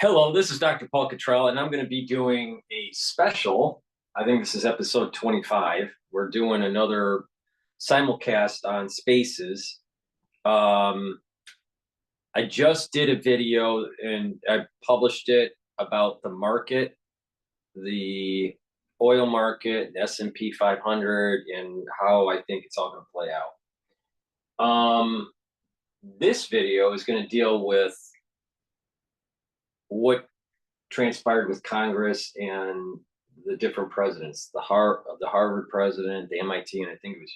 Hello, this is Dr. Paul Cottrell, and I'm going to be doing a special. I think this is episode 25. We're doing another simulcast on spaces. I just did a video and I published it about the market, the oil market, the S&P 500, and how I think it's all going to play out. This video is going to deal with what transpired with Congress and the different presidents, the Harvard president, the MIT, and I think it was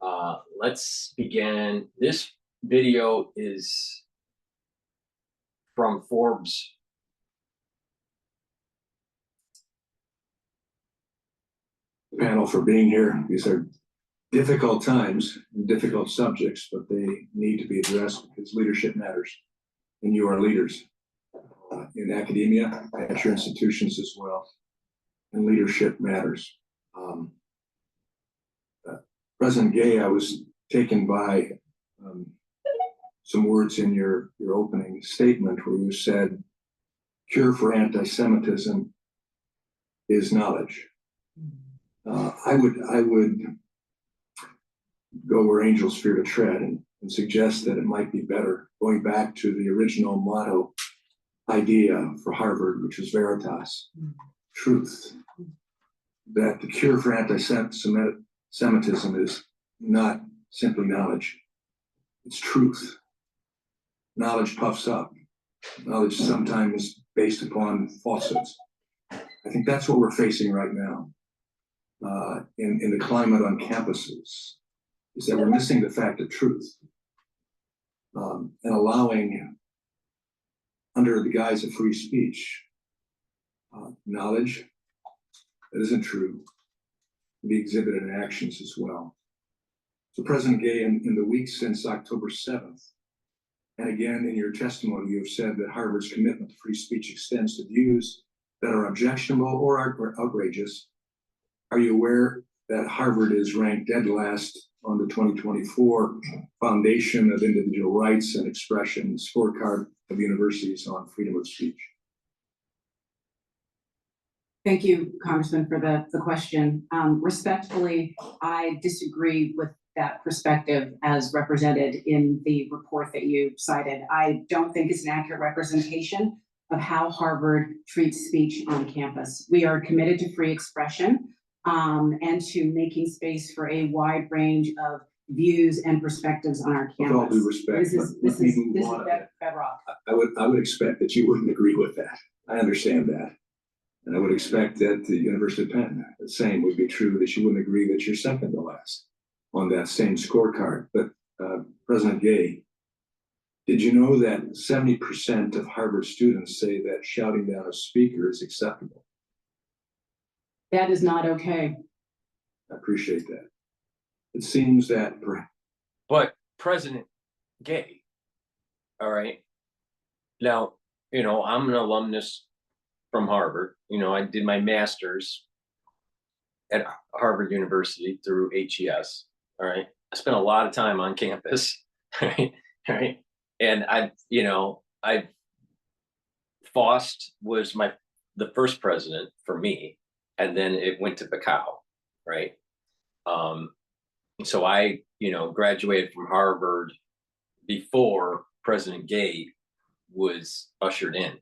UPenn. Let's begin. This video is from Forbes. Panel for being here. These are difficult times and difficult subjects, but they need to be addressed because leadership matters. And you are leaders in academia, at your institutions as well. And leadership matters. President Gay, I was taken by some words in your opening statement where you said, cure for anti-Semitism is knowledge. I would go where angels fear to tread and suggest that it might be better going back to the original motto idea for Harvard, which is Veritas, truth. That the cure for anti-Semitism is not simply knowledge, it's truth. Knowledge puffs up. Knowledge sometimes based upon falsehoods. I think that's what we're facing right now in the climate on campuses, is that we're missing the fact of truth and allowing, under the guise of free speech, knowledge that isn't true to be exhibited in actions as well. So President Gay, in the weeks since October 7th, and again in your testimony, you have said that Harvard's commitment to free speech extends to views that are objectionable or outrageous. Are you aware that Harvard is ranked dead last on the 2024 Foundation of Individual Rights and Expression scorecard of universities on freedom of speech? Thank you, Congressman, for the question. Respectfully, I disagree with that perspective as represented in the report that you cited. I don't think it's an accurate representation of how Harvard treats speech on campus. We are committed to free expression and to making space for a wide range of views and perspectives on our campus. With all due respect, this is bedrock. I would expect that you wouldn't agree with that. I understand that. And I would expect that the University of Penn, the same would be true, that you wouldn't agree that you're second to last on that same scorecard. But President Gay, did you know that 70% of Harvard students say that shouting down a speaker is acceptable? That is not okay. I appreciate that. It seems that... But President Gay, all right, now, I'm an alumnus from Harvard. I did my master's at Harvard University through HES, all right? I spent a lot of time on campus, right? And Faust was the first president for me, and then it went to Bacow, right? So I, graduated from Harvard before President Gay was ushered in,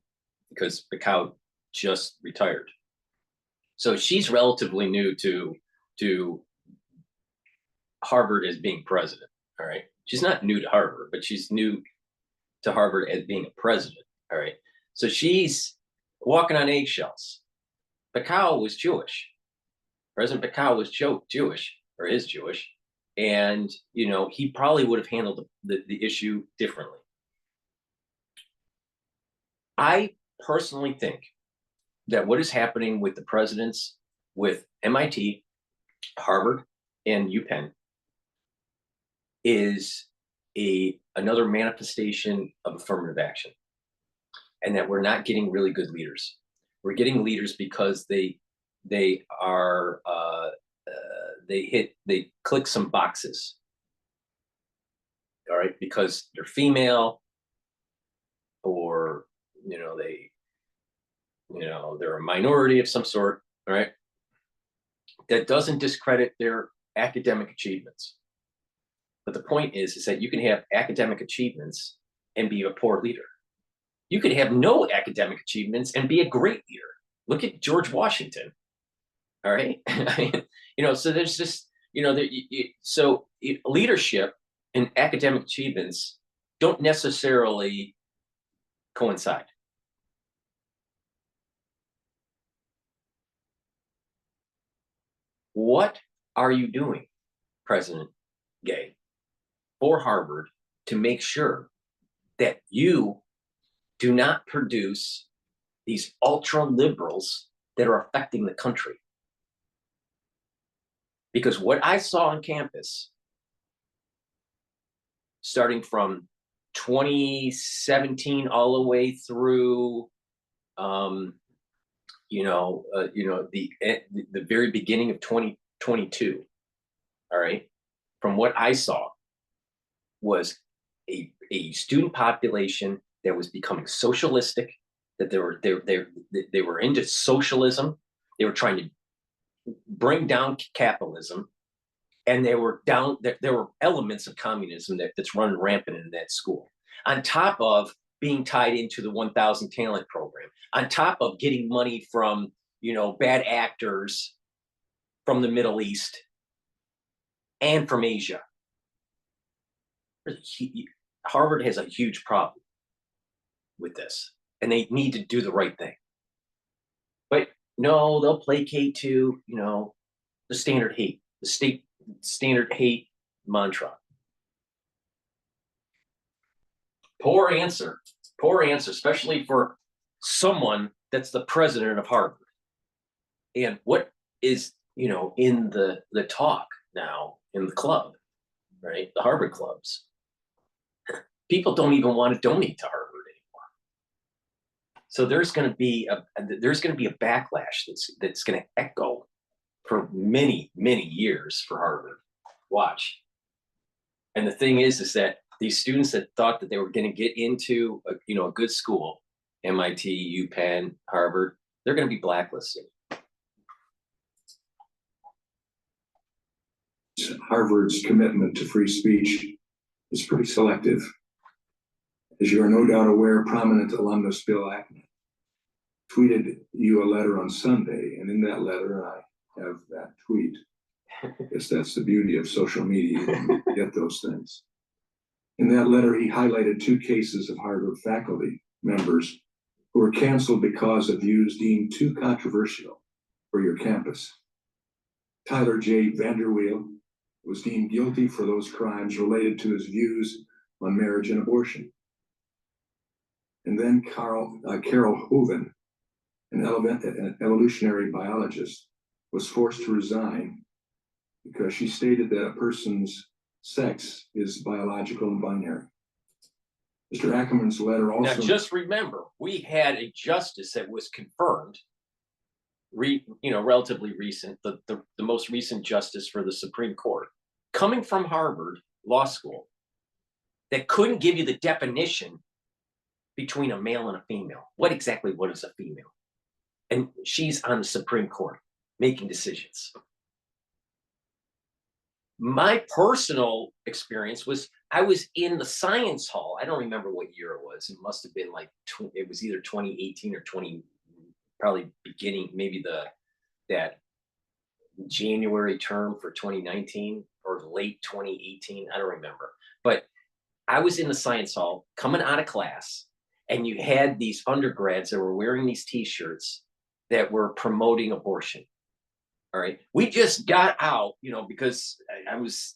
because Bacow just retired. So she's relatively new to Harvard as being president, all right? She's not new to Harvard, but she's new to Harvard as being a president, all right? So she's walking on eggshells. Bacow was Jewish. President Bacow was Jewish, or is Jewish, and he probably would have handled the issue differently. I personally think that what is happening with the presidents with MIT, Harvard, and UPenn is another manifestation of affirmative action, and that we're not getting really good leaders. We're getting leaders because they click some boxes, all right, because they're female, or they're a minority of some sort, all right. That doesn't discredit their academic achievements. But the point is that you can have academic achievements and be a poor leader. You could have no academic achievements and be a great leader. Look at George Washington. All right. So there's just, leadership and academic achievements don't necessarily coincide. What are you doing, President Gay, for Harvard to make sure that you do not produce these ultra liberals that are affecting the country? Because what I saw on campus, starting from 2017 all the way through, the very beginning of 2022, all right, from what I saw was a student population that was becoming socialistic, that they were into socialism, they were trying to bring down capitalism, and there were elements of communism that's running rampant in that school, on top of being tied into the 1,000 talent program, on top of getting money from bad actors from the Middle East and from Asia. Harvard has a huge problem with this, and they need to do the right thing. But no, they'll placate to the standard hate, the state standard hate mantra. Poor answer, especially for someone that's the president of Harvard. And what is in the talk now in the club, right? The Harvard clubs. People don't even want to donate to Harvard anymore. So there's going to be a backlash that's going to echo for many, many years for Harvard. Watch. And the thing is that these students that thought that they were going to get into a good school, MIT, UPenn, Harvard, they're going to be blacklisted. Harvard's commitment to free speech is pretty selective. As you are no doubt aware, prominent alumnus Bill Ackman tweeted you a letter on Sunday, and in that letter, I have that tweet. I guess that's the beauty of social media, you can get those things. In that letter, he highlighted 2 cases of Harvard faculty members who were canceled because of views deemed too controversial for your campus. Tyler J. Vanderweel was deemed guilty for those crimes related to his views on marriage and abortion. And then Carol Hoven, an evolutionary biologist, was forced to resign because she stated that a person's sex is biological and binary. Mr. Ackerman's letter also— Now, just remember, we had a justice that was confirmed, relatively recent, the most recent justice for the Supreme Court, coming from Harvard Law School, that couldn't give you the definition between a male and a female. What is a female? And she's on the Supreme Court making decisions. My personal experience was I was in the science hall. I don't remember what year it was. It must have been it was either 2018 or probably beginning, maybe that January term for 2019 or late 2018. I don't remember. But I was in the science hall coming out of class, and you had these undergrads that were wearing these T-shirts that were promoting abortion. All right. We just got out, because I was,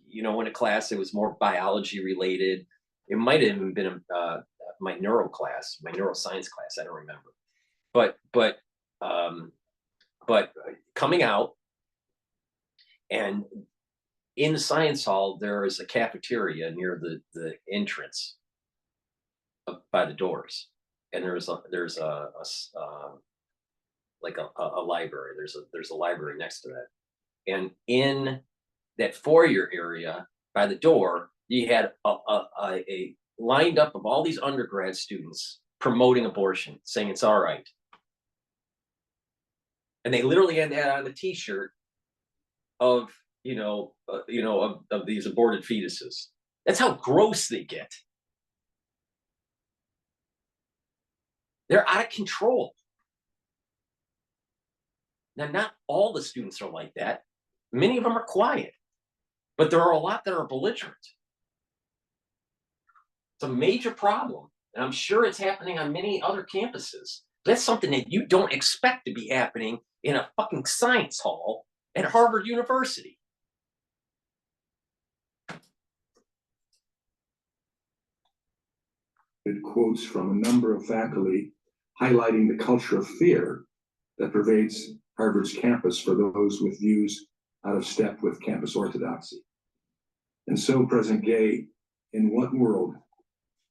in a class that was more biology related. It might have even been my neuroscience class. I don't remember. But coming out, and in the science hall, there is a cafeteria near the entrance by the doors. And there's a library. There's a library next to that. And in that foyer area by the door, you had a lined up of all these undergrad students promoting abortion, saying it's all right. And they literally had that on the T-shirt of, of these aborted fetuses. That's how gross they get. They're out of control. Now, not all the students are like that. Many of them are quiet, but there are a lot that are belligerent. It's a major problem, and I'm sure it's happening on many other campuses. That's something that you don't expect to be happening in a fucking science hall at Harvard University. It quotes from a number of faculty highlighting the culture of fear that pervades Harvard's campus for those with views out of step with campus orthodoxy. And so, President Gay, in what world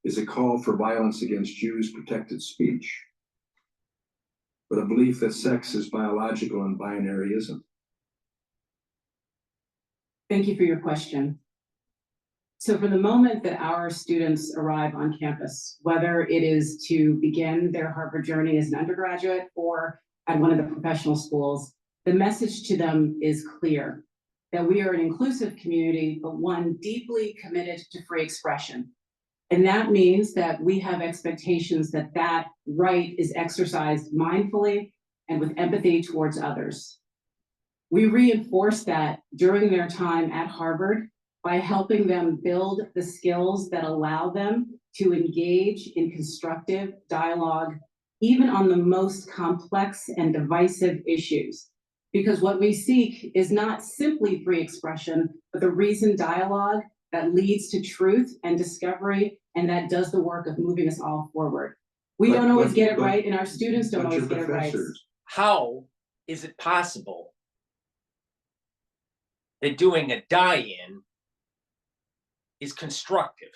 is a call for violence against Jews protected speech, but a belief that sex is biological and binary isn't? Thank you for your question. So from the moment that our students arrive on campus, whether it is to begin their Harvard journey as an undergraduate or at one of the professional schools, the message to them is clear, that we are an inclusive community, but one deeply committed to free expression. And that means that we have expectations that that right is exercised mindfully and with empathy towards others. We reinforce that during their time at Harvard by helping them build the skills that allow them to engage in constructive dialogue, even on the most complex and divisive issues. Because what we seek is not simply free expression, but the reasoned dialogue that leads to truth and discovery, and that does the work of moving us all forward. We don't always get it right, and our students don't always get it right. How is it possible that doing a die-in is constructive?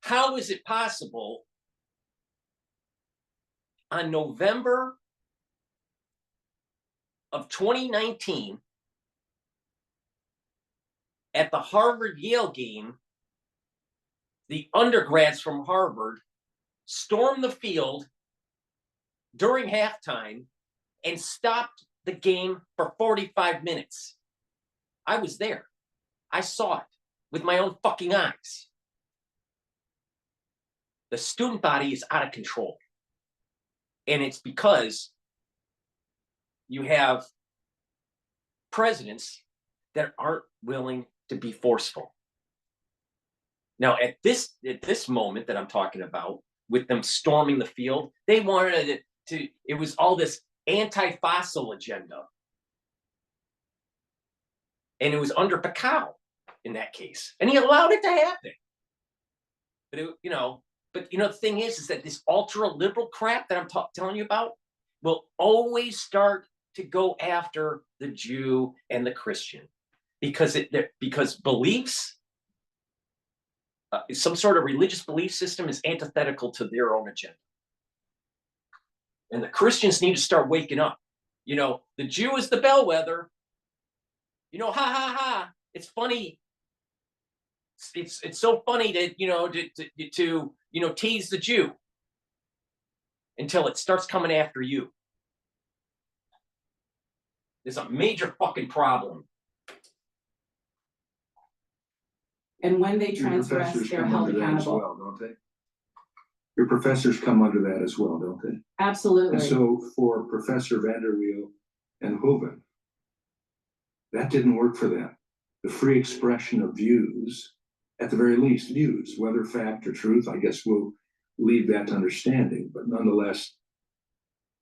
How is it possible on November of 2019 at the Harvard-Yale game, the undergrads from Harvard stormed the field during halftime and stopped the game for 45 minutes? I was there. I saw it with my own fucking eyes. The student body is out of control. And it's because you have presidents that aren't willing to be forceful. Now, at this moment that I'm talking about, with them storming the field, they wanted it was all this anti-fossil agenda. And it was under Pacau in that case. And he allowed it to happen. But the thing is that this ultra-liberal crap that I'm telling you about will always start to go after the Jew and the Christian. Because beliefs, some sort of religious belief system is antithetical to their own agenda. And the Christians need to start waking up. The Jew is the bellwether. Ha ha ha. It's funny. It's so funny to tease the Jew until it starts coming after you. There's a major fucking problem. And when they transgress, they're held accountable. Well, don't they? Your professors come under that as well, don't they? Absolutely. And so for Professor Vanderweel and Hoeven, that didn't work for them. The free expression of views, at the very least, views, whether fact or truth, I guess we'll leave that to understanding, but nonetheless,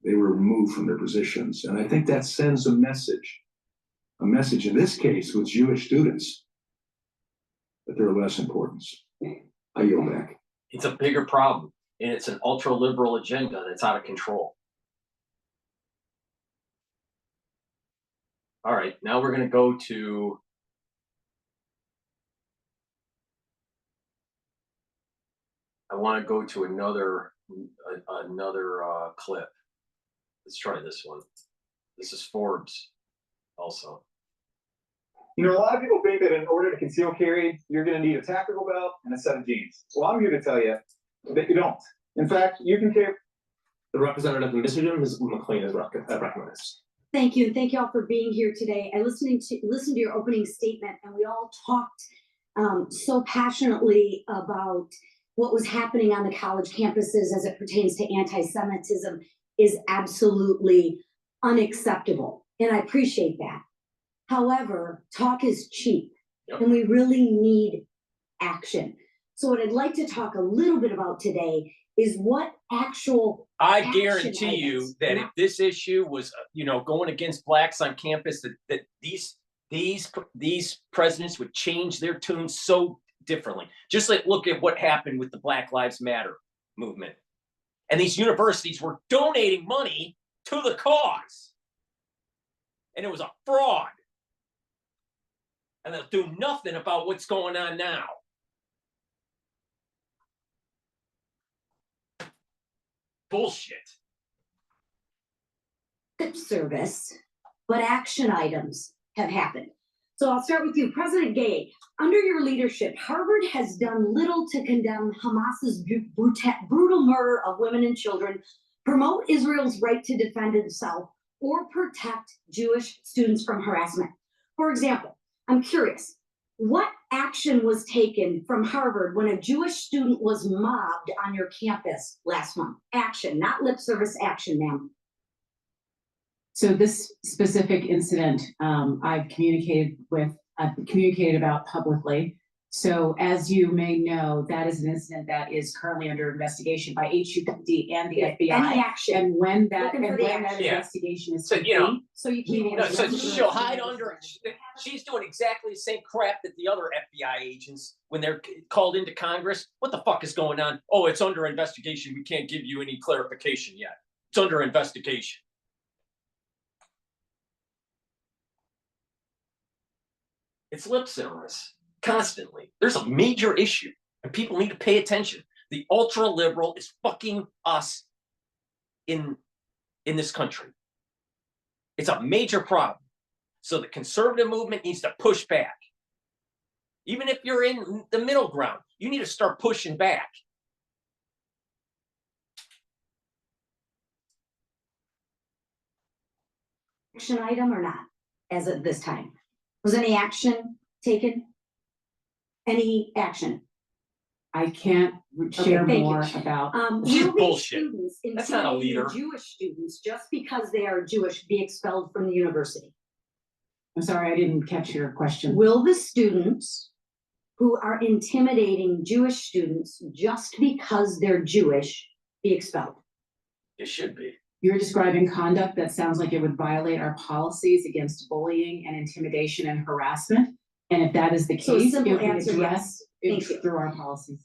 they were removed from their positions. And I think that sends a message in this case with Jewish students, that they're of less importance. I yield back. It's a bigger problem, and it's an ultra-liberal agenda that's out of control. All right, now we're going to go to I want to go to another clip. Let's try this one. This is Forbes also. You know, a lot of people think that in order to conceal carry, you're going to need a tactical belt and a set of jeans. Well, I'm here to tell you that you don't. In fact, you can carry. The representative in Michigan, Ms. McLean, is recognized. Thank you. Thank you all for being here today. I listened to your opening statement, and we all talked so passionately about what was happening on the college campuses as it pertains to anti-Semitism is absolutely unacceptable. And I appreciate that. However, talk is cheap, and we really need action. So what I'd like to talk a little bit about today is what actual I action guarantee you items, that not- if this issue was, going against blacks on campus, that these presidents would change their tune so differently. Just like look at what happened with the Black Lives Matter movement. And these universities were donating money to the cause. And it was a fraud. And they'll do nothing about what's going on now. Bullshit. lip service, but action items have happened. So I'll start with you, President Gay. Under your leadership, Harvard has done little to condemn Hamas's brutal murder of women and children, promote Israel's right to defend itself, or protect Jewish students from harassment. For example, I'm curious, what action was taken from Harvard when a Jewish student was mobbed on your campus last month? Action, not lip service action, ma'am. So this specific incident, I've communicated about publicly. So as you may know, that is an incident that is currently under investigation by Ph.D. and the FBI. Any action. And when that Looking for the action. investigation is So, complete, So you can't. So she'll hide under. She's doing exactly the same crap that the other FBI agents, when they're called into Congress. What the fuck is going on? Oh, it's under investigation. We can't give you any clarification yet. It's under investigation. It's lip service constantly. There's a major issue, and people need to pay attention. The ultra liberal is fucking us in this country. It's a major problem. So the conservative movement needs to push back. Even if you're in the middle ground, you need to start pushing back. Action item or not, as of this time? Was any action taken? Any action? I can't share thank you. more about. She's Will these bullshit. students, That's not a including leader. Jewish students, just because they are Jewish, be expelled from the university? I'm sorry, I didn't catch your question. Will the students who are intimidating Jewish students just because they're Jewish be expelled? It should be. You're describing conduct that sounds like it would violate our policies against bullying and intimidation and harassment. And if that is the So a case, simple it would answer, address Thank it you. through our policies.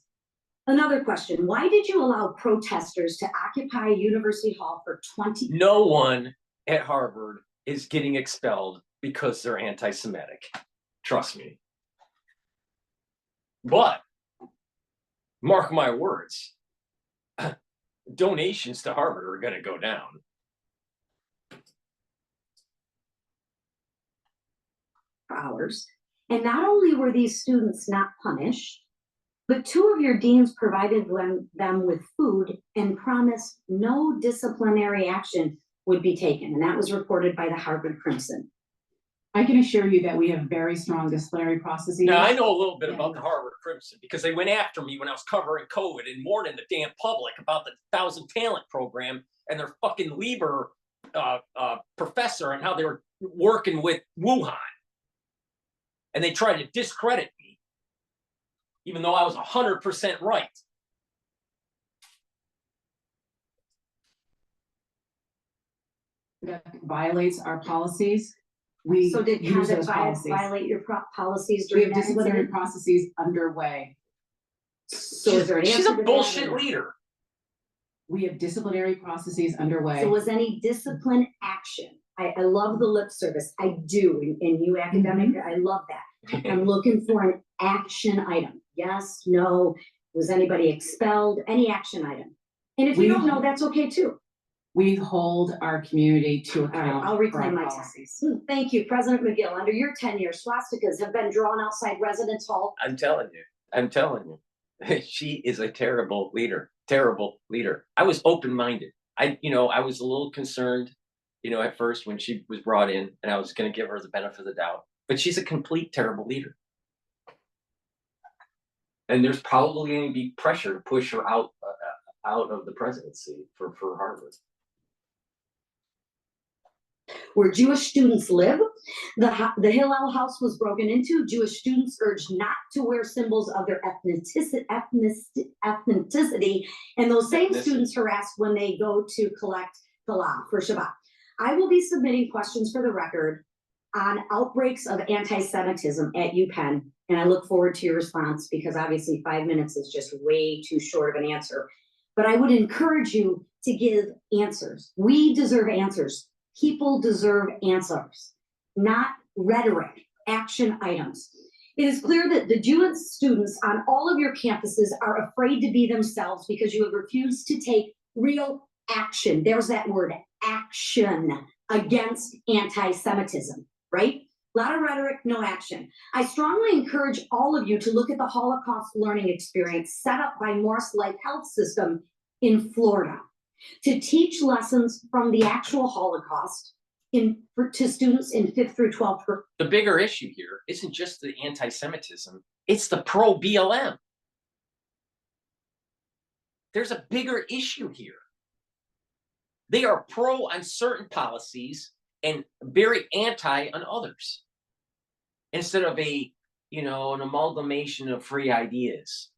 Another question, why did you allow protesters to occupy University Hall for 20? No one at Harvard is getting expelled because they're anti-Semitic. Trust me. But mark my words, donations to Harvard are going to go down. Hours. And not only were these students not punished, but two of your deans provided them with food and promised no disciplinary action would be taken. And that was reported by the Harvard Crimson. I can assure you that we have very strong disciplinary processes. Now, I know a little bit about the Harvard Crimson because they went after me when I was covering COVID and warning the damn public about the 1,000 Talent program and their fucking Lieber professor and how they were working with Wuhan. And they tried to discredit me, even though I was 100% right. That violates our policies. So did use those conduct policies. violate your policies We during have that disciplinary incident? processes underway. So is there an She's answer a to that bullshit or not? leader. We have disciplinary processes underway. So was any discipline action? I love the lip service. I do. And you academic, I love that. I'm looking for an action item. Yes, no. Was anybody expelled? Any action item? And if you don't know, that's okay too. We hold our community to right, account. I'll for reclaim our my time. policies. Thank you, President McGill. Under your tenure, swastikas have been drawn outside Residence Hall. I'm telling you, she is a terrible leader, terrible leader. I was open-minded. I was a little concerned, at first when she was brought in, and I was going to give her the benefit of the doubt, but she's a complete terrible leader. And there's probably going to be pressure to push her out of the presidency for Harvard. Where Jewish students live, the Hillel house was broken into. Jewish students urged not to wear symbols of their ethnicity, and those same students harassed when they go to collect Pilah for Shabbat. I will be submitting questions for the record on outbreaks of anti-Semitism at UPenn, and I look forward to your response, because obviously 5 minutes is just way too short of an answer. But I would encourage you to give answers. We deserve answers. People deserve answers, not rhetoric, action items. It is clear that the Jewish students on all of your campuses are afraid to be themselves because you have refused to take real action. There's that word, action, against anti-Semitism, right? A lot of rhetoric, no action. I strongly encourage all of you to look at the Holocaust learning experience set up by Morse Life Health System in Florida to teach lessons from the actual Holocaust to students in 5th through 12th grade. The bigger issue here isn't just the anti-Semitism, it's the pro-BLM. There's a bigger issue here. They are pro on certain policies and very anti on others. Instead of an amalgamation of free ideas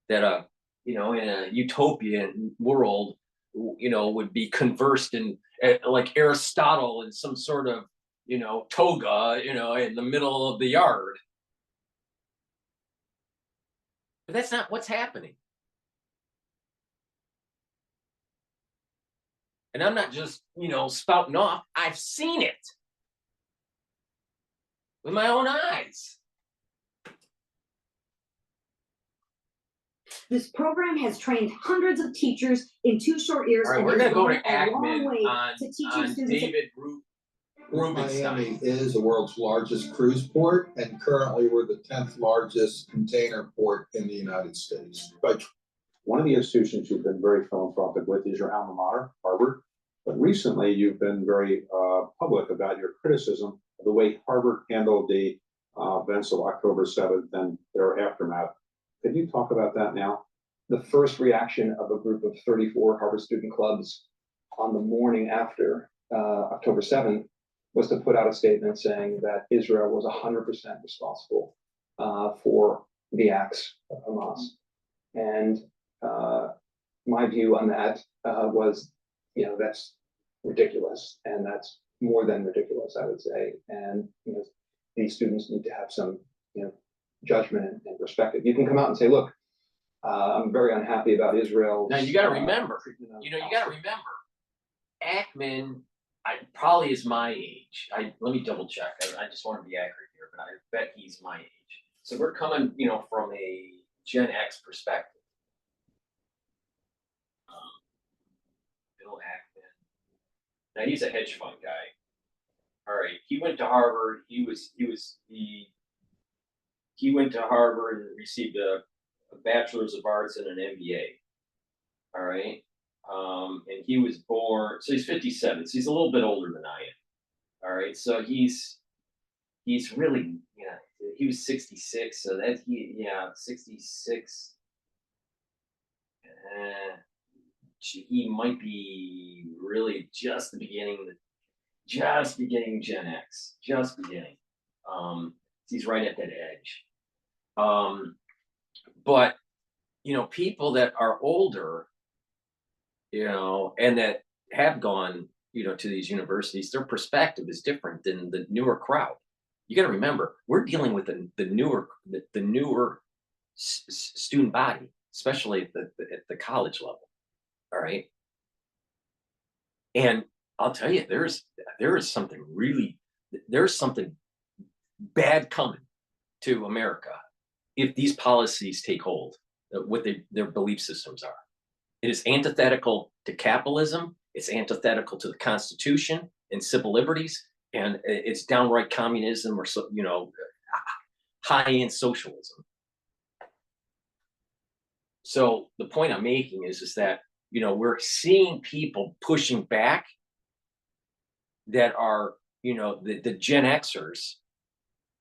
that in a utopian world, would be conversed in like Aristotle in some sort of, toga, in the middle of the yard. But that's not what's happening. And I'm not just, spouting off. I've seen it with my own eyes. This program has trained hundreds of teachers in 2 short years. All right, and we're has going to go to gone a long Ackman way on to teaching students. David Rubenstein. Miami is the world's largest cruise port, and currently we're the 10th largest container port in the United States. But one of the institutions you've been very philanthropic with is your alma mater, Harvard. But recently, you've been very public about your criticism of the way Harvard handled the events of October 7th and their aftermath. Could you talk about that now? The first reaction of a group of 34 Harvard student clubs on the morning after October 7th was to put out a statement saying that Israel was 100% responsible for the acts of Hamas. And my view on that was, that's ridiculous, and that's more than ridiculous, I would say. And these students need to have some, judgment and perspective. You can come out and say, look, I'm very unhappy about Israel. Now you got to remember, you got to remember, Ackman, probably is my age. Let me double check. I just want to be accurate here, but I bet he's my age. So we're coming, from a Gen X perspective. Bill Ackman. Now he's a hedge fund guy. All right, he went to Harvard. He went to Harvard and received a bachelor's of arts and an MBA. All right. And he was born, so he's 57, so he's a little bit older than I am. All right. So he's really, he was 66. So that's, 66. He might be really just beginning Gen X, just beginning. He's right at that edge. But, people that are older, and that have gone, to these universities, their perspective is different than the newer crowd. You got to remember, we're dealing with the newer student body, especially at the college level. All right. And I'll tell you, there is something bad coming to America if these policies take hold, what their belief systems are. It is antithetical to capitalism, It's antithetical to the Constitution and civil liberties, and it's downright communism or so, high-end socialism. So the point I'm making is that, we're seeing people pushing back that are, the Gen Xers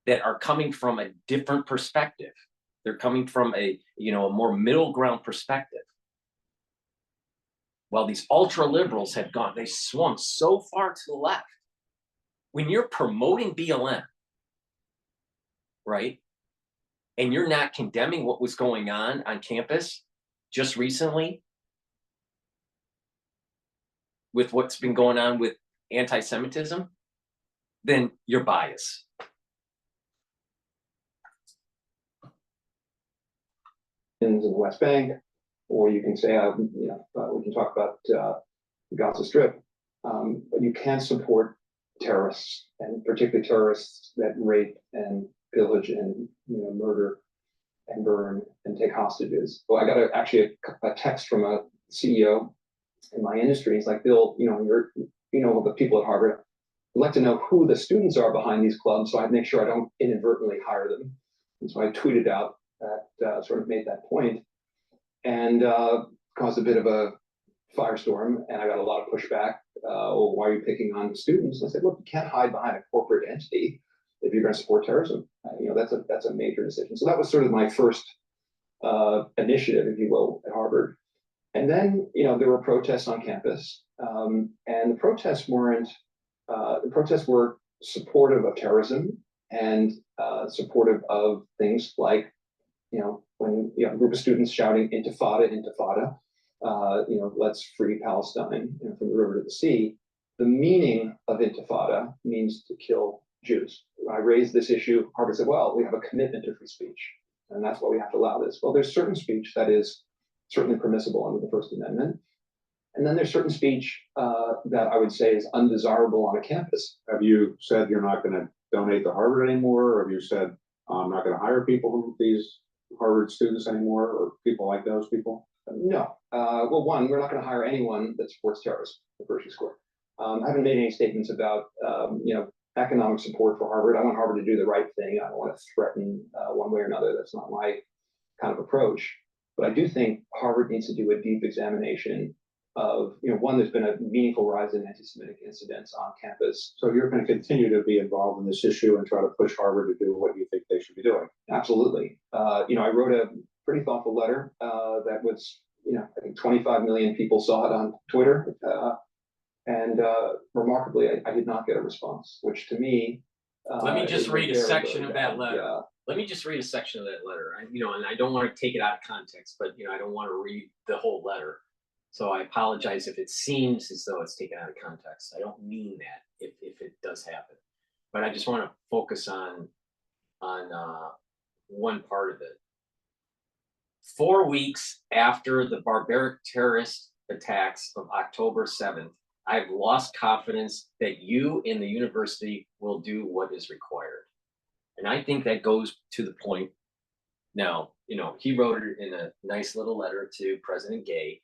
that are coming from a different perspective. They're coming from a more middle ground perspective. While these ultra liberals they swung so far to the left. When you're promoting BLM, right? And you're not condemning what was going on campus just recently with what's been going on with anti-Semitism, then you're biased. In the West Bank, or you can say, we can talk about the Gaza Strip, but you can't support terrorists, and particularly terrorists that rape and pillage and murder and burn and take hostages. Well, I got a text from a CEO in my industry. He's like, Bill, the people at Harvard, I'd like to know who the students are behind these clubs, so I make sure I don't inadvertently hire them. And so I tweeted out that sort of made that point, and caused a bit of a firestorm, and I got a lot of pushback. Why are you picking on the students? And I said, look, you can't hide behind a corporate entity if you're going to support terrorism. That's a major decision. So that was sort of my first initiative, if you will, at Harvard. And then there were protests on campus, and the protests weren't. The protests were supportive of terrorism and supportive of things like when a group of students shouting "Intifada, Intifada," let's free Palestine from the river to the sea. The meaning of Intifada means to kill Jews. When I raised this issue, Harvard said, well, we have a commitment to free speech, and that's why we have to allow this. Well, there's certain speech that is certainly permissible under the First Amendment, and then there's certain speech that I would say is undesirable on a campus. Have you said you're not going to donate to Harvard anymore, or have you said I'm not going to hire people from these Harvard students anymore, or people like those people? No. Well, one, we're not going to hire anyone that supports terrorism, the first score. I haven't made any statements about, economic support for Harvard. I want Harvard to do the right thing. I don't want to threaten one way or another. That's not my kind of approach. But I do think Harvard needs to do a deep examination of, one, there's been a meaningful rise in anti-Semitic incidents on campus. So you're going to continue to be involved in this issue and try to push Harvard to do what you think they should be doing? Absolutely. I wrote a pretty thoughtful letter that was, I think 25 million people saw it on Twitter. And remarkably, I did not get a response, which to me. Let me just read a section of that letter. Yeah. Let me just read a section of that letter. And I don't want to take it out of context, but I don't want to read the whole letter. So I apologize if it seems as though it's taken out of context. I don't mean that if it does happen, but I just want to focus on one part of it. 4 weeks after the barbaric terrorist attacks of October 7th, I've lost confidence that you and the university will do what is required. And I think that goes to the point. Now, he wrote it in a nice little letter to President Gay.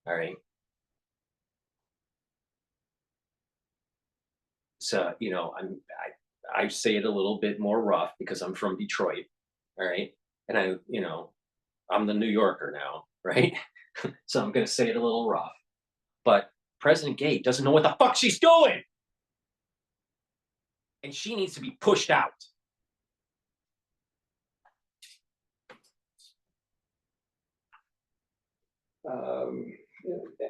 All right. So, I say it a little bit more rough because I'm from Detroit. All right. And I'm the New Yorker now, right? So I'm going to say it a little rough. But President Gay doesn't know what the fuck she's doing. And she needs to be pushed out.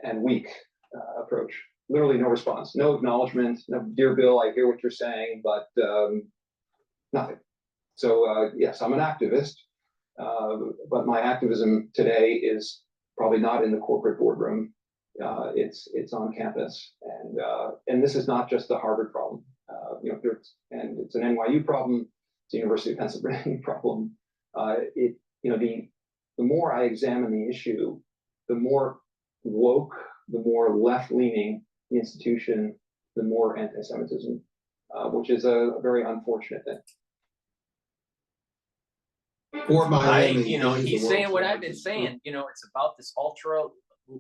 And weak approach. Literally no response, no acknowledgement, no, dear Bill, I hear what you're saying, but nothing. So yes, I'm an activist, but my activism today is probably not in the corporate boardroom. It's on campus, and this is not just the Harvard problem. And it's an NYU problem. It's a University of Pennsylvania problem. The more I examine the issue, the more woke, the more left-leaning the institution, the more anti-Semitism, which is a very unfortunate thing. For Miami, he's saying what I've been saying. It's about this ultra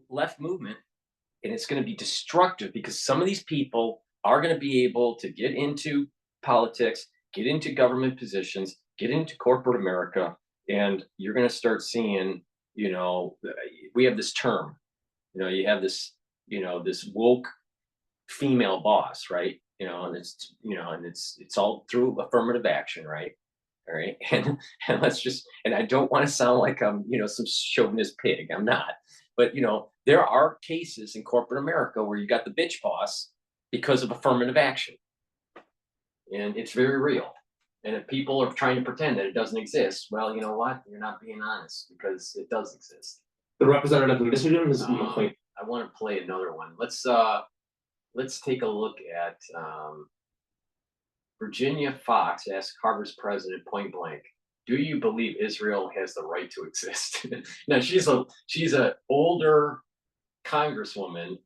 left movement and it's going to be destructive because some of these people are going to be able to get into politics, get into government positions, get into corporate America, and you're going to start seeing, you know, we have this term, you know, you have this, you know, this woke female boss, right? You know, and it's, you know, and it's all through affirmative action, right? All right. And let's just, and I don't want to sound like I'm, you know, some chauvinist pig. I'm not. But, you know, there are cases in corporate America where you got the bitch boss because of affirmative action. And it's very real. And if people are trying to pretend that it doesn't exist, well, you know what? You're not being honest because it does exist. The representative in Michigan is McLean. I want to play another one. Let's take a look at Virginia Fox asked Harvard's president point blank, "Do you believe Israel has the right to exist?" Now she's a older congresswoman,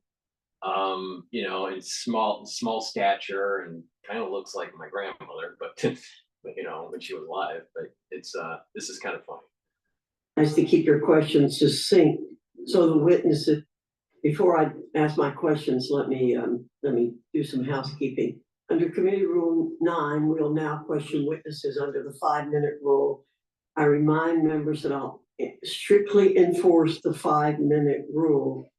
you know, in small stature and kind of looks like my grandmother, but you know, when she was alive. But it's this is kind of funny. Nice to keep your questions succinct, so the witnesses. Before I ask my questions, let me do some housekeeping. Under Committee Rule 9, we'll now question witnesses under the 5-minute rule. I remind members that I'll strictly enforce the 5-minute rule.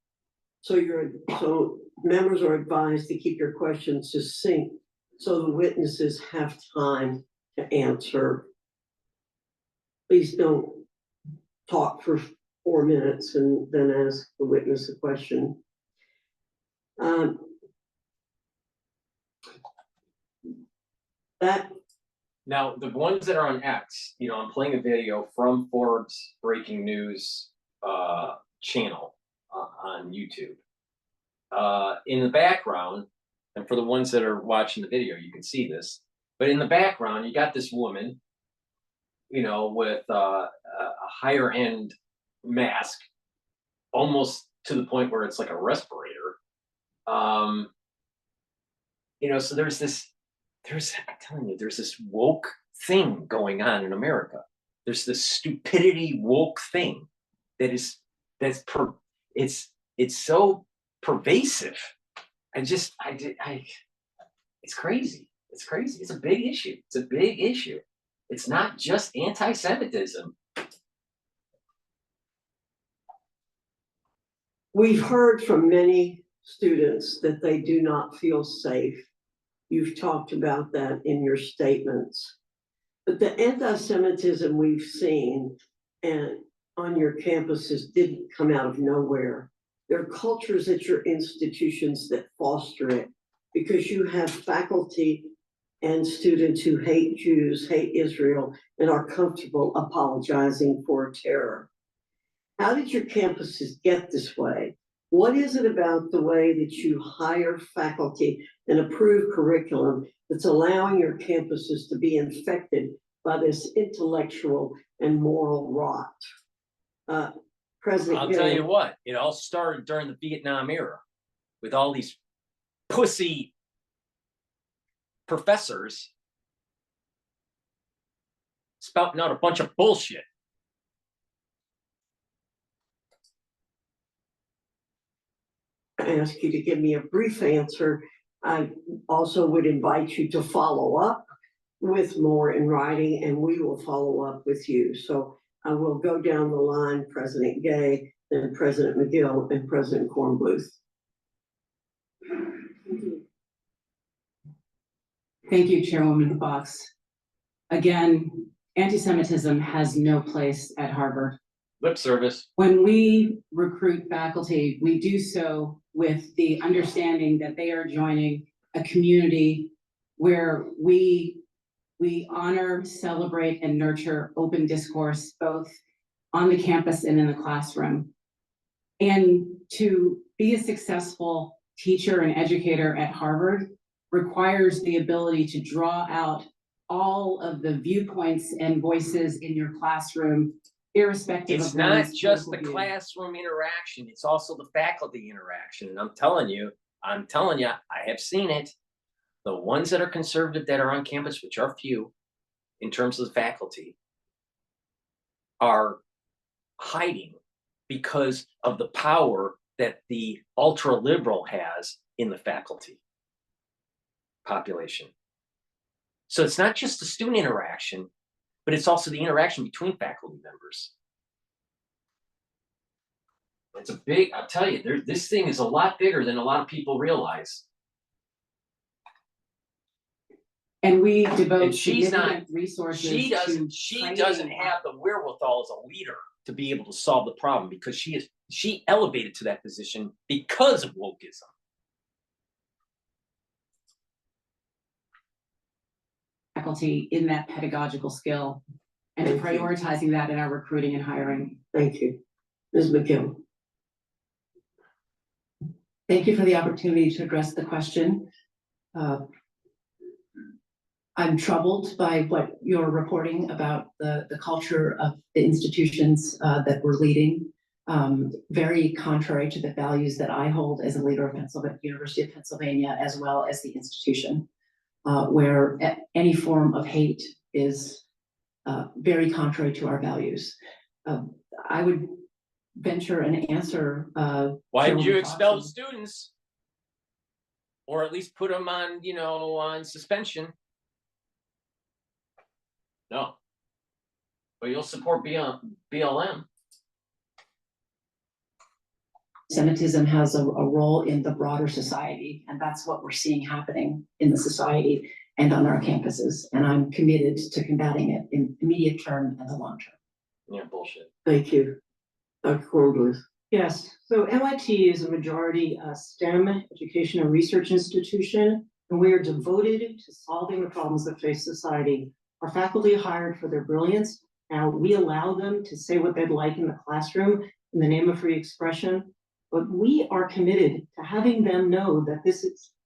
So members are advised to keep your questions succinct so the witnesses have time to answer. Please don't talk for 4 minutes and then ask the witness a question. Now, the ones that are on X, you know, I'm playing a video from Forbes breaking news channel on YouTube. In the background, and for the ones that are watching the video, you can see this, but in the background, you got this woman, you know, with a higher end mask, almost to the point where it's like a respirator. You know, so I'm telling you, there's this woke thing going on in America. There's this stupidity woke thing it's so pervasive. It's crazy. It's crazy. It's a big issue. It's a big issue. It's not just anti-Semitism. We've heard from many students that they do not feel safe. You've talked about that in your statements. But the anti-Semitism we've seen and on your campuses didn't come out of nowhere. There are cultures at your institutions that foster it because you have faculty and students who hate Jews, hate Israel, and are comfortable apologizing for terror. How did your campuses get this way? What is it about the way that you hire faculty and approve curriculum that's allowing your campuses to be infected by this intellectual and moral rot? President, I'll tell you what, it all started during the Vietnam era with all these pussy professors spouting out a bunch of bullshit. I ask you to give me a brief answer. I also would invite you to follow up with more in writing, and we will follow up with you. So I will go down the line, President Gay, then President McGill, and President Kornbluth. Thank you, Chairwoman Fox. Again, anti-Semitism has no place at Harvard. Lip service. When we recruit faculty, we do so with the understanding that they are joining a community where we honor, celebrate, and nurture open discourse, both on the campus and in the classroom. And to be a successful teacher and educator at Harvard requires the ability to draw out all of the viewpoints and voices in your classroom, irrespective It's of not one's just the political view. classroom interaction, it's also the faculty interaction. And I'm telling you, I have seen it. The ones that are conservative that are on campus, which are few in terms of the faculty, are hiding because of the power that the ultra liberal has in the faculty population. So it's not just the student interaction, but it's also the interaction between faculty members. It's a big, I'll tell you, this thing is a lot bigger than a lot of people realize. And we devote And she's not, significant resources she doesn't training. have the wherewithal as a leader to be able to solve the problem, because she elevated to that position because of wokeism. Faculty in that pedagogical skill and Thank you. prioritizing that in our recruiting and hiring. Thank you. Ms. McGill. Thank you for the opportunity to address the question. I'm troubled by what you're reporting about the culture of the institutions that we're leading. Very contrary to the values that I hold as a leader of University of Pennsylvania, as well as the institution, where any form of hate is very contrary to our values. I would venture an answer. Why did you Chairwoman expel the Fox, students? Or at least put them on, on suspension? No. But you'll support BLM. Semitism has a role in the broader society, and that's what we're seeing happening in the society and on our campuses. And I'm committed to combating it in the immediate term and the long term. Yeah, bullshit. Thank you. Dr. Cornbluth. Yes, so MIT is a majority STEM education and research institution, and we are devoted to solving the problems that face society. Our faculty are hired for their brilliance. Now, we allow them to say what they'd like in the classroom in the name of free expression, but we are committed to having them know that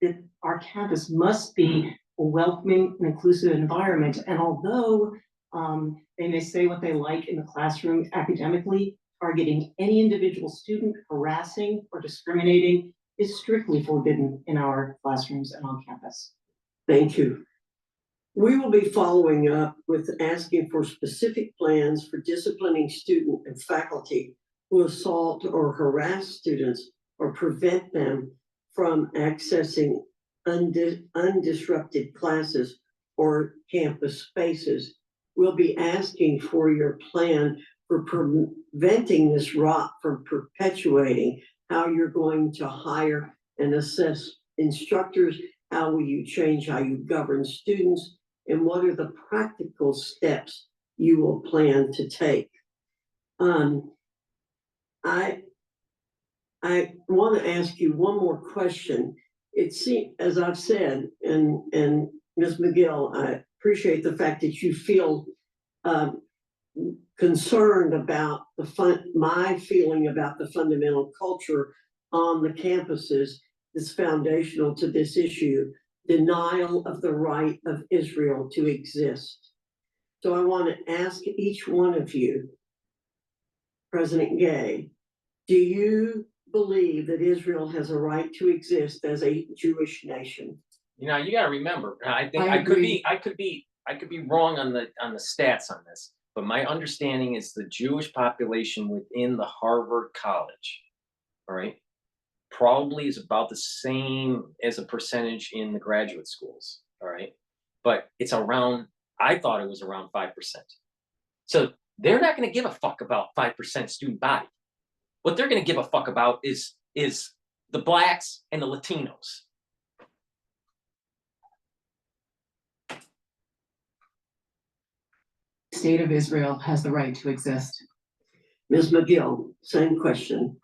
that our campus must be a welcoming and inclusive environment. And although they may say what they like in the classroom academically, targeting any individual student, harassing or discriminating is strictly forbidden in our classrooms and on campus. Thank you. We will be following up with asking for specific plans for disciplining student and faculty who assault or harass students or prevent them from accessing undisrupted classes or campus spaces. We'll be asking for your plan for preventing this rot from perpetuating, how you're going to hire and assess instructors, how will you change how you govern students, and what are the practical steps you will plan to take. I want to ask you one more question. It seems, as I've said, and Ms. McGill, I appreciate the fact that you feel concerned about my feeling about the fundamental culture on the campuses is foundational to this issue, denial of the right of Israel to exist. So I want to ask each one of you, President Gay, do you believe that Israel has a right to exist as a Jewish nation? You got to remember, I think I agree. I could be wrong on the stats on this, but my understanding is the Jewish population within the Harvard College, all right, probably is about the same as a percentage in the graduate schools, all right, but it's around, I thought it was around 5%. So they're not going to give a fuck about 5% student body. What they're going to give a fuck about is the blacks and the Latinos. The state of Israel has the right to exist. Ms. McGill, same question.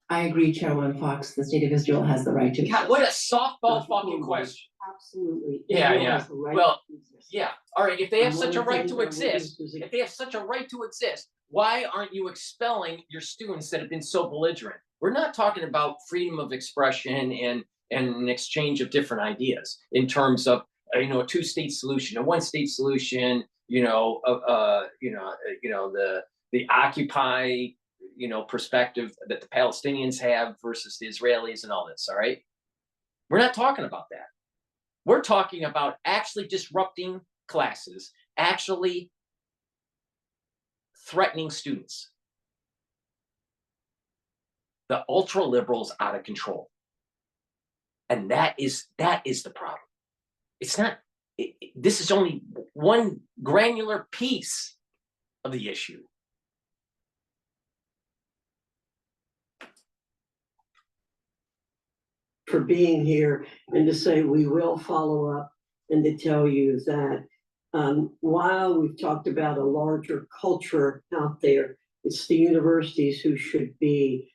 I agree, Chairwoman Fox, the state of Israel has the right to exist. God, what a softball fucking question. Absolutely. Yeah, Israel yeah. has the right Well, to exist. Yeah, all right, if they have And such a one of the right things to that we're exist, doing is- if they have such a right to exist, why aren't you expelling your students that have been so belligerent? We're not talking about freedom of expression and an exchange of different ideas in terms of a two-state solution, a one-state solution, the Occupy perspective that the Palestinians have versus the Israelis and all this. All right, we're not talking about that. We're talking about actually disrupting classes, actually threatening students. The ultra liberals out of control. And that is the problem. It's not, this is only one granular piece of the issue. For being here and to say we will follow up and to tell you that while we've talked about a larger culture out there, it's the universities who should be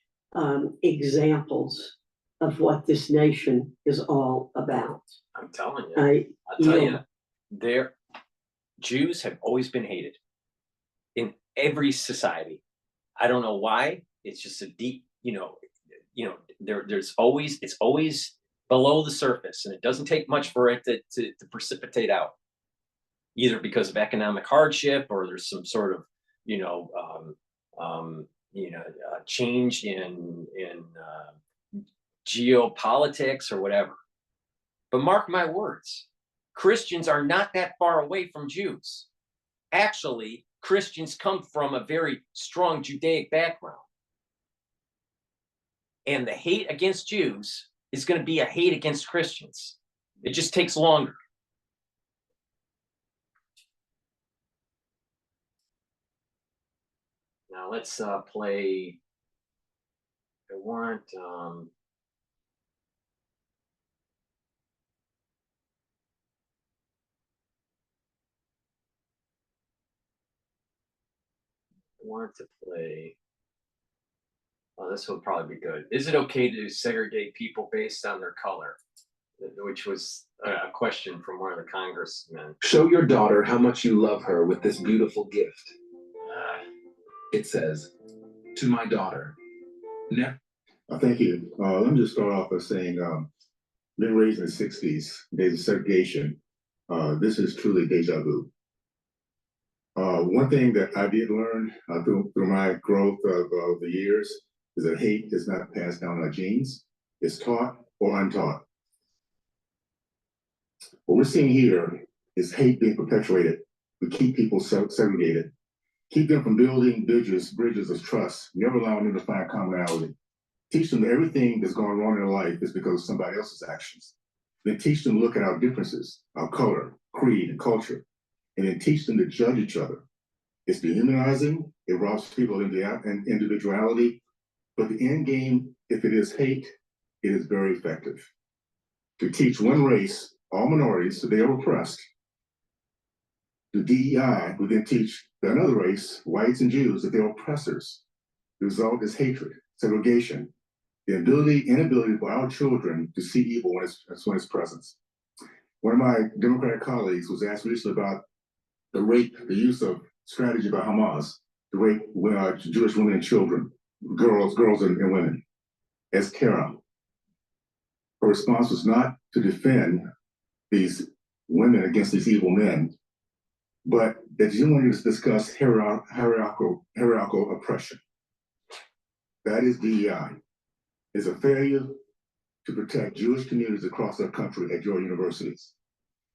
examples of what this nation is all about. I'm telling you. I'll tell you, Jews have always been hated in every society. I don't know why. It's just a deep, it's always below the surface, and it doesn't take much for it to precipitate out, either because of economic hardship or there's some sort of, change in geopolitics or whatever. But mark my words, Christians are not that far away from Jews. Actually, Christians come from a very strong Judaic background. And the hate against Jews is going to be a hate against Christians. It just takes longer. Now let's play. I want to play. Oh, this will probably be good. Is it okay to segregate people based on their color? Which was a question from one of the congressmen. Show your daughter how much you love her with this beautiful gift. It says, to my daughter. Thank you. Let me just start off by saying, being raised in the 60s, days of segregation, this is truly deja vu. One thing that I did learn through my growth of the years is that hate is not passed down our genes. It's taught or untaught. What we're seeing here is hate being perpetuated. We keep people segregated, keep them from building bridges of trust, never allowing them to find commonality. Teach them that everything that's going wrong in their life is because of somebody else's actions. Then teach them to look at our differences, our color, creed, and culture, and then teach them to judge each other. It's dehumanizing, it robs people of individuality, but the end game, if it is hate, it is very effective. To teach one race, all minorities, so they are oppressed. The DEI would then teach another race, whites and Jews, that they're oppressors. The result is hatred, segregation, the inability for our children to see evil when it's present. One of my Democratic colleagues was asked recently about the use of strategy by Hamas to rape Jewish women and children, girls and women, as terror. Her response was not to defend these women against these evil men, but that she wanted to discuss hierarchical oppression. That is DEI. It's a failure to protect Jewish communities across our country at your universities.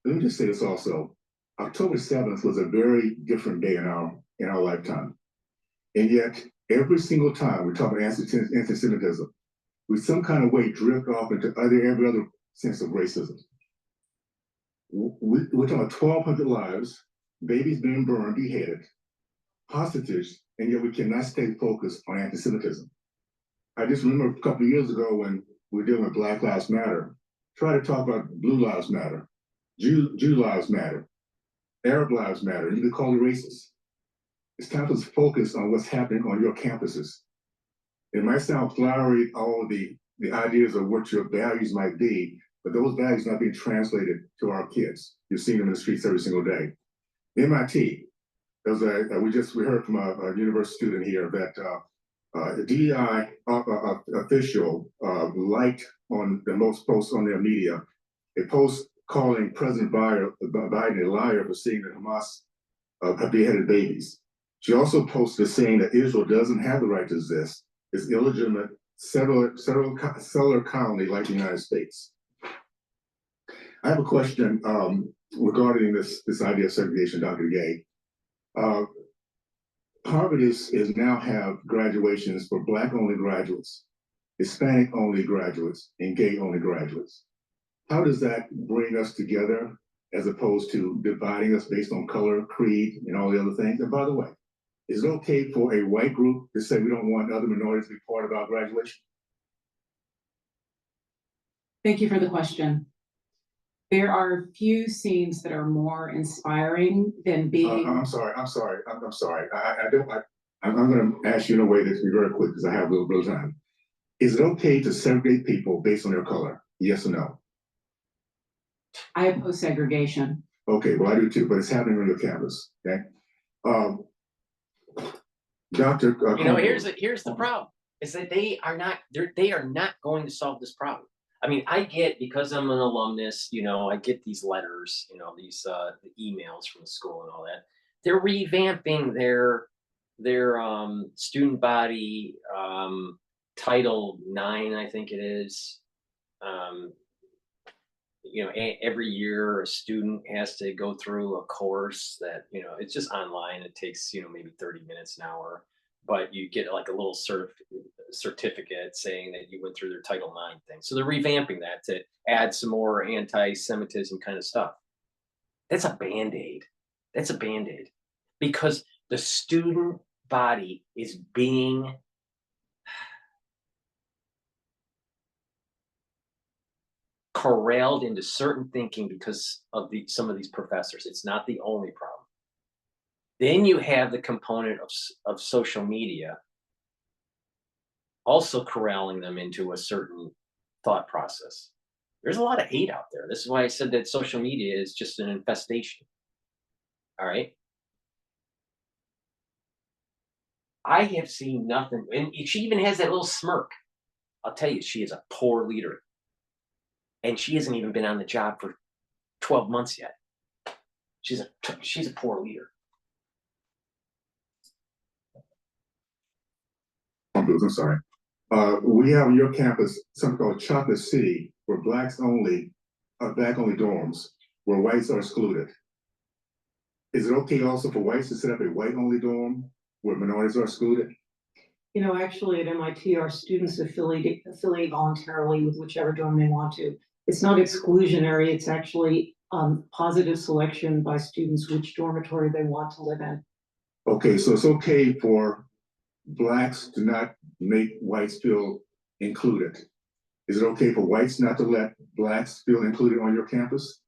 Let me just say this also. October 7th was a very different day in our lifetime. And yet, every single time we talk about anti-Semitism, we some kind of way drift off into every other sense of racism. We're talking about 1,200 lives, babies being burned, beheaded, hostages, and yet we cannot stay focused on anti-Semitism. I just remember a couple of years ago when we were dealing with Black Lives Matter, try to talk about Blue Lives Matter, Jew Lives Matter, Arab Lives Matter, and you could call it racist. It's time to focus on what's happening on your campuses. It might sound flowery, all the ideas of what your values might be, but those values are not being translated to our kids. You're seeing them in the streets every single day. MIT, we heard from a university student here that the DEI official liked on the most posts on their media, a post calling President Biden a liar for saying that Hamas have beheaded babies. She also posted saying that Israel doesn't have the right to exist. It's illegitimate settler colony like the United States. I have a question regarding this idea of segregation, Dr. Gay. Harvard is now have graduations for Black-only graduates. Hispanic only graduates, and gay only graduates. How does that bring us together as opposed to dividing us based on color, creed, and all the other things? And by the way, is it okay for a white group to say we don't want other minorities to be part of our graduation? Thank you for the question. There are few scenes that are more inspiring than being. I'm sorry. I'm going to ask you in a way that's be very quick because I have a little time. Is it okay to segregate people based on their color? Yes or no? I oppose segregation. Okay, well, I do too, but it's happening on your campus, okay? Dr. You know, here's the problem, is that they are not going to solve this problem. I mean, I get, because I'm an alumnus, you know, I get these letters, you know, these the emails from the school and all that. They're revamping their student body, Title IX, I think it is. You know, every year a student has to go through a course that, you know, it's just online. It takes, you know, maybe 30 minutes, an hour, but you get like a little certificate saying that you went through their Title IX thing. So they're revamping that to add some more anti-Semitism kind of stuff. That's a Band-Aid. That's a Band-Aid, because the student body is being corralled into certain thinking because of some of these professors. It's not the only problem. Then you have the component of social media also corralling them into a certain thought process. There's a lot of hate out there. This is why I said that social media is just an infestation. All right. I have seen nothing, and she even has that little smirk. I'll tell you, she is a poor leader. And she hasn't even been on the job for 12 months yet. She's a poor leader. I'm sorry. We have on your campus something called Chocolate City, where black only dorms, where whites are excluded. Is it okay also for whites to set up a white only dorm where minorities are excluded? You know, actually at MIT, our students affiliate voluntarily with whichever dorm they want to. It's not exclusionary, it's actually positive selection by students which dormitory they want to live in. Okay, so it's okay for blacks to not make whites feel included. Is it okay for whites not to let blacks feel included on your campus?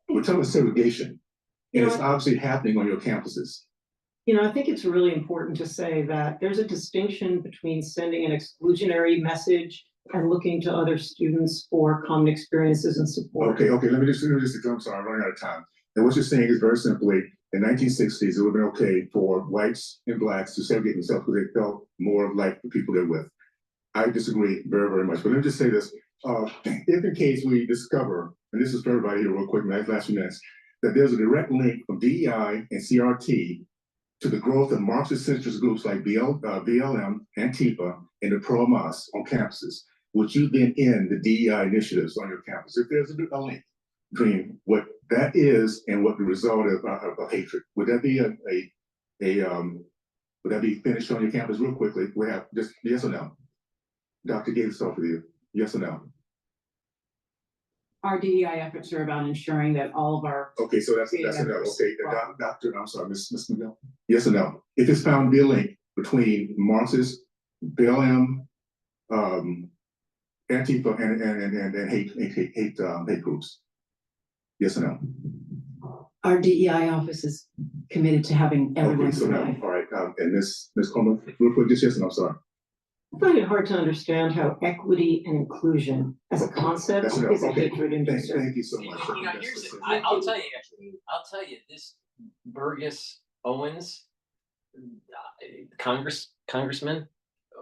We're talking about segregation, and it's obviously happening on your campuses. You know, I think it's really important to say that there's a distinction between sending an exclusionary message and looking to other students for common experiences and support. Okay, let me just, I'm sorry, I'm running out of time. And what you're saying is very simply, in 1960s, it would have been okay for whites and blacks to segregate themselves because they felt more like the people they're with. I disagree very, very much. But let me just say this. If in case we discover, and this is for everybody here real quick, last few minutes, that there's a direct link from DEI and CRT to the growth of Marxist-centrist groups like BLM, Antifa, and the pro-Hamas on campuses, would you then end the DEI initiatives on your campus? If there's a link between what that is and what the result of hatred, would that be would that be finished on your campus real quickly? We have just yes or no. Dr. Gates, off with you. Yes or no? Our DEI efforts are about ensuring that all of our. Okay, so that's a no. Okay, Doctor, I'm sorry, Ms. McGill. Yes or no? If it's found to be a link between Marxist, BLM, Antifa, and hate groups. Yes or no? Our DEI office is committed to having everyone. Okay, so no. All right, and Ms. Coleman, real quick, just yes and no. I'm sorry. I find it hard to understand how equity and inclusion as a concept is a hatred inducer. Thank you so much. You know, I'll tell you, this Burgess Owens, congressman,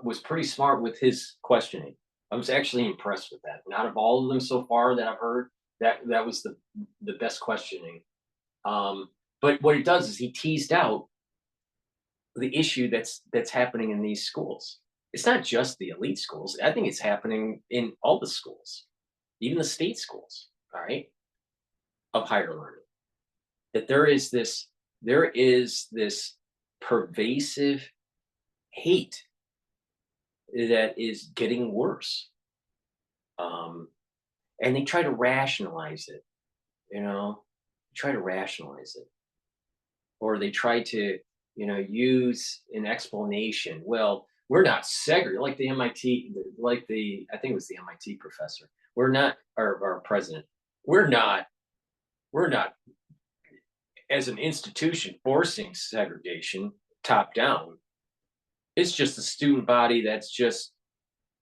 was pretty smart with his questioning. I was actually impressed with that. Not of all of them so far that I've heard, that was the best questioning. But what it does is he teased out the issue that's happening in these schools. It's not just the elite schools. I think it's happening in all the schools, even the state schools, all right, of higher learning. That there is this pervasive hate that is getting worse. And they try to rationalize it, try to rationalize it. Or they try to, use an explanation. Well, we're not segregated, like the MIT, I think it was the MIT professor. We're not, our president, we're not, as an institution, forcing segregation top down. It's just the student body that's just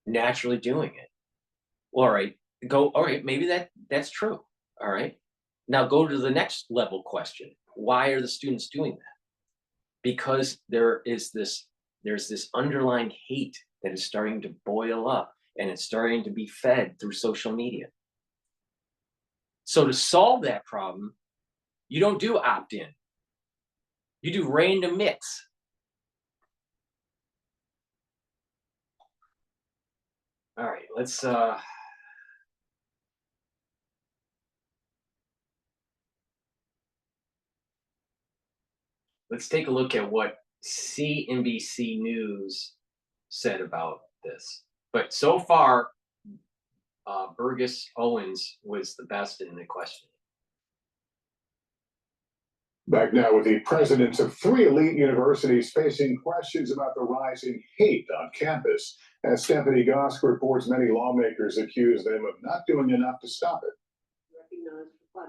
naturally doing it. All right, all right, maybe that's true. All right. Now go to the next level question. Why are the students doing that? Because there's this underlying hate that is starting to boil up, and it's starting to be fed through social media. So to solve that problem, you don't do opt-in. You do random mix. All right, let's take a look at what CNBC News said about this. But so far, Burgess Owens was the best in the question. Back now with the presidents of 3 elite universities facing questions about the rising hate on campus. As Stephanie Gosk reports, many lawmakers accuse them of not doing enough to stop it.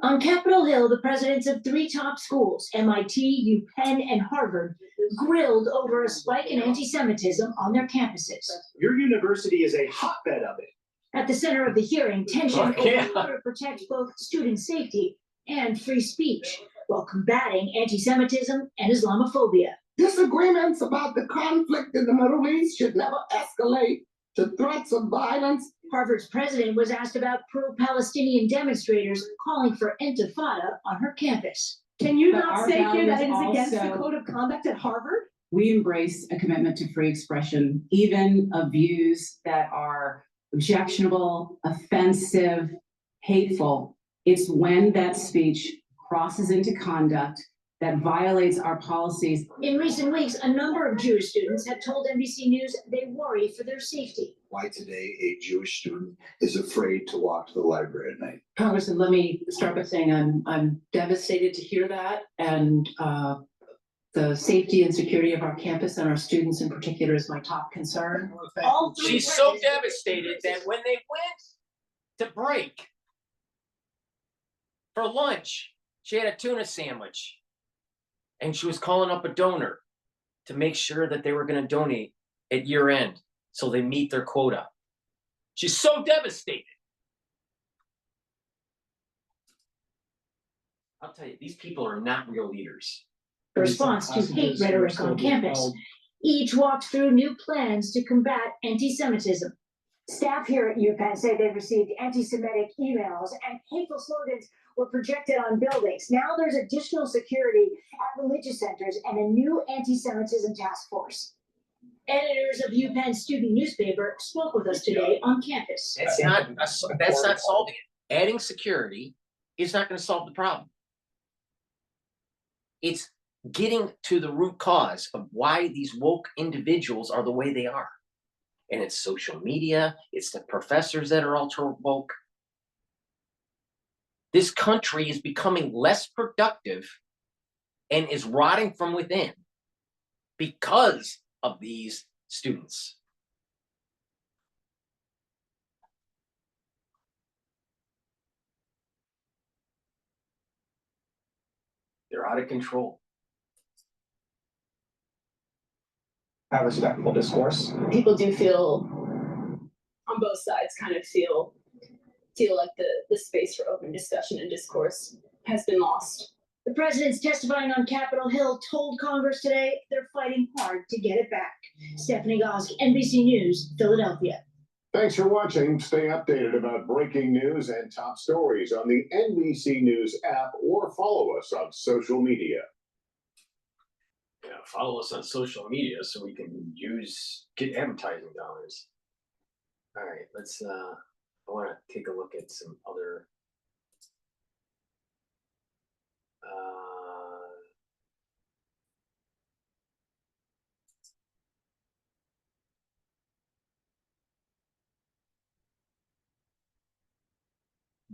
On Capitol Hill, the presidents of 3 top schools, MIT, UPenn, and Harvard, grilled over a spike in anti-Semitism on their campuses. Your university is a hotbed of it. At the center of the hearing, tension over how to protect both student safety and free speech, while combating anti-Semitism and Islamophobia. Disagreements about the conflict in the Middle East should never escalate to threats of violence. Harvard's president was asked about pro-Palestinian demonstrators calling for intifada on her campus. Can you not say here that it is against the code of conduct at Harvard? We embrace a commitment to free expression, even of views that are objectionable, offensive, hateful. It's when that speech crosses into conduct that violates our policies. In recent weeks, a number of Jewish students have told NBC News they worry for their safety. Why today a Jewish student is afraid to walk to the library at night. Congressman, let me start by saying I'm devastated to hear that, and the safety and security of our campus and our students in particular is my top concern. She's so devastated that when they went to break for lunch, she had a tuna sandwich, and she was calling up a donor to make sure that they were going to donate at year end so they meet their quota. She's so devastated. I'll tell you, these people are not real leaders. In response to hate rhetoric on campus, each walked through new plans to combat anti-Semitism. Staff here at UPenn say they received anti-Semitic emails and hateful slogans were projected on buildings. Now there's additional security at religious centers and a new anti-Semitism task force. Editors of UPenn's student newspaper spoke with us today on campus. That's not solving it. Adding security is not going to solve the problem. It's getting to the root cause of why these woke individuals are the way they are. And it's social media, it's the professors that are ultra woke. This country is becoming less productive and is rotting from within because of these students. They're out of control. Have respectful discourse. People do feel on both sides kind of feel like the space for open discussion and discourse has been lost. The president's testifying on Capitol Hill told Congress today they're fighting hard to get it back. Stephanie Gosk, NBC News, Philadelphia. Thanks for watching. Stay updated about breaking news and top stories on the NBC News app or follow us on social media. Yeah, follow us on social media so we can get advertising dollars. All right, let's I want to take a look at some other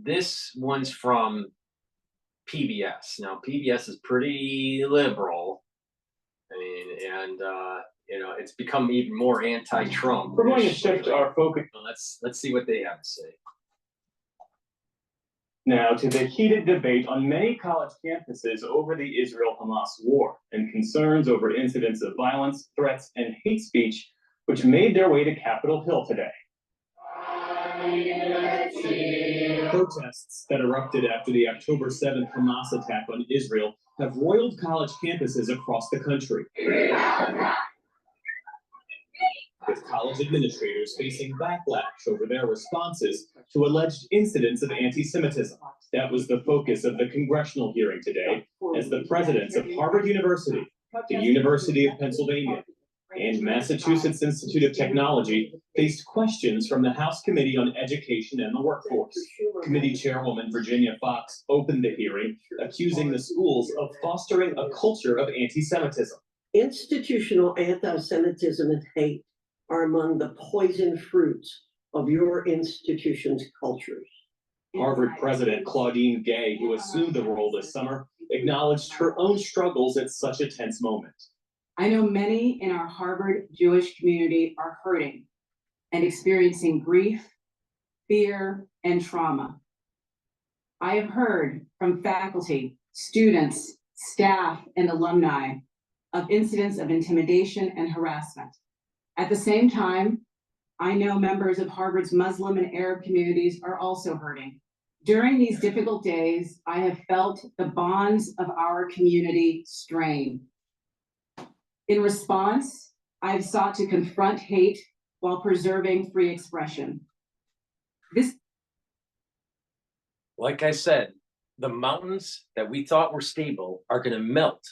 This one's from PBS. Now, PBS is pretty liberal. I mean, and you know, it's become even more anti-Trump. We're going to shift our focus Let's see what they have to say. now to the heated debate on many college campuses over the Israel-Hamas war and concerns over incidents of violence, threats, and hate speech, which made their way to Capitol Hill today. Protests that erupted after the October 7th Hamas attack on Israel have roiled college campuses across the country, with college administrators facing backlash over their responses to alleged incidents of anti-Semitism. That was the focus of the congressional hearing today, as the presidents of Harvard University, the University of Pennsylvania, and Massachusetts Institute of Technology faced questions from the House Committee on Education and the Workforce. Committee Chairwoman Virginia Fox opened the hearing, accusing the schools of fostering a culture of anti-Semitism. Institutional anti-Semitism and hate are among the poison fruits of your institution's cultures. Harvard President Claudine Gay, who assumed the role this summer, acknowledged her own struggles at such a tense moment. I know many in our Harvard Jewish community are hurting and experiencing grief, fear, and trauma. I have heard from faculty, students, staff, and alumni of incidents of intimidation and harassment. At the same time, I know members of Harvard's Muslim and Arab communities are also hurting. During these difficult days, I have felt the bonds of our community strain. In response, I've sought to confront hate while preserving free expression. Like I said, the mountains that we thought were stable are going to melt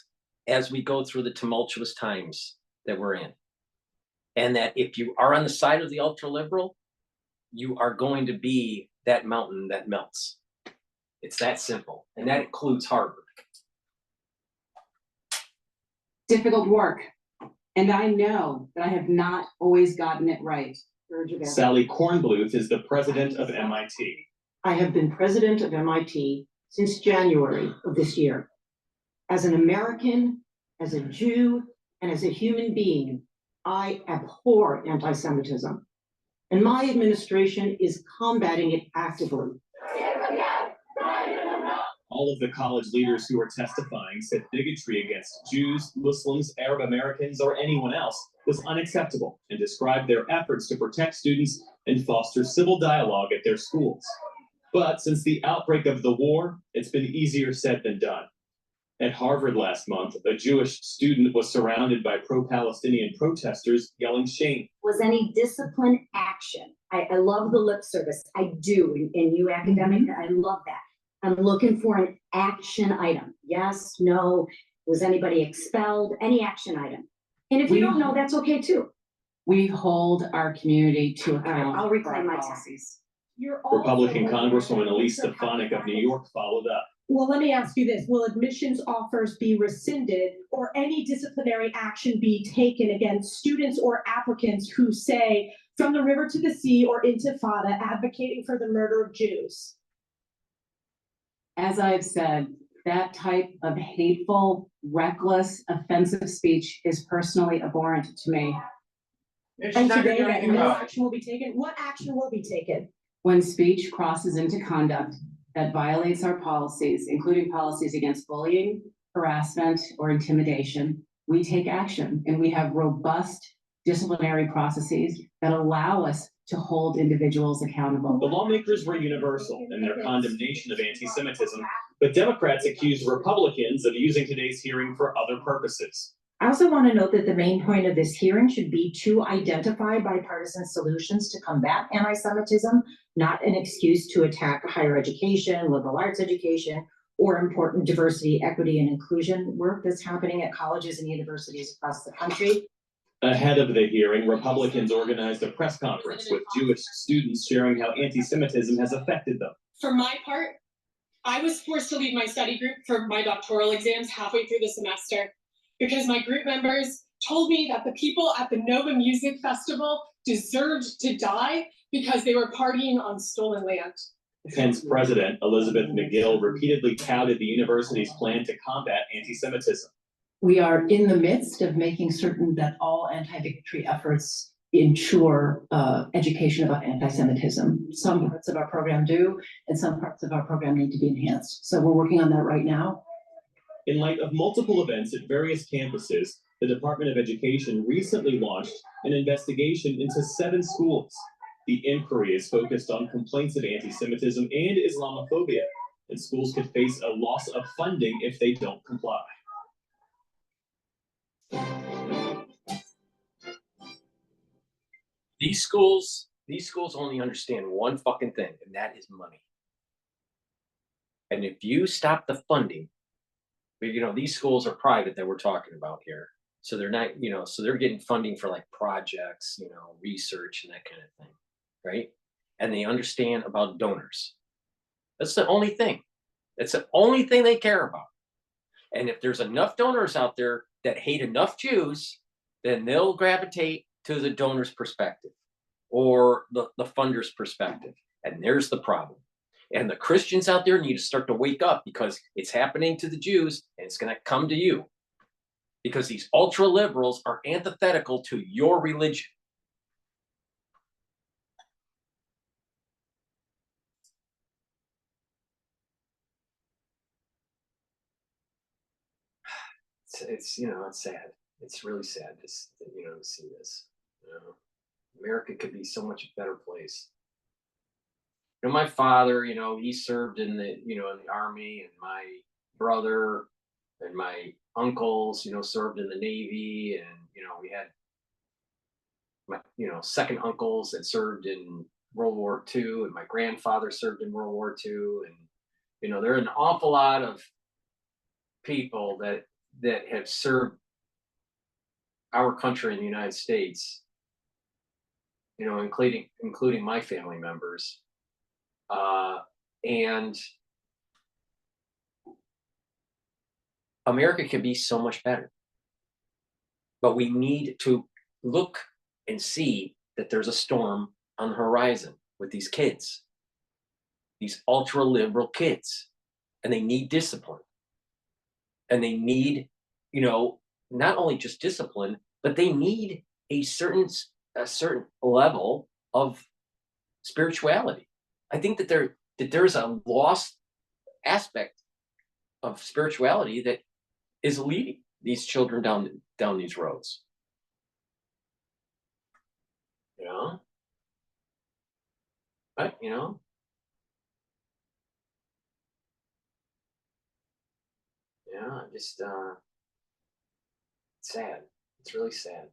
as we go through the tumultuous times that we're in. And that if you are on the side of the ultra-liberal, you are going to be that mountain that melts. It's that simple. And that includes Harvard. Difficult work, and I know that I have not always gotten it right. Sally Kornbluth is the president of MIT. I have been president of MIT since January of this year. As an American, as a Jew, and as a human being, I abhor anti-Semitism, and my administration is combating it actively. All of the college leaders who were testifying said bigotry against Jews, Muslims, Arab Americans, or anyone else was unacceptable and described their efforts to protect students and foster civil dialogue at their schools. But since the outbreak of the war, it's been easier said than done. At Harvard last month, a Jewish student was surrounded by pro-Palestinian protesters yelling shame. Was any discipline action? I love the lip service. I do. In you academic, I love that. I'm looking for an action item. Yes, no. Was anybody expelled? Any action item. And if you don't know, that's okay too. We hold our community to account. I'll reclaim my time. policies. Republican Congresswoman Elise Stefanik of New York followed up. Well, let me ask you this. Will admissions offers be rescinded or any disciplinary action be taken against students or applicants who say from the river to the sea or Intifada advocating for the murder of Jews? As I've said, that type of hateful, reckless, offensive speech is personally abhorrent to me. And today that no action will be taken? What action will be taken? When speech crosses into conduct that violates our policies, including policies against bullying, harassment, or intimidation, we take action, and we have robust disciplinary processes that allow us to hold individuals accountable. The lawmakers were universal in their condemnation of anti-Semitism, but Democrats accused Republicans of using today's hearing for other purposes. I also want to note that the main point of this hearing should be to identify bipartisan solutions to combat anti-Semitism, not an excuse to attack higher education, liberal arts education, or important diversity, equity, and inclusion work that's happening at colleges and universities across the country. Ahead of the hearing, Republicans organized a press conference with Jewish students sharing how anti-Semitism has affected them. For my part, I was forced to leave my study group for my doctoral exams halfway through the semester because my group members told me that the people at the Nova Music Festival deserved to die because they were partying on stolen land. Penn's president, Elizabeth McGill, repeatedly touted the university's plan to combat anti-Semitism. We are in the midst of making certain that all anti-bigotry efforts ensure education about anti-Semitism. Some parts of our program do, and some parts of our program need to be enhanced. So we're working on that right now. In light of multiple events at various campuses, the Department of Education recently launched an investigation into 7 schools. The inquiry is focused on complaints of anti-Semitism and Islamophobia, and schools could face a loss of funding if they don't comply. These schools only understand one fucking thing, and that is money. And if you stop the funding, you know, these schools are private that we're talking about here. So they're not, you know, so they're getting funding for like projects, you know, research and that kind of thing, right? And they understand about donors. That's the only thing. That's the only thing they care about. And if there's enough donors out there that hate enough Jews, then they'll gravitate to the donor's perspective or the funder's perspective. And there's the problem. And the Christians out there need to start to wake up, because it's happening to the Jews and it's going to come to you. Because these ultra liberals are antithetical to your religion. It's you know, it's sad. It's really sad to to see this. You know, America could be so much better place. You know, my father, you know, he served in the in the army, and my brother and my uncles, you know, served in the Navy, and we had my second uncles that served in World War II, and my grandfather served in World War II, and there are an awful lot of people that have served our country in the United States, including my family members, and America can be so much better. But we need to look and see that there's a storm on the horizon with these kids, these ultra liberal kids, and they need discipline. And they need, not only just discipline, but they need a certain level of spirituality. I think that there's a lost aspect of spirituality that is leading these children down these roads. But just sad. It's really sad.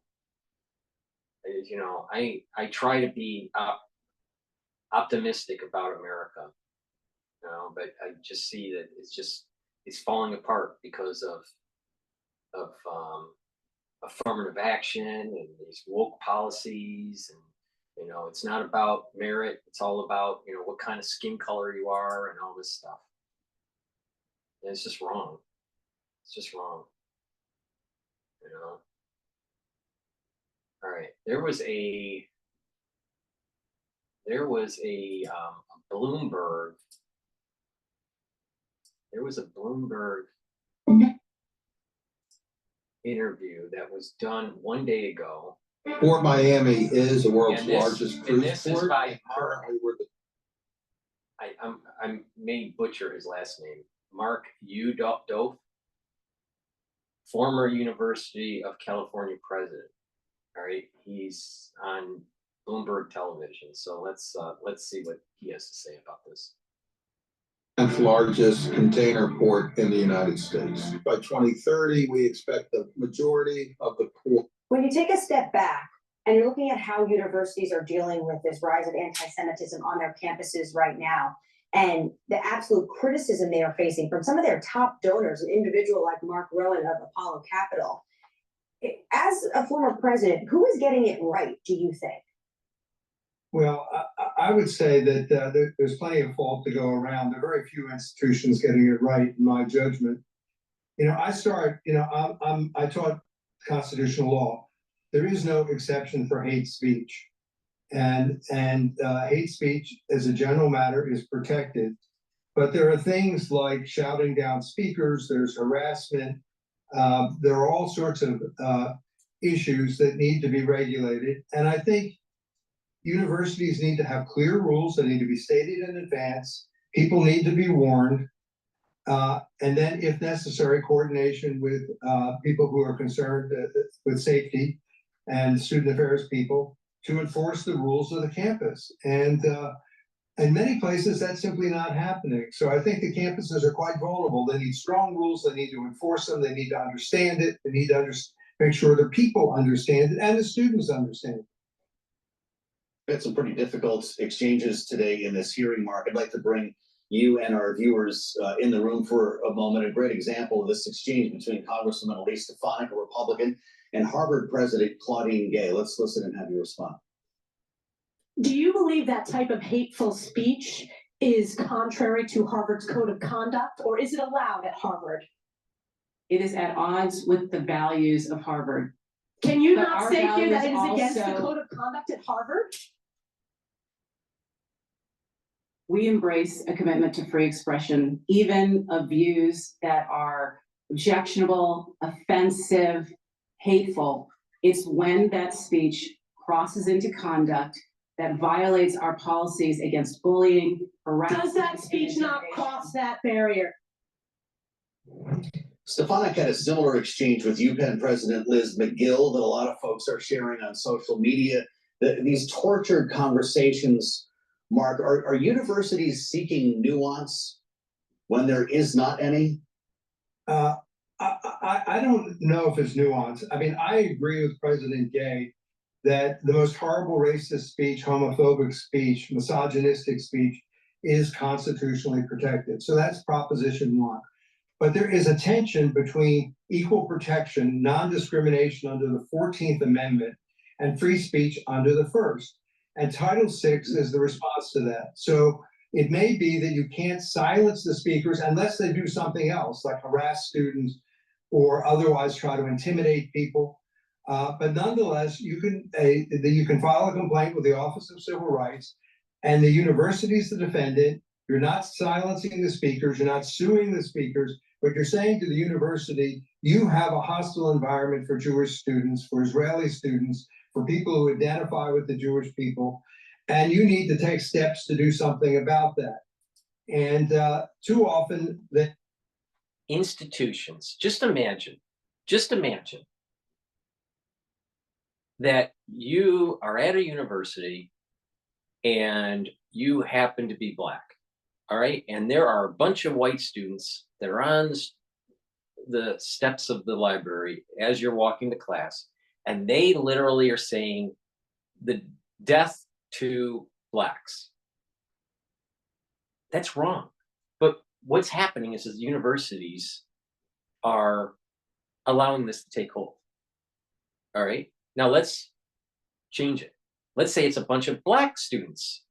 I try to be optimistic about America, but I just see that it's falling apart because of affirmative action and these woke policies, and it's not about merit. It's all about what kind of skin color you are and all this stuff. And it's just wrong. It's just wrong. All right. There was a Bloomberg. There was a Bloomberg interview that was done one day ago. Port Miami is the world's largest cruise this port. Is by Currently, we're the I may butcher his last name. Mark Doth, former University of California president. All right, he's on Bloomberg television. So let's see what he has to say about this. 10th largest container port in the United States. By 2030, we expect the majority of the port. When you take a step back and you're looking at how universities are dealing with this rise of anti-Semitism on their campuses right now, and the absolute criticism they are facing from some of their top donors, an individual like Mark Rowan of Apollo Capital, as a former president, who is getting it right, do you think? Well, I would say that there's plenty of fault to go around. There are very few institutions getting it right, in my judgment. I taught constitutional law. There is no exception for hate speech. and hate speech as a general matter is protected. But there are things like shouting down speakers, there's harassment, there are all sorts of issues that need to be regulated. And I think universities need to have clear rules that need to be stated in advance. People need to be warned. And then, if necessary, coordination with people who are concerned with safety and student affairs people to enforce the rules of the campus. And in many places, that's simply not happening. So I think the campuses are quite vulnerable. They need strong rules. They need to enforce them. They need to understand it. They need to make sure the people understand it and the students understand it. We had some pretty difficult exchanges today in this hearing, Mark. I'd like to bring you and our viewers in the room for a moment. A great example of this exchange between Congresswoman Elise Stefanik, a Republican, and Harvard President Claudine Gay. Let's listen and have you respond. Do you believe that type of hateful speech is contrary to Harvard's code of conduct, or is it allowed at Harvard? It is at odds with the values of Harvard. Can you But not our say here that it values is against the also- code of conduct at Harvard? We embrace a commitment to free expression, even of views that are objectionable, offensive, hateful. It's when that speech crosses into conduct that violates our policies against bullying, harassment. Does that speech not cross that barrier? Stefanik had a similar exchange with UPenn President Liz McGill that a lot of folks are sharing on social media. These tortured conversations, Mark, are universities seeking nuance when there is not any? I don't know if it's nuance. I mean, I agree with President Gay that the most horrible racist speech, homophobic speech, misogynistic speech is constitutionally protected. So that's proposition one. But there is a tension between equal protection, non-discrimination under the 14th Amendment, and free speech under the First. And Title VI is the response to that. So it may be that you can't silence the speakers unless they do something else, like harass students or otherwise try to intimidate people. But nonetheless, you can file a complaint with the Office of Civil Rights, and the university is the defendant. You're not silencing the speakers, you're not suing the speakers, but you're saying to the university, you have a hostile environment for Jewish students, for Israeli students, for people who identify with the Jewish people, and you need to take steps to do something about that. And too often the institutions, just imagine that you are at a university and you happen to be Black, all right? And there are a bunch of white students that are on the steps of the library as you're walking to class, and they literally are saying the death to Blacks. That's wrong. But what's happening is that the universities are allowing this to take hold. All right. Now let's change it. Let's say it's a bunch of Black students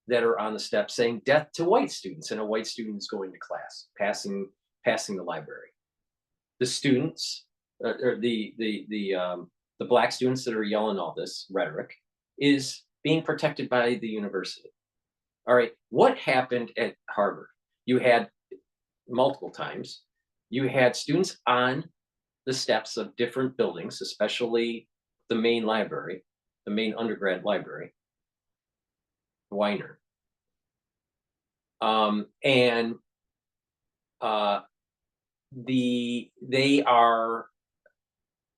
that are on the steps saying death to white students, and a white student is going to class, passing the library. The students, or the Black students that are yelling all this rhetoric, is being protected by the university. All right. What happened at Harvard? You had multiple times, you had students on the steps of different buildings, especially the main library, the main undergrad library, Weiner. They are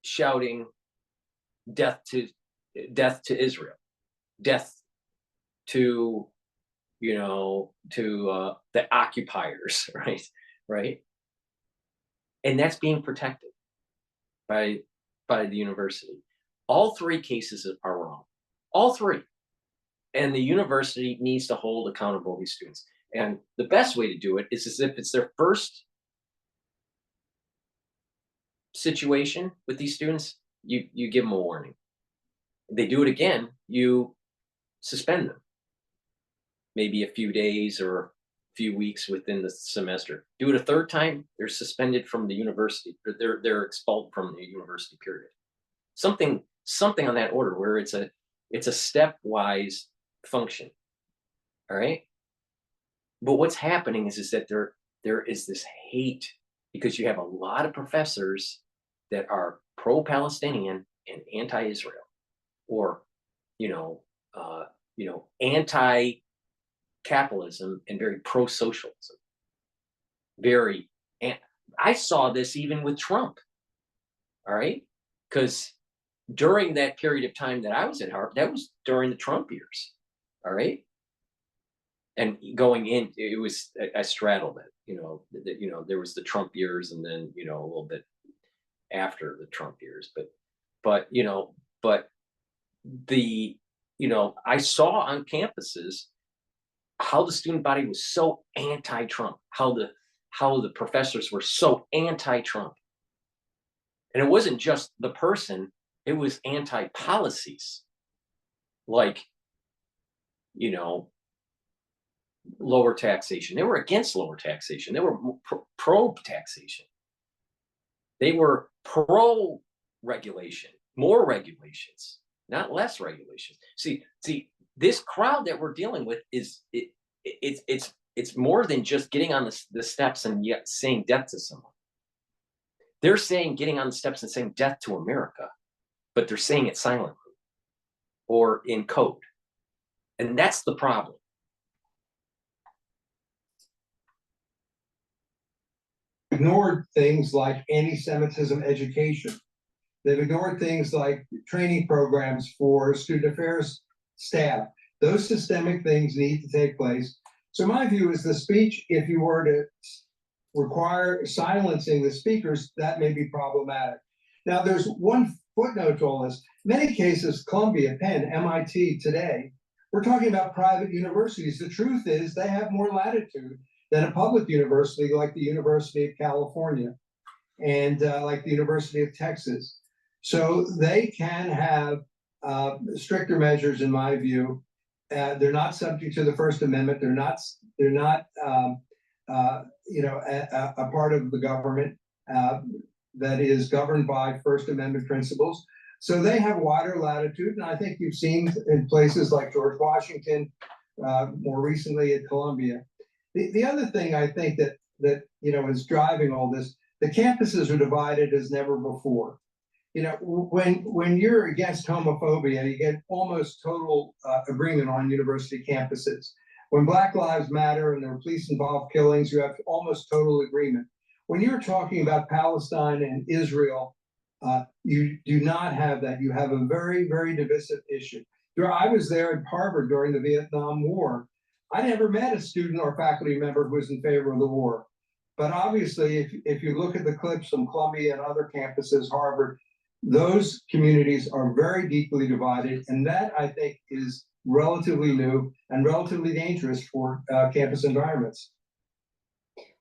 shouting death to Israel, death to the occupiers, right? And that's being protected by the university. All three cases are wrong, all three. And the university needs to hold accountable these students. And the best way to do it is as if it's their first situation with these students, you give them a warning. If they do it again, you suspend them. Maybe a few days or a few weeks within the semester. Do it a third time, they're suspended from the university. They're expelled from the university, period. Something on that order, where it's It's a stepwise function. All right. But what's happening is that there is this hate because you have a lot of professors that are pro-Palestinian and anti-Israel, or anti-capitalism and very pro-socialism. And I saw this even with Trump. All right, because during that period of time that I was at Harvard, that was during the Trump years. All right. And going in, it was, I straddled it, there was the Trump years and then, a little bit after the Trump years, but I saw on campuses how the student body was so anti-Trump, how the professors were so anti-Trump. And it wasn't just the person, it was anti-policies, like, lower taxation. They were against lower taxation. They were pro taxation. They were pro regulation, more regulations, not less regulations. See, this crowd that we're dealing with it's more than just getting on the steps and yet saying death to someone. They're saying getting on the steps and saying death to America, but they're saying it silently or in code. And that's the problem. Ignored things like anti-Semitism education. They've ignored things like training programs for student affairs staff. Those systemic things need to take place. So my view is the speech, if you were to require silencing the speakers, that may be problematic. Now, there's one footnote to all this. Many cases, Columbia, Penn, MIT today, we're talking about private universities. The truth is they have more latitude than a public university like the University of California and like the University of Texas. So they can have stricter measures, in my view. They're not subject to the First Amendment. They're not a part of the government that is governed by First Amendment principles. So they have wider latitude, and I think you've seen in places like George Washington, more recently at Columbia. The other thing I think that is driving all this, the campuses are divided as never before. When you're against homophobia, you get almost total agreement on university campuses. When Black Lives Matter and there are police-involved killings, you have almost total agreement. When you're talking about Palestine and Israel, you do not have that. You have a very, very divisive issue. I was there at Harvard during the Vietnam War. I never met a student or faculty member who was in favor of the war. But obviously, if you look at the clips from Columbia and other campuses, Harvard, those communities are very deeply divided. And that, I think, is relatively new and relatively dangerous for campus environments.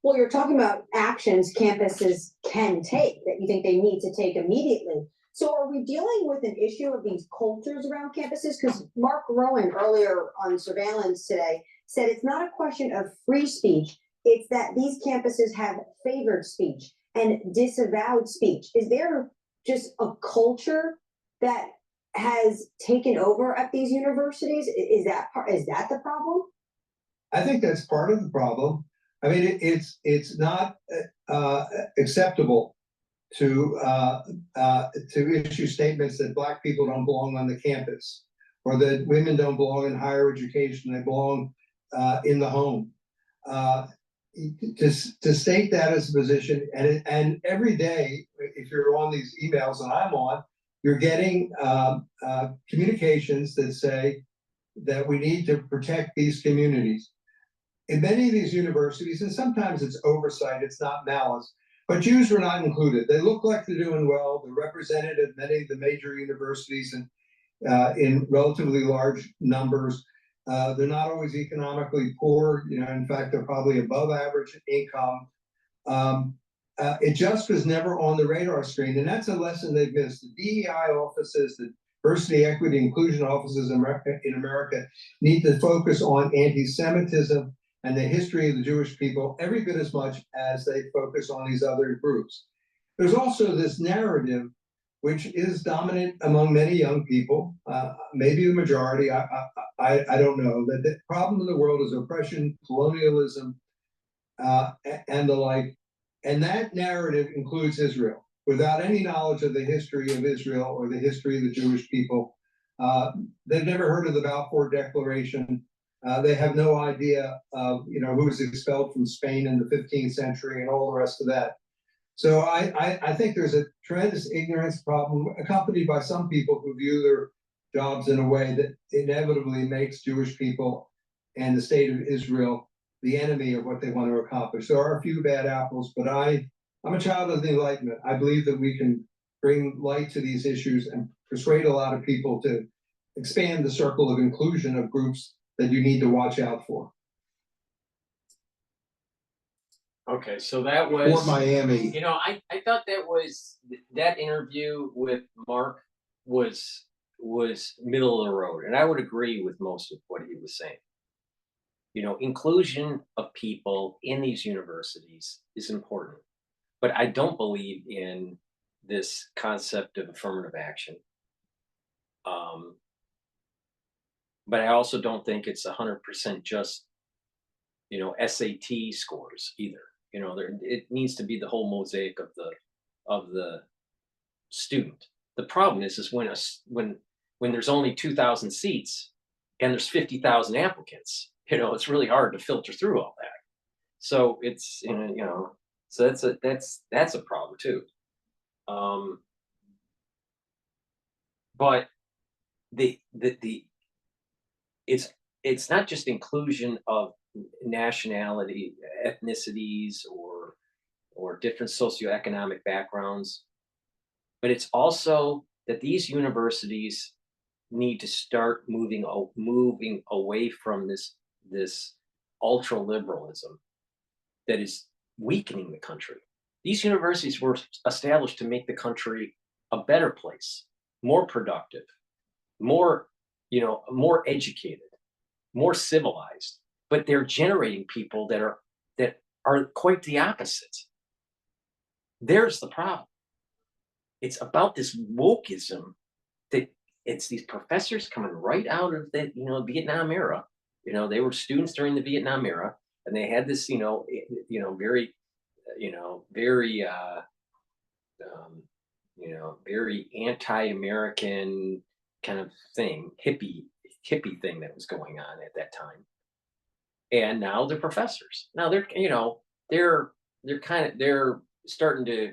Well, you're talking about actions campuses can take that you think they need to take immediately. So are we dealing with an issue of these cultures around campuses? Because Mark Rowan earlier on Surveillance today said it's not a question of free speech. It's that these campuses have favored speech and disavowed speech. Is there just a culture that has taken over at these universities? Is that the problem? I think that's part of the problem. I mean, it's not acceptable to issue statements that Black people don't belong on the campus, or that women don't belong in higher education, they belong in the home. To state that as a position, and every day, if you're on these emails that I'm on, you're getting communications that say that we need to protect these communities. In many of these universities, and sometimes it's oversight, it's not malice, but Jews were not included. They look like they're doing well. They're represented at many of the major universities and in relatively large numbers. They're not always economically poor. In fact, they're probably above average income. It just was never on the radar screen, and that's a lesson they've missed. The DEI offices, the diversity, equity, inclusion offices in America need to focus on anti-Semitism and the history of the Jewish people every bit as much as they focus on these other groups. There's also this narrative which is dominant among many young people, maybe the majority, I don't know, that the problem in the world is oppression, colonialism, and the like. And that narrative includes Israel. Without any knowledge of the history of Israel or the history of the Jewish people, they've never heard of the Balfour Declaration. They have no idea of, who was expelled from Spain in the 15th century and all the rest of that. So I think there's a tremendous ignorance problem accompanied by some people who view their jobs in a way that inevitably makes Jewish people and the state of Israel the enemy of what they want to accomplish. There are a few bad apples, but I'm a child of the Enlightenment. I believe that we can bring light to these issues and persuade a lot of people to expand the circle of inclusion of groups that you need to watch out for. Okay, so that was Or Miami. I thought that interview with Mark was middle of the road, and I would agree with most of what he was saying. Inclusion of people in these universities is important, but I don't believe in this concept of affirmative action. But I also don't think it's 100% just, SAT scores either. It needs to be the whole mosaic of the student. The problem is when there's only 2,000 seats and there's 50,000 applicants, it's really hard to filter through all that. So it's so that's a problem too. But it's not just inclusion of nationality, ethnicities, or different socioeconomic backgrounds, but it's also that these universities need to start moving away from this ultra liberalism that is weakening the country. These universities were established to make the country a better place, more productive, more educated, more civilized, but they're generating people that are quite the opposite. There's the problem. It's about this wokeism that it's these professors coming right out of the Vietnam era. They were students during the Vietnam era, and they had this very very anti-American kind of thing, hippie thing that was going on at that time. And now they're professors. Now they're starting to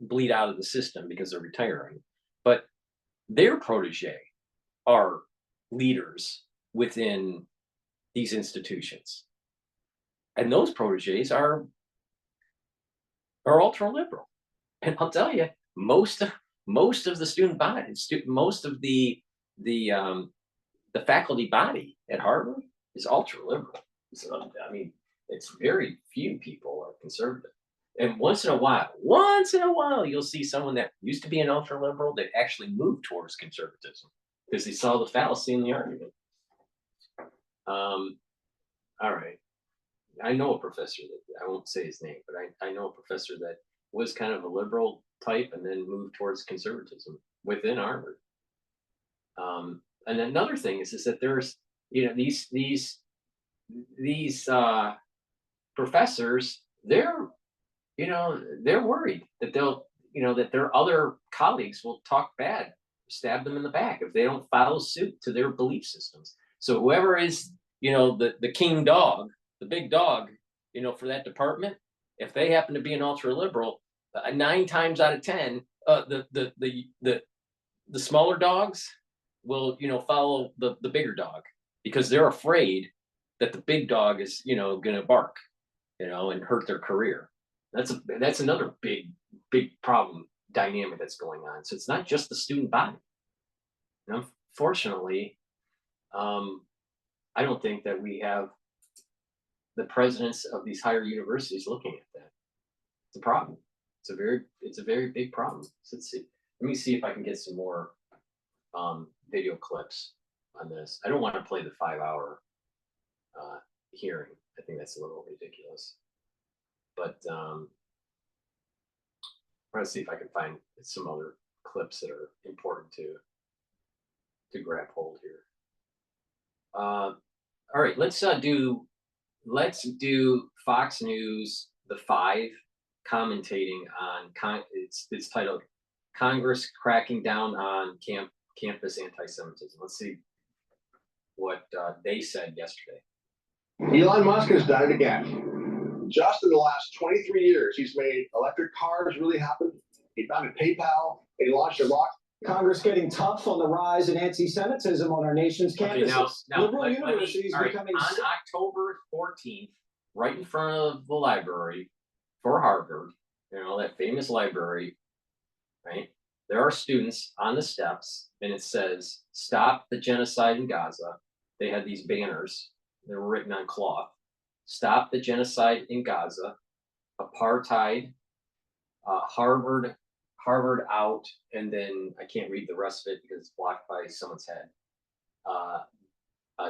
bleed out of the system because they're retiring, but their protege are leaders within these institutions, and those proteges are ultra liberal. And I'll tell you, most of the student body, most of the faculty body at Harvard is ultra liberal. So, it's very few people are conservative. And once in a while, you'll see someone that used to be an ultra liberal that actually moved towards conservatism because they saw the fallacy in the argument. All right. I know a professor that I won't say his name, but I know a professor that was kind of a liberal type and then moved towards conservatism within Harvard. And another thing is that there's these professors, they're worried that that their other colleagues will talk bad, stab them in the back if they don't follow suit to their belief systems. So whoever is the king dog, the big dog, for that department, if they happen to be an ultra liberal, 9 times out of 10, the smaller dogs will follow the bigger dog because they're afraid that the big dog is going to bark and hurt their career. That's another big problem dynamic that's going on. So it's not just the student body. And unfortunately, I don't think that we have the presidents of these higher universities looking at that. It's a problem. It's a very big problem. So let's see. Let me see if I can get some more video clips on this. I don't want to play the 5-hour hearing. I think that's a little ridiculous. But trying to see if I can find some other clips that are important to grab hold here. All right, let's do Fox News, the 5, commentating on it's titled "Congress Cracking Down on Campus Anti-Semitism." Let's see what they said yesterday. Elon Musk has done it again. Just in the last 23 years, he's made electric cars really happen. He founded PayPal. He launched a rock. Congress getting tough on the rise in anti-Semitism on our nation's campuses. Okay, now, Liberal universities all right, becoming on October 14th, right in front of the library for Harvard, you know, that famous library, right? There are students on the steps, and it says, "Stop the genocide in Gaza." They had these banners. They were written on cloth. "Stop the genocide in Gaza." Apartheid. Harvard out, and then I can't read the rest of it because it's blocked by someone's head.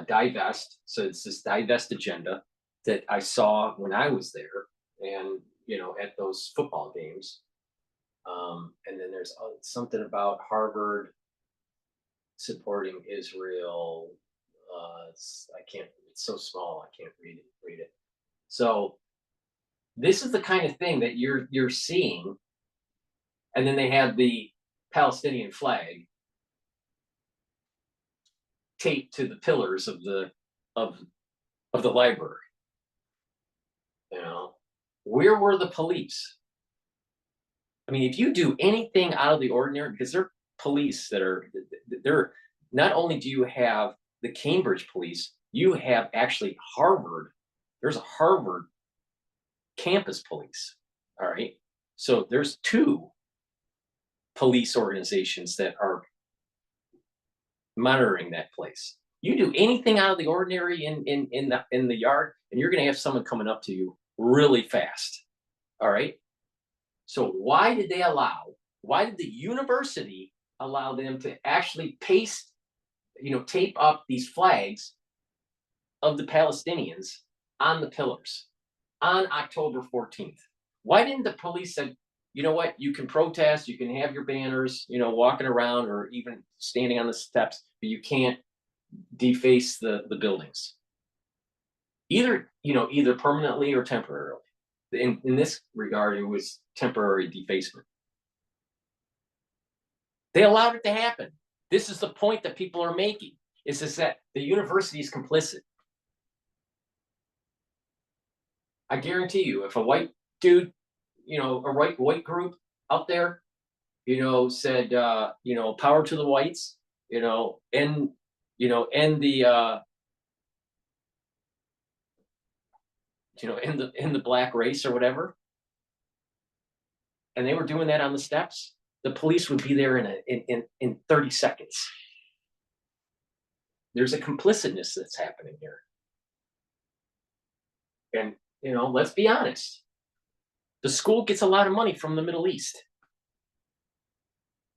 Divest. So it's this divest agenda that I saw when I was there, and you know, at those football games. And then there's something about Harvard supporting Israel. It's so small I can't read it. So this is the kind of thing that you're seeing. And then they had the Palestinian flag taped to the pillars of the library. You know, where were the police? I mean, if you do anything out of the ordinary, because they're police they're not only do you have the Cambridge police, you have actually Harvard. There's a Harvard campus police. All right. So there's 2 police organizations that are monitoring that place. You do anything out of the ordinary in the yard, and you're going to have someone coming up to you really fast. All right. So why did the university allow them to actually tape up these flags of the Palestinians on the pillars on October 14th? Why didn't the police say, you know what, you can protest, you can have your banners, you know, walking around or even standing on the steps, but you can't deface the buildings. Either permanently or temporarily. In this regard, it was temporary defacement. They allowed it to happen. This is the point that people are making, is that the university is complicit. I guarantee you, if a white dude, you know, a white group out there, you know, said, you know, power to the whites, you know, end the in the black race or whatever, and they were doing that on the steps, the police would be there in 30 seconds. There's a complicitness that's happening here. And, you know, let's be honest. The school gets a lot of money from the Middle East.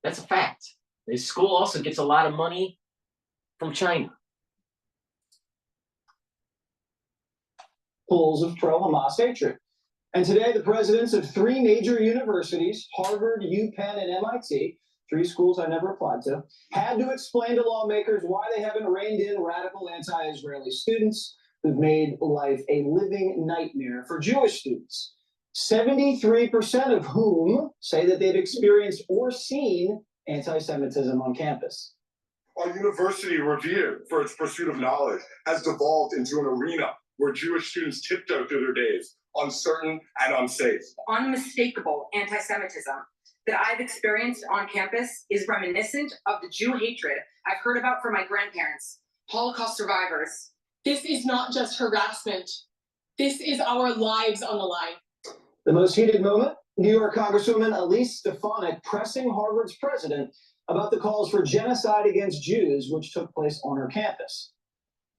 That's a fact. The school also gets a lot of money from China. Pools of pro-Hamas hatred. And today, the presidents of 3 major universities, Harvard, UPenn, and MIT, 3 schools I never applied to, had to explain to lawmakers why they haven't reined in radical anti-Israeli students who've made life a living nightmare for Jewish students. 73% of whom say that they've experienced or seen anti-Semitism on campus. Our university, revered for its pursuit of knowledge, has devolved into an arena where Jewish students tiptoe through their days, uncertain and unsafe. Unmistakable anti-Semitism that I've experienced on campus is reminiscent of the Jew hatred I've heard about from my grandparents, Holocaust survivors. This is not just harassment. This is our lives on the line. The most heated moment, New York Congresswoman Elise Stefanik pressing Harvard's president about the calls for genocide against Jews, which took place on her campus.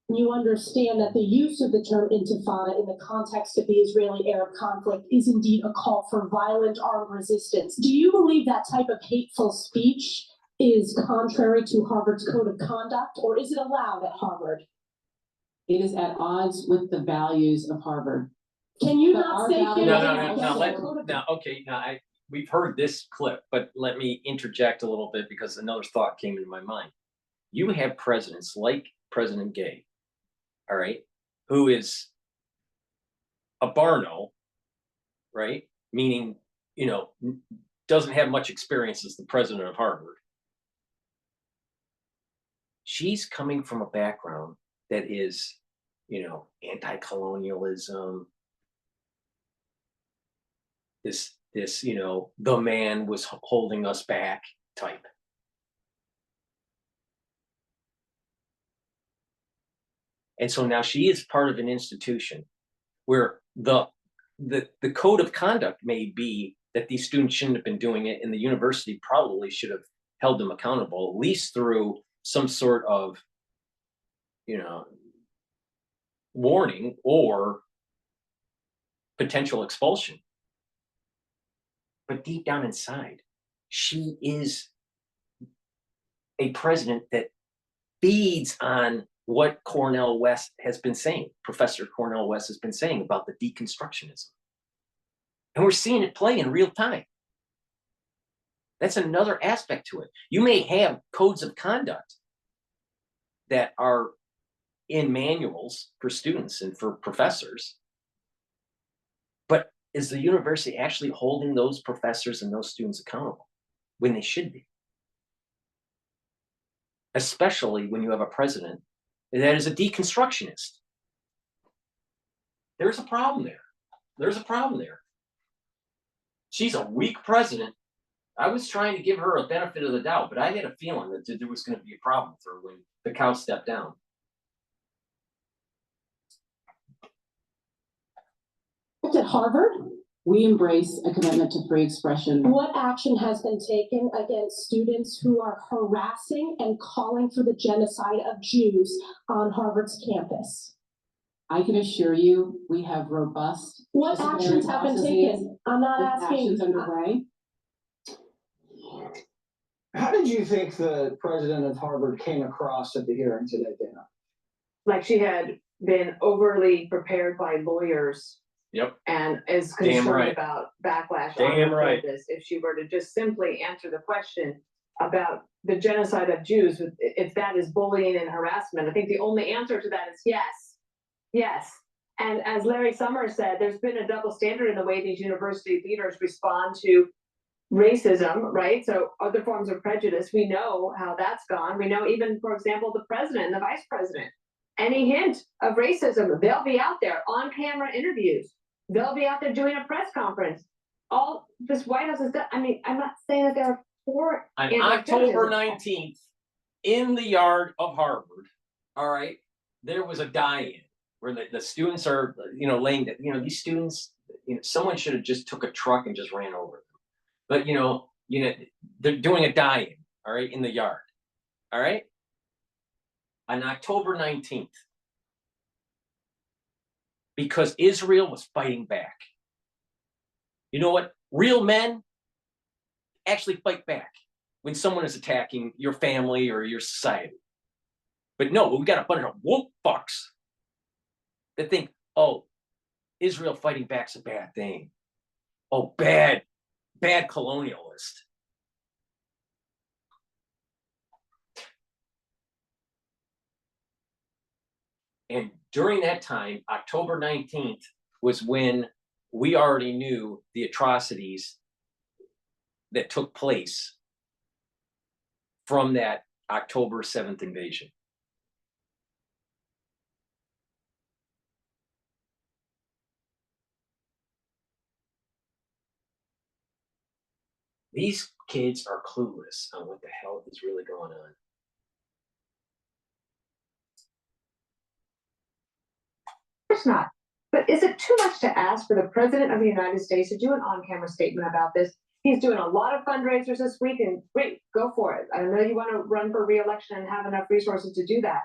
You understand that the use of the term intifada in the context of the Israeli-Arab conflict is indeed a call for violent armed resistance. Do you believe that type of hateful speech is contrary to Harvard's code of conduct, or is it allowed at Harvard? It is at odds with the values of Harvard. Can you But not our say values- here? we've heard this clip, but let me interject a little bit because another thought came into my mind. You have presidents like President Gay, all right, who is a Barno, right? Meaning, you know, doesn't have much experience as the president of Harvard. She's coming from a background that is, you know, anti-colonialism. This, you know, the man was holding us back type. And so now she is part of an institution where the code of conduct may be that these students shouldn't have been doing it, and the university probably should have held them accountable, at least through some sort of, you know, warning or potential expulsion. But deep down inside, she is a president that feeds on what Cornell West has been saying, Professor Cornell West has been saying about the deconstructionism. And we're seeing it play in real time. That's another aspect to it. You may have codes of conduct that are in manuals for students and for professors, but is the university actually holding those professors and those students accountable when they should be? Especially when you have a president that is a deconstructionist. There's a problem there. There's a problem there. She's a weak president. I was trying to give her a benefit of the doubt, but I had a feeling that there was going to be a problem with her when the cow stepped down. At Harvard, We embrace a commitment to free expression. what action has been taken against students who are harassing and calling for the genocide of Jews on Harvard's campus? I can assure you, we have robust. What disciplinary actions have been processes taken? I'm not with asking. actions underway. How did you think the president of Harvard came across at the hearing today, Dana? Like she had been overly prepared by lawyers. Yep. And is Damn concerned right. about backlash Damn on right. this. If she were to just simply answer the question about the genocide of Jews, if that is bullying and harassment, I think the only answer to that is yes. Yes. And as Larry Summers said, there's been a double standard in the way these university leaders respond to racism, right? So other forms of prejudice, we know how that's gone. We know even, for example, the president and the vice president, any hint of racism, they'll be out there on camera interviews. They'll be out there doing a press conference. All this White House has done. I mean, I'm not saying that they're for On anti-Semitism. October 19th, in the yard of Harvard, all right, there was a die-in where the students are, you know, laying that, you know, these students, you know, someone should have just took a truck and just ran over them. But, you know, they're doing a die-in, all right, in the yard, all right? On October 19th, because Israel was fighting back. You know what? Real men actually fight back when someone is attacking your family or your society. But no, we got a bunch of woke fucks that think, oh, Israel fighting back's a bad thing. Oh, bad colonialist. And during that time, October 19th was when we already knew the atrocities that took place from that October 7th invasion. These kids are clueless on what the hell is really going on. Of course not. But is it too much to ask for the president of the United States to do an on-camera statement about this? He's doing a lot of fundraisers this week, and great, go for it. I know you want to run for re-election and have enough resources to do that.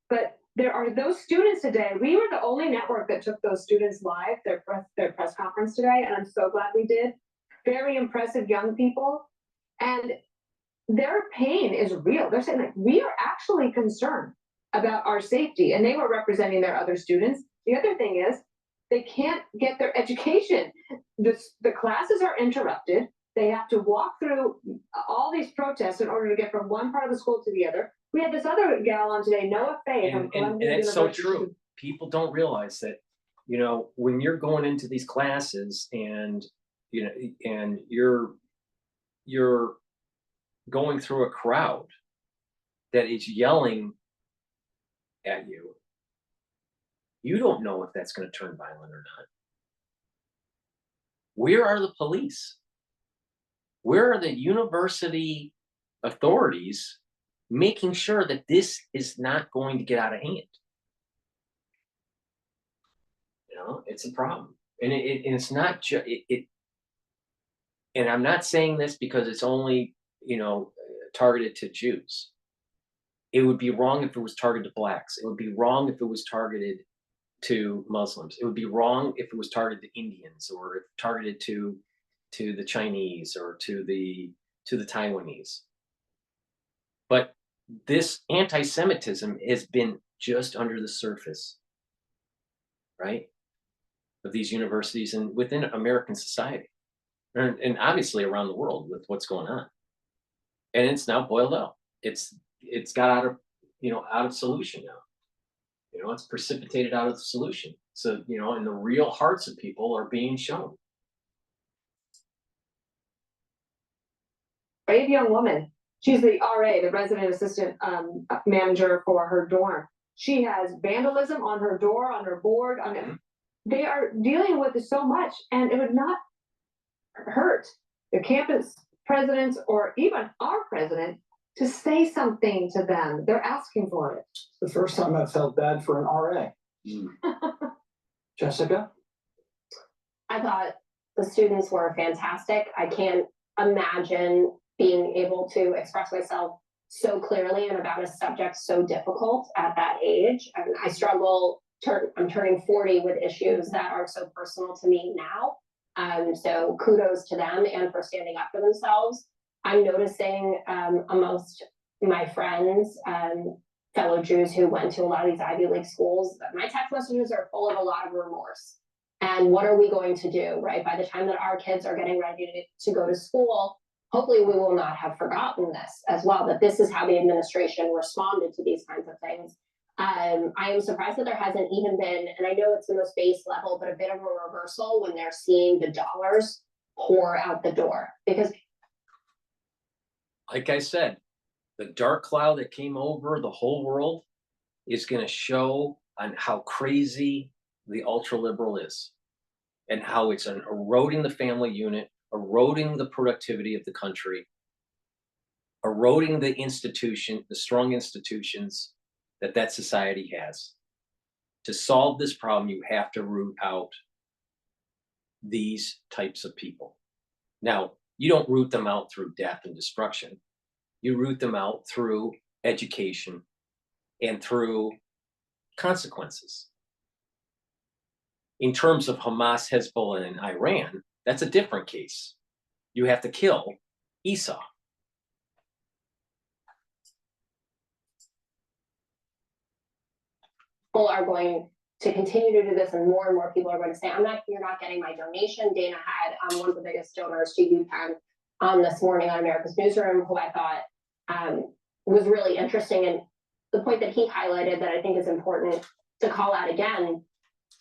But there are those students today. We were the only network that took those students live, their press conference today, and I'm so glad we did. Very impressive young people, and their pain is real. They're saying, like, we are actually concerned about our safety, and they were representing their other students. The other thing is they can't get their education. The classes are interrupted. They have to walk through all these protests in order to get from one part of the school to the other. We had this other gal on today, Noah Faye from And Columbia it's so University. true. People don't realize that, you know, when you're going into these classes and, you know, and you're going through a crowd that is yelling at you, you don't know if that's going to turn violent or not. Where are the police? Where are the university authorities making sure that this is not going to get out of hand? You know, it's a problem. And it's not just, and I'm not saying this because it's only, you know, targeted to Jews. It would be wrong if it was targeted to blacks. It would be wrong if it was targeted to Muslims. It would be wrong if it was targeted to Indians, or if targeted to the Chinese, or to the Taiwanese. But this anti-Semitism has been just under the surface, right, of these universities and within American society, and obviously around the world with what's going on. And it's now boiled up. It's got out of solution now. You know, it's precipitated out of the solution. So, you know, and the real hearts of people are being shown. Brave young woman. She's the RA, the resident assistant manager for her dorm. She has vandalism on her door, on her board. They are dealing with it so much, and it would not hurt the campus presidents or even our president to say something to them. They're asking for it. The first time I felt bad for an RA. Jessica? I thought the students were fantastic. I can't imagine being able to express myself so clearly and about a subject so difficult at that age. And I struggle, I'm turning 40 with issues that are so personal to me now. So kudos to them and for standing up for themselves. I'm noticing amongst my friends, fellow Jews who went to a lot of these Ivy League schools, that my text messages are full of a lot of remorse. And what are we going to do, right? By the time that our kids are getting ready to go to school, hopefully we will not have forgotten this as well, that this is how the administration responded to these kinds of things. I am surprised that there hasn't even been, and I know it's the most base level, but a bit of a reversal when they're seeing the dollars pour out the door. Because, like I said, the dark cloud that came over the whole world is going to show on how crazy the ultra liberal is, and how it's eroding the family unit, eroding the productivity of the country, eroding the strong institutions that society has. To solve this problem, you have to root out these types of people. Now, you don't root them out through death and destruction. You root them out through education and through consequences. In terms of Hamas, Hezbollah, and Iran, that's a different case. You have to kill Esau. people are going to continue to do this, and more people are going to say, you're not getting my donation. Dana had one of the biggest donors to UPenn this morning on America's Newsroom, who I thought was really interesting. And the point that he highlighted that I think is important to call out again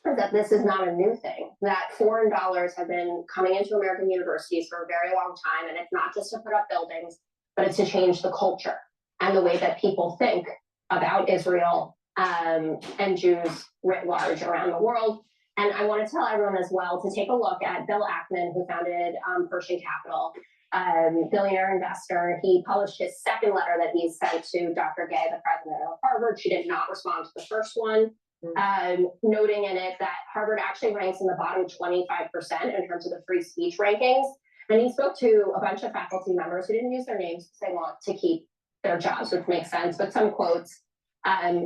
is that this is not a new thing, that foreign dollars have been coming into American universities for a very long time. And it's not just to put up buildings, but it's to change the culture and the way that people think about Israel and Jews writ large around the world. And I want to tell everyone as well to take a look at Bill Ackman, who founded Pershing Capital, billionaire investor. He published his second letter that he sent to Dr. Gay, the president of Harvard. She did not respond to the first one, noting in it that Harvard actually ranks in the bottom 25% in terms of the free speech rankings. And he spoke to a bunch of faculty members who didn't use their names because they want to keep their jobs, which makes sense. But some quotes.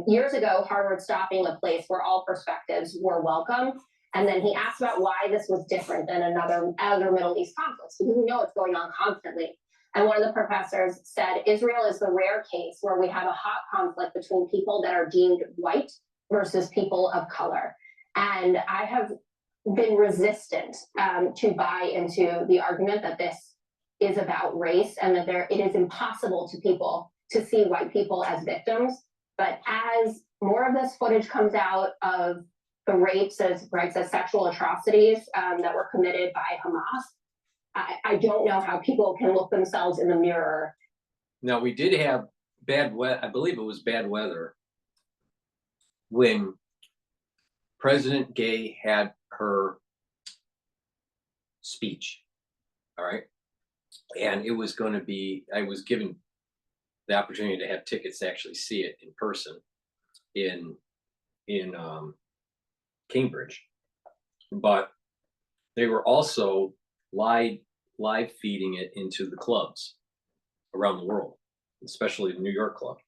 Years ago, Harvard stopped being a place where all perspectives were welcome. And then he asked about why this was different than other Middle East conflicts, because we know it's going on constantly. And one of the professors said, Israel is the rare case where we have a hot conflict between people that are deemed white versus people of color. And I have been resistant to buy into the argument that this is about race and that it is impossible to people to see white people as victims. But as more of this footage comes out of the rapes, as Greg says, sexual atrocities that were committed by Hamas, I don't know how people can look themselves in the mirror. Now, we did have bad weather. I believe it was bad weather when President Gay had her speech. All right. And it was going to be, I was given the opportunity to have tickets to actually see it in person in Cambridge. But they were also live feeding it into the clubs around the world, especially the New York club.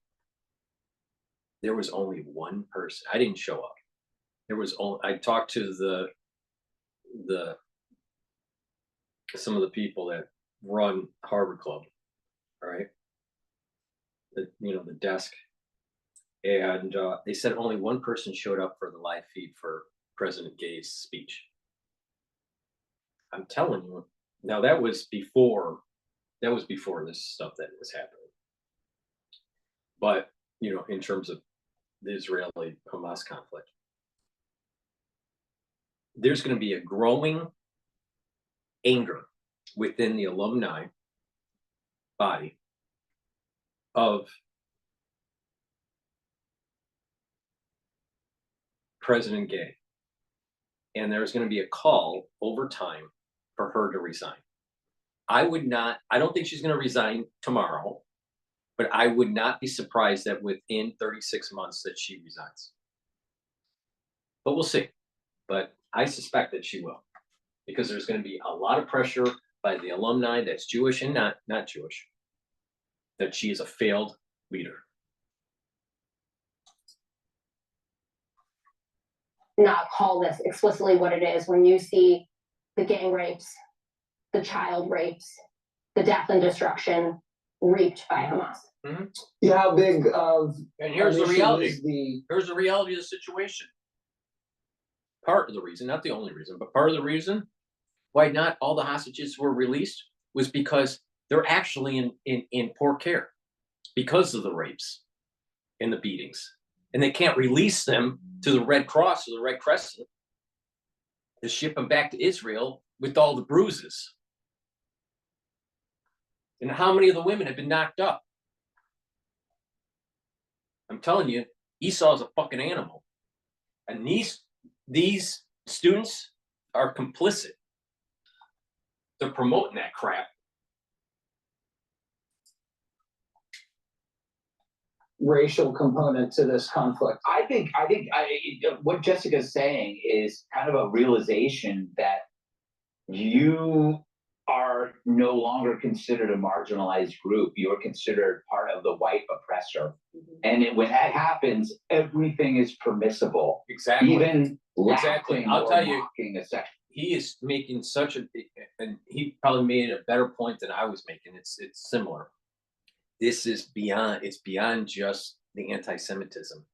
There was only one person. I didn't show up. There was only, I talked to some of the people that run Harvard Club, all right? The desk. And they said only one person showed up for the live feed for President Gay's speech. I'm telling you, now that was before this stuff that was happening. But, in terms of the Israeli-Hamas conflict, there's going to be a growing anger within the alumni body of President Gay. And there's going to be a call over time for her to resign. I don't think she's going to resign tomorrow, but I would not be surprised that within 36 months that she resigns. But we'll see. But I suspect that she will, because there's going to be a lot of pressure by the alumni that's Jewish and not Jewish, that she is a failed leader. Not call this explicitly what it is when you see the gang rapes, the child rapes, the death and destruction reaped by Hamas. Mm-hmm. Yeah, how big of and here's the an issue reality. is Here's the reality of the situation. Part of the reason, not the only reason, but part of the reason why not all the hostages were released was because they're actually in poor care because of the rapes and the beatings. And they can't release them to the Red Cross or the Red Crescent to ship them back to Israel with all the bruises. And how many of the women have been knocked up? I'm telling you, Esau's a fucking animal. And these students are complicit. They're promoting that crap. racial component to this conflict. I think what Jessica's saying is kind of a realization that you are no longer considered a marginalized group. You're considered part of the white oppressor. And when that happens, everything is permissible. Exactly. Even exactly. laughing I'll or tell you, mocking a section. he is making such a, and he probably made a better point than I was making. It's similar. This is beyond, it's beyond just the anti-Semitism.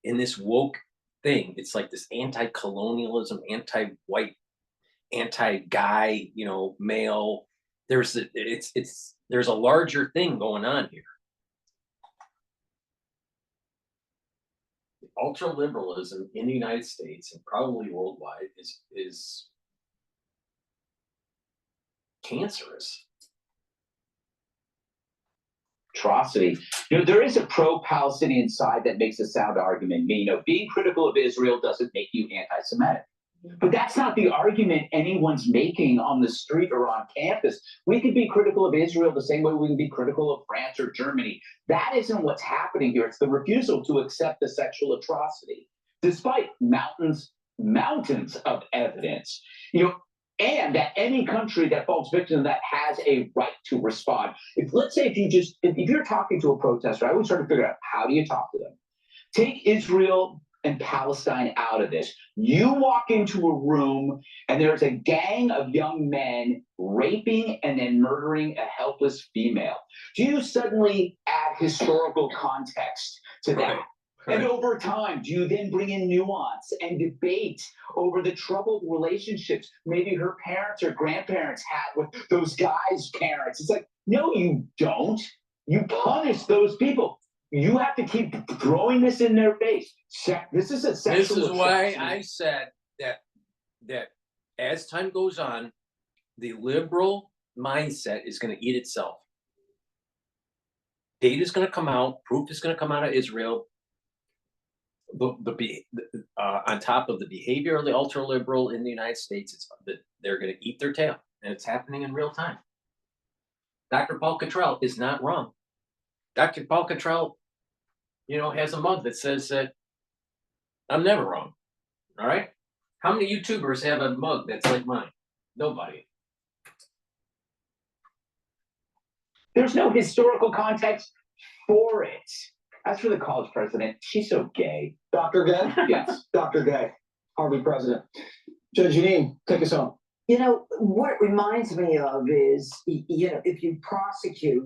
In this woke thing, it's like this anti-colonialism, anti-white, anti-guy, male. There's a larger thing going on here. Ultra-liberalism in the United States and probably worldwide is cancerous. Atrocity. There is a pro-Palestinian side that makes a sound argument. Being critical of Israel doesn't make you anti-Semitic. But that's not the argument anyone's making on the street or on campus. We could be critical of Israel the same way we can be critical of France or Germany. That isn't what's happening here. It's the refusal to accept the sexual atrocity, despite mountains of evidence. And that any country that falls victim to that has a right to respond. Let's say if you're talking to a protester, I always try to figure out, how do you talk to them? Take Israel and Palestine out of this. You walk into a room and there's a gang of young men raping and then murdering a helpless female. Do you suddenly add historical context to that? And over time, do you then bring in nuance and debate over the troubled relationships maybe her parents or grandparents had with those guys' parents? It's like, no, you don't. You punish those people. You have to keep throwing this in their face. This is a sexual This is why attraction. I said that as time goes on, the liberal mindset is going to eat itself. Data is going to come out. Proof is going to come out of Israel. On top of the behavior of the ultra liberal in the United States, it's that they're going to eat their tail, and it's happening in real time. Dr. Paul Cottrell is not wrong. Dr. Paul Cottrell, has a mug that says that I'm never wrong. All right. How many YouTubers have a mug that's like mine? Nobody. There's no historical context for it. As for the college president, she's so gay. Dr. Gay? Yes. Dr. Gay, Harvard president. Judge Janine, take us home. What it reminds me of is, if you prosecute,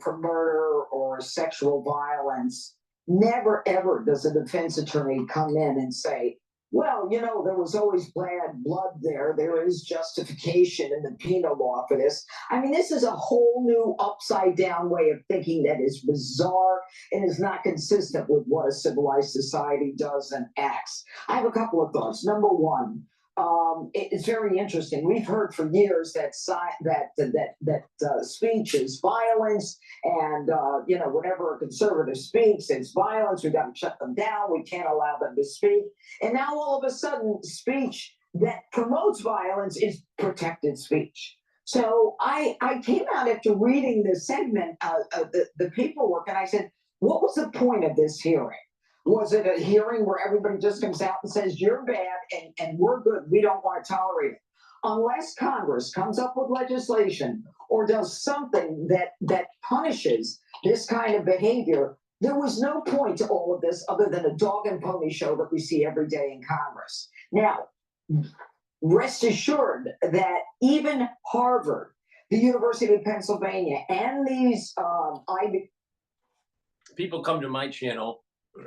for murder or sexual violence, never ever does a defense attorney come in and say, well, there was always bad blood there. There is justification in the penal law for this. I mean, this is a whole new upside down way of thinking that is bizarre and is not consistent with what a civilized society does and acts. I have a couple of thoughts. Number one, it's very interesting. We've heard for years that speech is violence, and whenever a conservative speaks, it's violence. We've got to shut them down. We can't allow them to speak. And now all of a sudden, speech that promotes violence is protected speech. So I came out after reading the segment, the paperwork, and I said, what was the point of this hearing? Was it a hearing where everybody just comes out and says, you're bad and we're good, we don't want to tolerate it? Unless Congress comes up with legislation or does something that punishes this kind of behavior, there was no point to all of this other than a dog and pony show that we see every day in Congress. Now, rest assured that even Harvard, the University of Pennsylvania, and these people come to my channel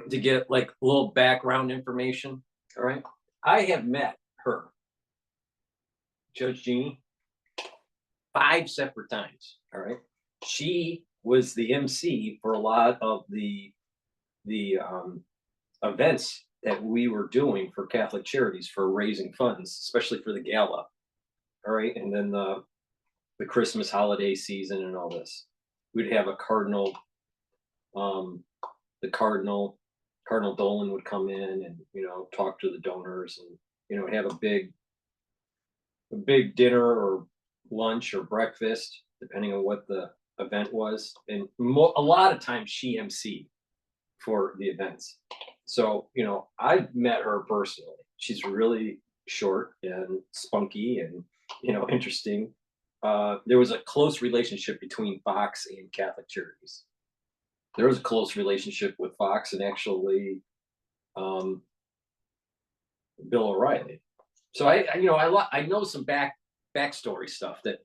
to get like a little background information. All right. I have met her, Judge Jeannie, 5 separate times. All right. She was the MC for a lot of the events that we were doing for Catholic Charities for raising funds, especially for the gala. All right. And then the Christmas holiday season and all this. We'd have a cardinal, Cardinal Dolan would come in and, talk to the donors and, have a big dinner or lunch or breakfast, depending on what the event was. And a lot of times she emceed for the events. So, I met her personally. She's really short and spunky and, interesting. There was a close relationship between Fox and Catholic Charities. There was a close relationship with Fox and actually Bill O'Reilly. So I know some backstory stuff that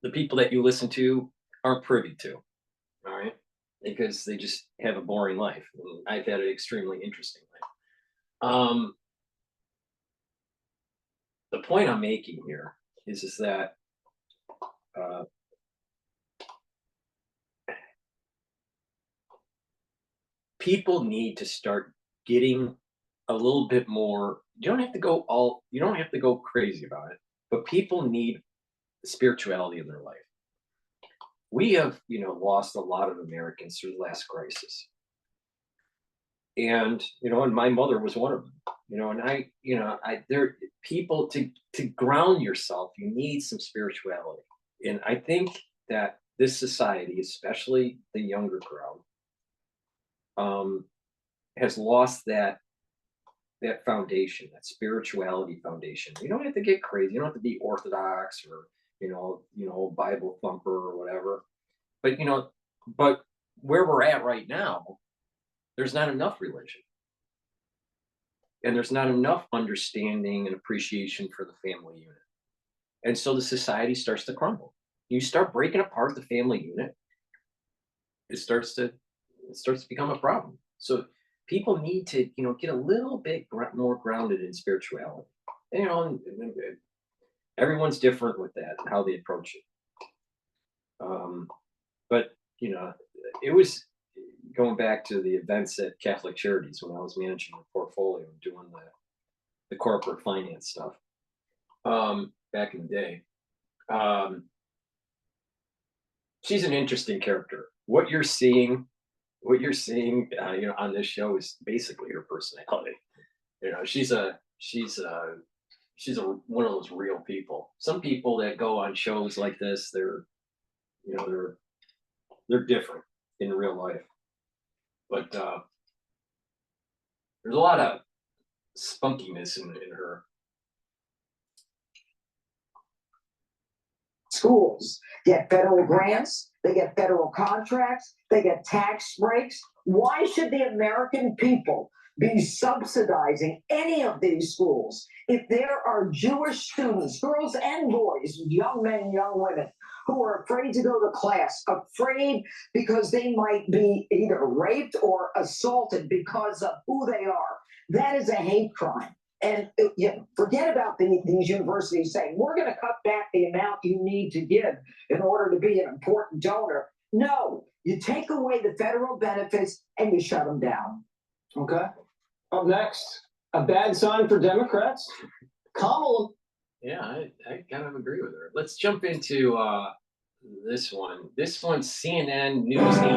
the people that you listen to aren't privy to. All right, because they just have a boring life. I've had an extremely interesting life. The point I'm making here is that people need to start getting a little bit more. You don't have to go crazy about it, but people need spirituality in their life. We have, lost a lot of Americans through the last crisis. And, and my mother was one of them, and there people to ground yourself, you need some spirituality. And I think that this society, especially the younger crowd, has lost that foundation, that spirituality foundation. You don't have to get crazy. You don't have to be Orthodox or, Bible thumper or whatever. But where we're at right now, there's not enough religion. And there's not enough understanding and appreciation for the family unit. And so the society starts to crumble. You start breaking apart the family unit, it starts to become a problem. So people need to, get a little bit more grounded in spirituality. And everyone's different with that, how they approach it. But it was going back to the events at Catholic Charities when I was managing the portfolio and doing the corporate finance stuff back in the day. She's an interesting character. What you're seeing, on this show is basically her personality. She's one of those real people. Some people that go on shows like this, they're different in real life. But there's a lot of spunkiness in her. Schools get federal grants, they get federal contracts, they get tax breaks. Why should the American people be subsidizing any of these schools if there are Jewish students, girls and boys, young men and young women, who are afraid to go to class, afraid because they might be either raped or assaulted because of who they are? That is a hate crime. And forget about these universities saying, we're going to cut back the amount you need to give in order to be an important donor. No, you take away the federal benefits and you shut them down. Okay. Up next, a bad sign for Democrats. Kamala. Yeah, I kind of agree with her. Let's jump into this one. This one's CNN News 18.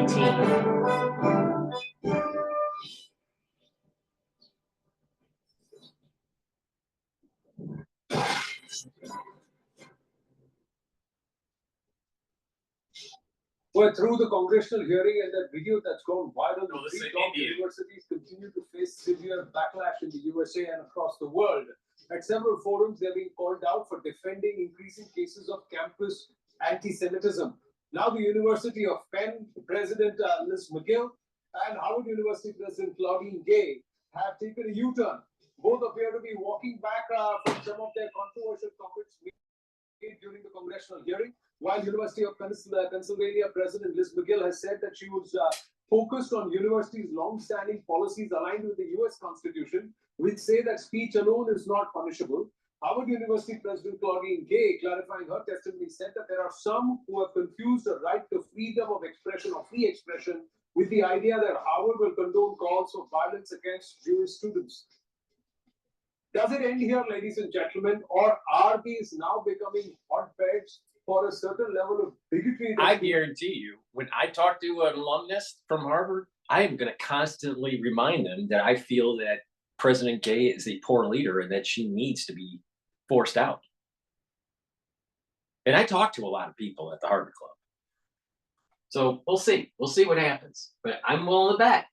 We're through the congressional hearing and that video that's gone viral. The three top universities continue to face severe backlash in the USA and across the world. At several forums, they're being called out for defending increasing cases of campus anti-Semitism. Now the University of Penn President Liz McGill and Harvard University President Claudine Gay have taken a U-turn. Both appear to be walking back from some of their controversial comments made during the congressional hearing. While University of Pennsylvania President Liz McGill has said that she was focused on university's long-standing policies aligned with the U.S. Constitution, which say that speech alone is not punishable. Harvard University President Claudine Gay, clarifying her testimony, said that there are some who have confused the right to freedom of expression or free expression with the idea that Harvard will condone calls for violence against Jewish students. Does it end here, ladies and gentlemen, or are these now becoming hotbeds for a certain level of bigotry? I guarantee you, when I talk to an alumnus from Harvard, I am going to constantly remind them that I feel that President Gay is a poor leader and that she needs to be forced out. And I talk to a lot of people at the Harvard Club. So we'll see. We'll see what happens. But I'm willing to bet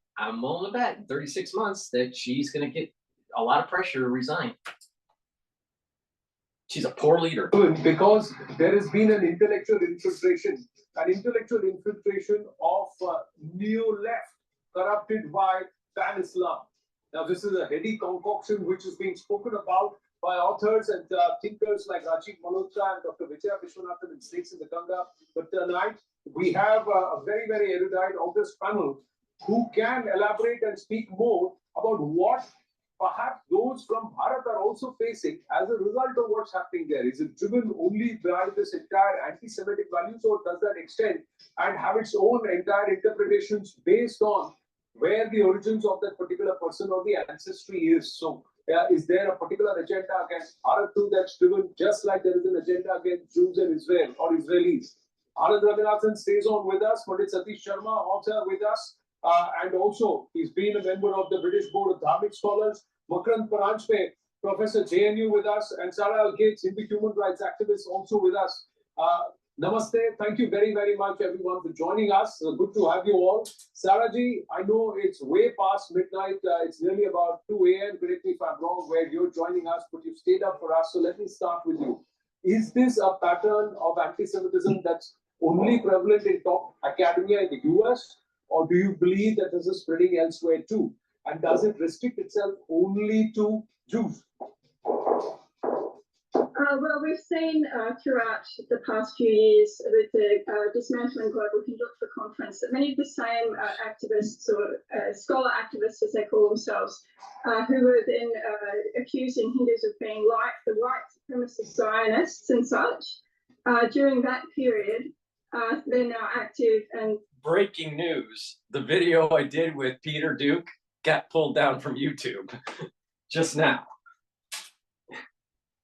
in 36 months that she's going to get a lot of pressure to resign. She's a poor leader. Because there has been an intellectual infiltration of neo-left corrupted by pan-Islam. Now, this is a heady concoction which is being spoken about by authors and thinkers like Rajiv Malhotra and Dr. Vijaya Vishwanathan and Snakes in the Ganga. But tonight, we have a very, very erudite august panel who can elaborate and speak more about what perhaps those from Bharat are also facing as a result of what's happening there. Is it driven only by this entire anti-Semitic values, or does that extend and have its own entire interpretations based on where the origins of that particular person or the ancestry is? So, is there a particular agenda against Bharat too that's driven just like there is an agenda against Jews and Israel or Israelis? Anand Raghunathan stays on with us, Pandit Satish Sharma, author, with us. And also, he's been a member of the British Board of Dharmic Scholars. Makrand Paranjpe, Professor JNU with us, and Sarah Gates, Hindu human rights activist, also with us. Namaste. Thank you very, very much, everyone, for joining us. Good to have you all. Sarahji, I know it's way past midnight. It's nearly about 2 a.m. Correct me if I'm wrong, where you're joining us, but you've stayed up for us. So let me start with you. Is this a pattern of anti-Semitism that's only prevalent in top academia in the US? Or do you believe that this is spreading elsewhere too? And does it restrict itself only to Jews? Well, we've seen throughout the past few years with the Dismantling Global Conductor Conference that many of the same activists or scholar activists, as they call themselves, who were then accusing Hindus of being like the white supremacist Zionists and such, during that period, they're now active and. Breaking news, the video I did with Peter Duke got pulled down from YouTube just now.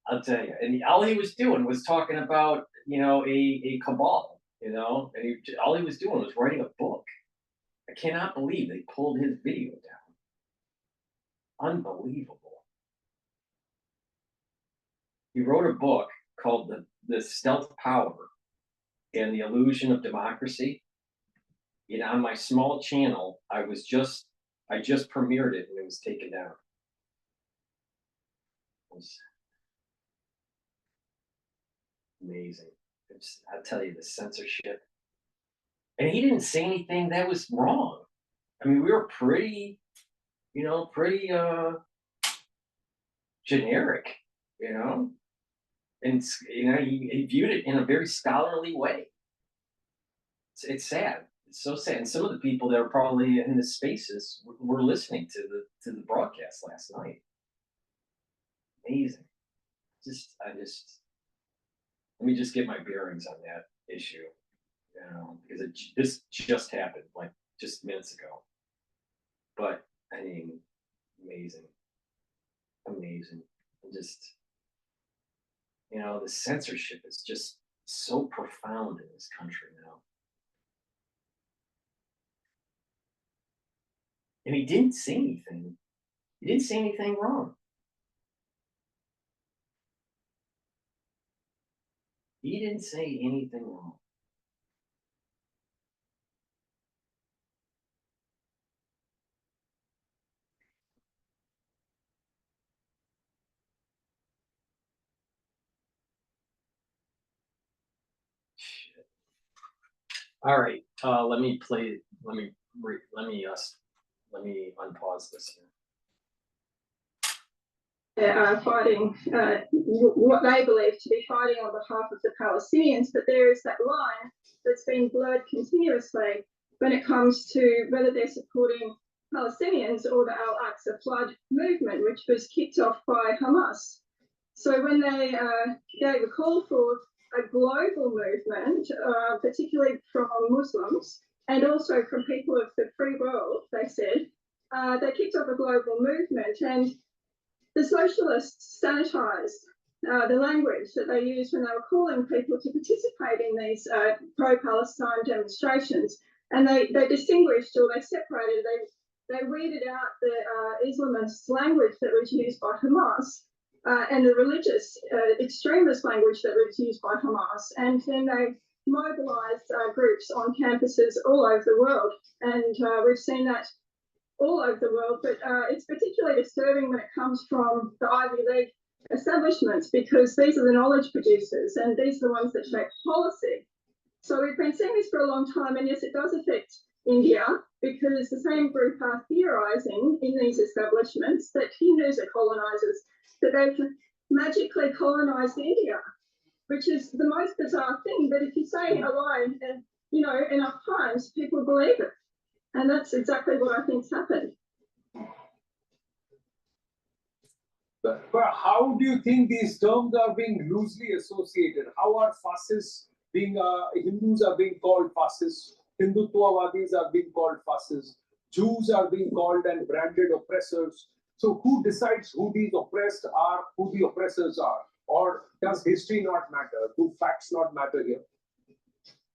I'll tell you, and all he was doing was talking about, a cabal, and all he was doing was writing a book. I cannot believe they pulled his video down. Unbelievable. He wrote a book called The Stealth Power and the Illusion of Democracy. On my small channel, I just premiered it and it was taken down. It was amazing. I'll tell you, the censorship. And he didn't say anything that was wrong. I mean, we were pretty generic, and he viewed it in a very scholarly way. It's sad. It's so sad. And some of the people that were probably in the spaces were listening to the broadcast last night. Amazing. Let me just get my bearings on that issue, because this just happened like just minutes ago. But I mean, amazing. And just, the censorship is just so profound in this country now. And he didn't say anything. He didn't say anything wrong. He didn't say anything wrong. Shit. All right. Let me unpause this here. Fighting what they believe to be fighting on behalf of the Palestinians, but there is that line that's been blurred continuously when it comes to whether they're supporting Palestinians or the Al-Aqsa Flood movement, which was kicked off by Hamas. So when they gave a call for a global movement, particularly from Muslims and also from people of the free world, they said, they kicked off a global movement, and the socialists sanitized the language that they used when they were calling people to participate in these pro-Palestine demonstrations. And they distinguished, or they separated, they weeded out the Islamist language that was used by Hamas and the religious extremist language that was used by Hamas. And then they mobilized groups on campuses all over the world. And we've seen that all over the world, but it's particularly disturbing when it comes from the Ivy League establishments, because these are the knowledge producers and these are the ones that shape policy. So we've been seeing this for a long time, and yes, it does affect India, because the same group are theorizing in these establishments that Hindus are colonizers, that they've magically colonized India, which is the most bizarre thing. But if you say a lie, enough times, people believe it. And that's exactly what I think's happened. But how do you think these terms are being loosely associated? How are fascists being, Hindus are being called fascists, Hindutvawadis are being called fascists, Jews are being called and branded oppressors. So who decides who these oppressed are, who the oppressors are? Or does history not matter? Do facts not matter here?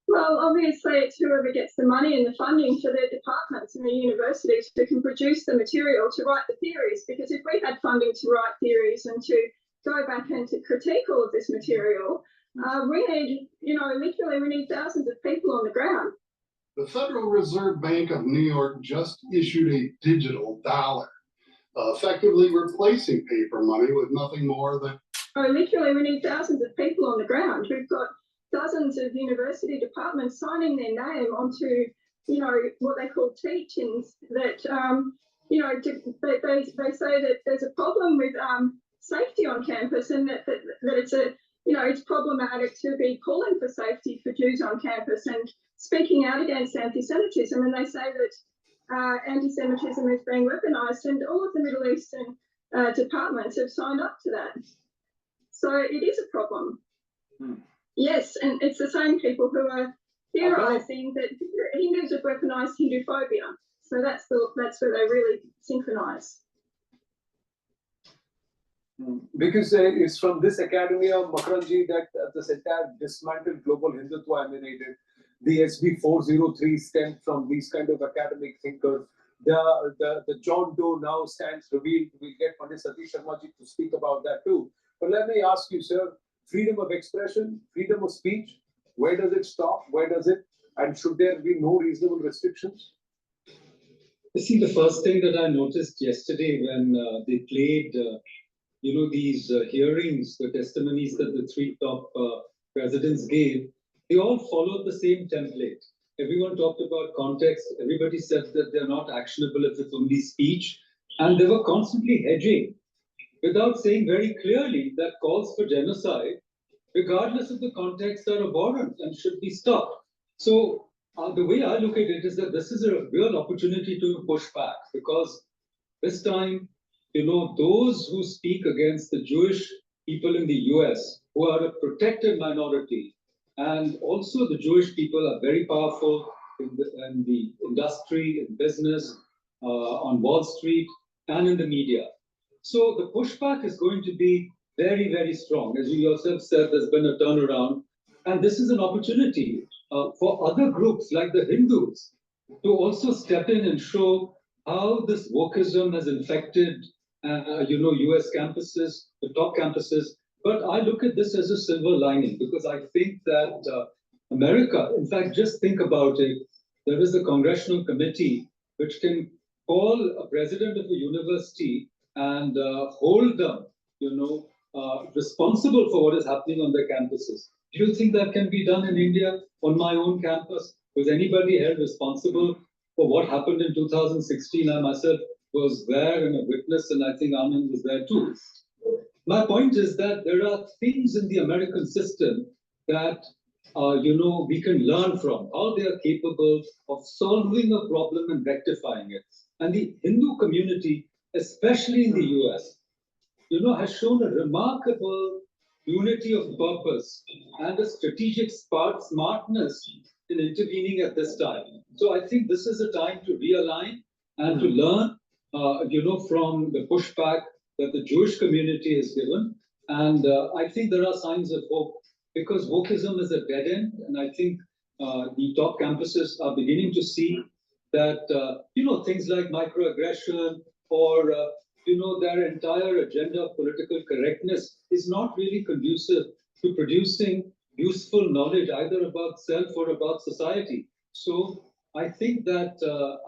Well, obviously, it's whoever gets the money and the funding for their departments and the universities who can produce the material to write the theories. Because if we had funding to write theories and to go back and to critique all of this material, we need, literally, we need thousands of people on the ground. The Federal Reserve Bank of New York just issued a digital dollar, effectively replacing paper money with nothing more than. Literally, we need thousands of people on the ground. We've got dozens of university departments signing their name onto, what they call teachings that, they say that there's a problem with safety on campus, and that it's it's problematic to be calling for safety for Jews on campus and speaking out against anti-Semitism. And they say that anti-Semitism is being weaponized, and all of the Middle Eastern departments have signed up to that. So it is a problem. Yes, and it's the same people who are theorizing that Hindus have weaponized Hinduphobia. So that's where they really synchronize. Because it's from this academia, Makaranji, that this entire dismantled global Hindutva emanated. The SB 403 stemmed from these kind of academic thinkers. The John Doe now stands revealed. We'll get Pandit Satish Sharmaji to speak about that too. But let me ask you, sir, freedom of expression, freedom of speech, where does it stop? Where does it? And should there be no reasonable restrictions? You see, the first thing that I noticed yesterday when they played, these hearings, the testimonies that the three top presidents gave, they all followed the same template. Everyone talked about context. Everybody said that they're not actionable if it's only speech. And they were constantly hedging without saying very clearly that calls for genocide, regardless of the context, are abhorrent and should be stopped. So the way I look at it is that this is a real opportunity to push back, because this time, those who speak against the Jewish people in the US, who are a protected minority, and also the Jewish people are very powerful in the industry, in business, on Wall Street, and in the media. So the pushback is going to be very, very strong. As you yourself said, there's been a turnaround. And this is an opportunity for other groups like the Hindus to also step in and show how this wokeism has infected, US campuses, the top campuses. But I look at this as a silver lining, because I think that America, in fact, just think about it. There is a congressional committee which can call a president of a university and hold them, responsible for what is happening on their campuses. Do you think that can be done in India on my own campus? Was anybody held responsible for what happened in 2016? I myself was there and a witness, and I think Anand was there too. My point is that there are things in the American system that, we can learn from, how they are capable of solving a problem and rectifying it. And the Hindu community, especially in the US, has shown a remarkable unity of purpose and a strategic smartness in intervening at this time. So I think this is a time to realign and to learn, from the pushback that the Jewish community has given. And I think there are signs of hope, because wokeism is a dead end. And I think the top campuses are beginning to see that, things like microaggression or, their entire agenda of political correctness is not really conducive to producing useful knowledge either about self or about society. So I think that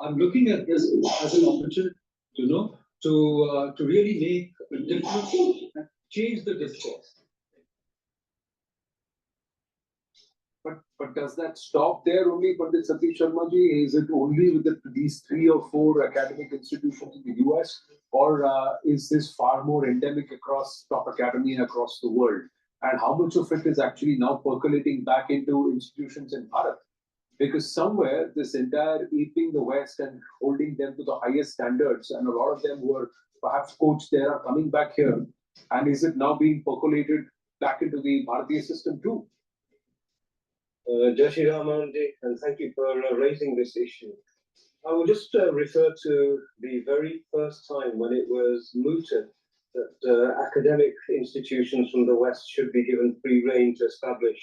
I'm looking at this as an opportunity, to really make a difference and change the discourse. But does that stop there only, Pandit Satish Sharmaji? Is it only with these 3 or 4 academic institutions in the US? Or is this far more endemic across top academia across the world? And how much of it is actually now percolating back into institutions in Bharat? Because somewhere this entire aping the West and holding them to the highest standards, and a lot of them who are perhaps coached there are coming back here. And is it now being percolated back into the Bharatiya system too? Jai Shri Ram, and thank you for raising this issue. I will just refer to the very first time when it was mooted that academic institutions from the West should be given free rein to establish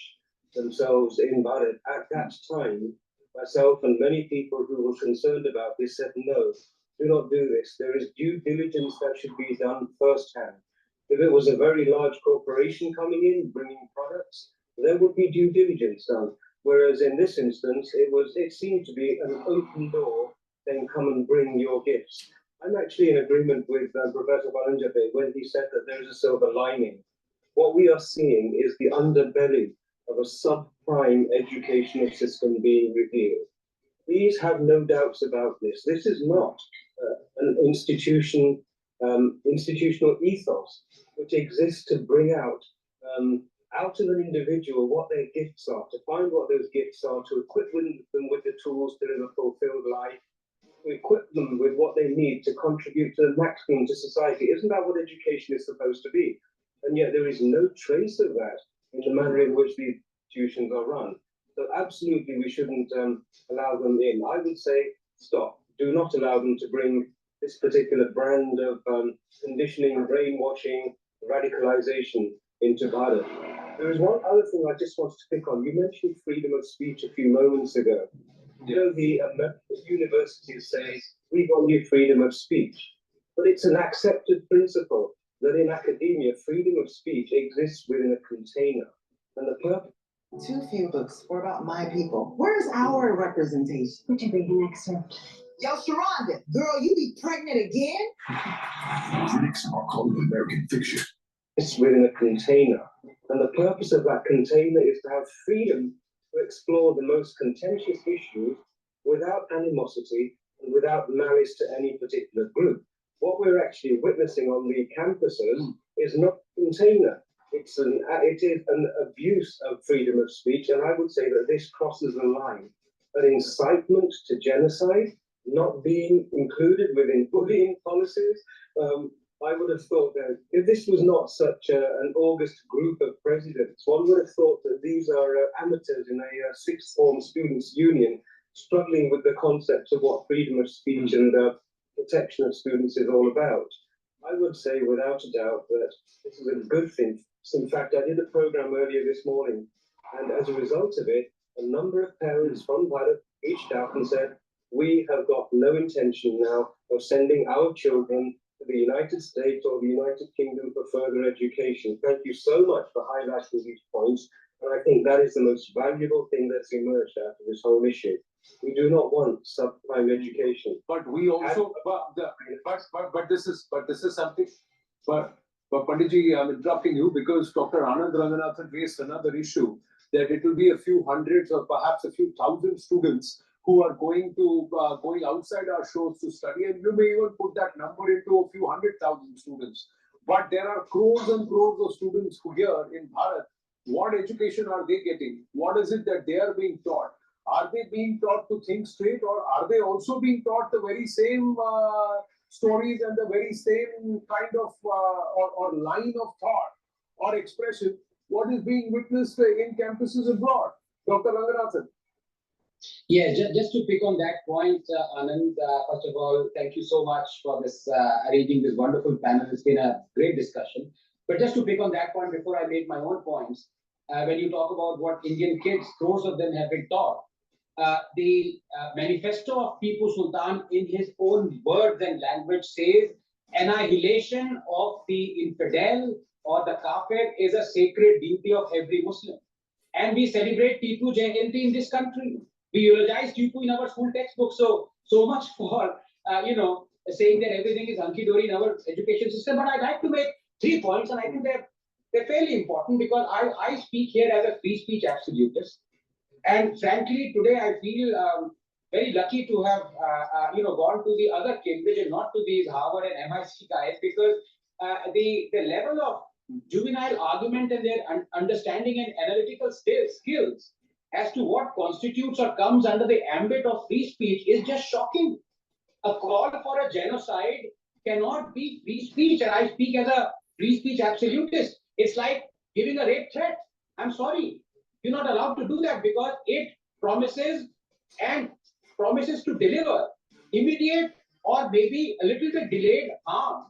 themselves in Bharat. At that time, myself and many people who were concerned about this said, no, do not do this. There is due diligence that should be done firsthand. If it was a very large corporation coming in, bringing products, there would be due diligence done. Whereas in this instance, it seemed to be an open door, then come and bring your gifts. I'm actually in agreement with Professor Balanjabe when he said that there is a silver lining. What we are seeing is the underbelly of a subprime educational system being revealed. Please have no doubts about this. This is not an institutional ethos, which exists to bring out of an individual what their gifts are, to find what those gifts are, to equip them with the tools to live a fulfilled life, to equip them with what they need to contribute to the maximum to society. Isn't that what education is supposed to be? And yet there is no trace of that in the manner in which the institutions are run. So absolutely we shouldn't allow them in. I would say stop. Do not allow them to bring this particular brand of conditioning, brainwashing, radicalization into Bharat. There is one other thing I just wanted to pick on. You mentioned freedom of speech a few moments ago. You know, the American universities say we value freedom of speech, but it's an accepted principle that in academia, freedom of speech exists within a container. And the purpose. Too few books were about my people. Where's our representation? Would you read an excerpt? Yo, Sharonda, girl, you be pregnant again? Critics are calling American fiction. It's within a container. And the purpose of that container is to have freedom to explore the most contentious issues without animosity and without malice to any particular group. What we're actually witnessing on the campuses is not a container. It is an abuse of freedom of speech, and I would say that this crosses the line. An incitement to genocide, not being included within bullying policies. I would have thought that if this was not such an august group of presidents, one would have thought that these are amateurs in a sixth form students' union struggling with the concept of what freedom of speech and protection of students is all about. I would say without a doubt that this is a good thing. In fact, I did a program earlier this morning, and as a result of it, a number of parents from Bharat reached out and said, we have got no intention now of sending our children to the United States or the United Kingdom for further education. Thank you so much for highlighting these points. And I think that is the most valuable thing that's emerged out of this whole issue. We do not want subprime education. But we also, but this is something, but Panditji, I'm interrupting you because Dr. Anand Ranganathan raised another issue that it will be a few hundreds or perhaps a few thousand students who are going outside our shores to study, and you may even put that number into a few 100,000 students. But there are crores and crores of students who here in Bharat. What education are they getting? What is it that they are being taught? Are they being taught to think straight, or are they also being taught the very same stories and the very same kind of or line of thought or expression what is being witnessed in campuses abroad? Dr. Ranganathan. Yeah, just to pick on that point, Anand, first of all, thank you so much for this arranging this wonderful panel. It's been a great discussion. But just to pick on that point before I make my own points, when you talk about what Indian kids, crores of them have been taught, the manifesto of Tipu Sultan in his own words and language says annihilation of the infidel or the kafir is a sacred duty of every Muslim. And we celebrate Tipu Jayanti in this country. We eulogize Tipu in our school textbook. So much for, saying that everything is hunky-dory in our education system. But I'd like to make 3 points, and I think they're fairly important because I speak here as a free speech absolutist. And frankly, today I feel very lucky to have, gone to the other Cambridge and not to these Harvard and MIT guys, because the level of juvenile argument and their understanding and analytical skills as to what constitutes or comes under the ambit of free speech is just shocking. A call for a genocide cannot be free speech, and I speak as a free speech absolutist. It's like giving a rape threat. I'm sorry. You're not allowed to do that because it promises to deliver immediate or maybe a little bit delayed harm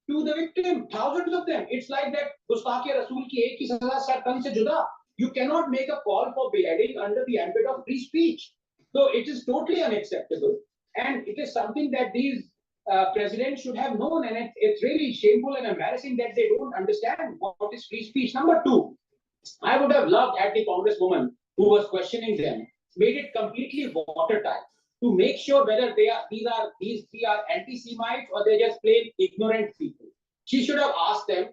to the victim. Thousands of them. It's like that Gustaki Rasool ki ek hi saza sar tan se juda. You cannot make a call for beheading under the ambit of free speech. So it is totally unacceptable. And it is something that these presidents should have known. And it's really shameful and embarrassing that they don't understand what is free speech. Number 2, I would have loved at the congresswoman who was questioning them, made it completely watertight to make sure whether these three are anti-Semites or they're just plain ignorant people. She should have asked them,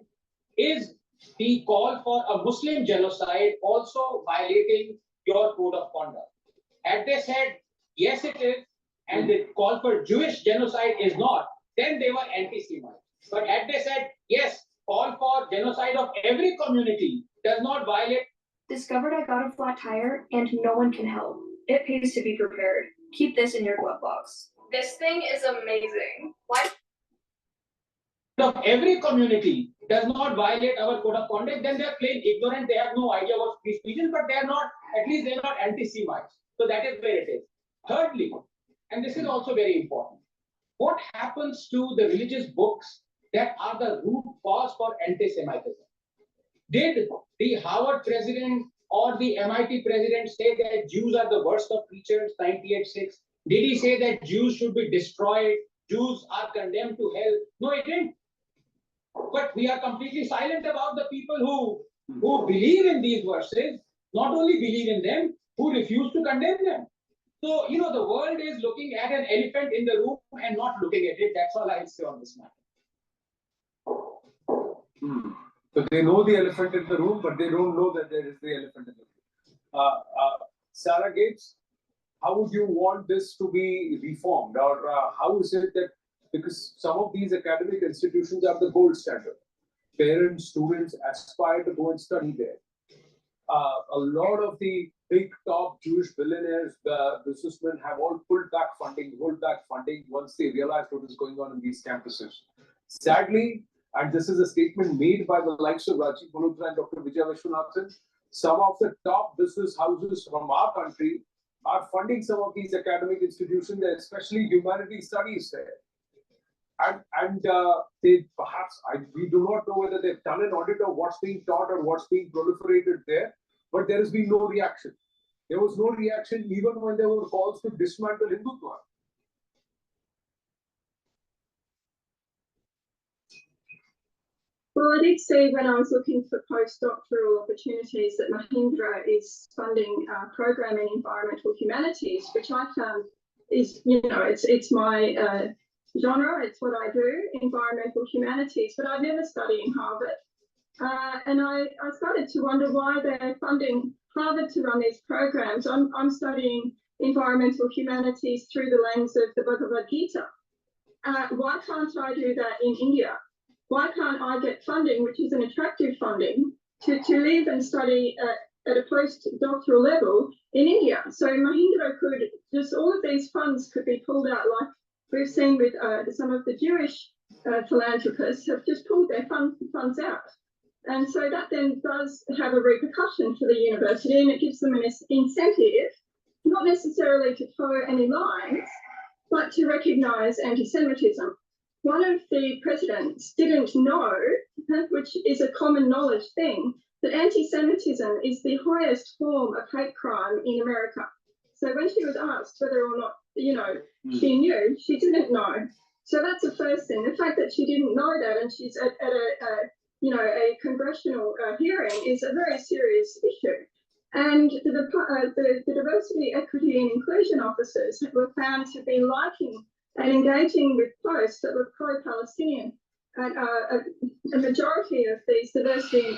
is the call for a Muslim genocide also violating your code of conduct? Had they said, yes, it is, and the call for Jewish genocide is not, then they were anti-Semites. But had they said, yes, call for genocide of every community does not violate. Discovered I got a flat tire and no one can help. It pays to be prepared. Keep this in your glove box. This thing is amazing. Why? Of every community does not violate our code of conduct, then they are plain ignorant, they have no idea what free speech is, but they are not, at least they are not anti-Semites. So that is where it is. Thirdly, and this is also very important, what happens to the religious books that are the root cause for anti-Semitism? Did the Harvard president or the MIT president say that Jews are the worst of creatures, 98.6? Did he say that Jews should be destroyed? Jews are condemned to hell? No, he didn't. But we are completely silent about the people who believe in these verses, not only believe in them, who refuse to condemn them. So, the world is looking at an elephant in the room and not looking at it. That's all I'll say on this matter. So they know the elephant in the room, but they don't know that there is the elephant in the room. Sarah Gates, how would you want this to be reformed? Or how is it that, because some of these academic institutions are the gold standard. Parents, students aspire to go and study there. A lot of the big top Jewish billionaires, businessmen have all pulled back funding once they realized what is going on in these campuses. Sadly, and this is a statement made by the likes of Rajiv Malhotra and Dr. Vijay Vishwanathan, some of the top business houses from our country are funding some of these academic institutions, especially humanities studies there. And they perhaps, we do not know whether they've done an audit of what's being taught or what's being proliferated there, but there has been no reaction. There was no reaction even when there were calls to dismantle Hindutva. Well, I did see when I was looking for postdoctoral opportunities that Mahindra is funding a program in environmental humanities, which I found is, it's my genre, it's what I do, environmental humanities, but I've never studied in Harvard. And I started to wonder why they're funding Harvard to run these programs. I'm studying environmental humanities through the lens of the Bhagavad Gita. Why can't I do that in India? Why can't I get funding, which is an attractive funding, to live and study at a postdoctoral level in India? So Mahindra could, just all of these funds could be pulled out, like we've seen with some of the Jewish philanthropists have just pulled their funds out. And so that then does have a repercussion for the university, and it gives them an incentive, not necessarily to toe any lines, but to recognise anti-Semitism. One of the presidents didn't know, which is a common knowledge thing, that anti-Semitism is the highest form of hate crime in America. So when she was asked whether or not, she knew, she didn't know. So that's the first thing. The fact that she didn't know that and she's at a congressional hearing is a very serious issue. And the diversity, equity and inclusion officers were found to be liking and engaging with posts that were pro-Palestinian. And a majority of these diversity,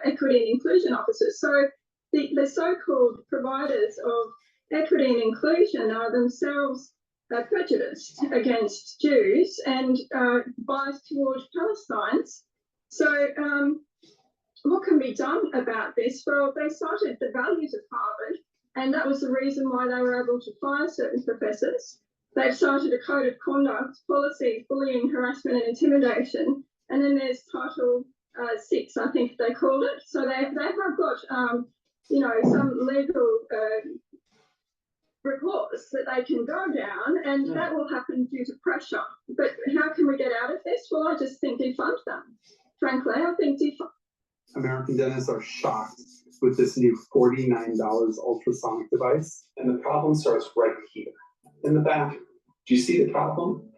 equity and inclusion officers. So the so-called providers of equity and inclusion are themselves prejudiced against Jews and biased towards Palestinians. So what can be done about this? Well, they cited the values of Harvard, and that was the reason why they were able to fire certain professors. They've cited a code of conduct, policy, bullying, harassment and intimidation. And then there's Title 6, I think they called it. So they have got, some legal recourse that they can go down, and that will happen due to pressure. But how can we get out of this? Well, I just think defund them. Frankly, I think defund. American dentists are shocked with this new $49 ultrasonic device. And the problem starts right here in the back. Do you see the problem?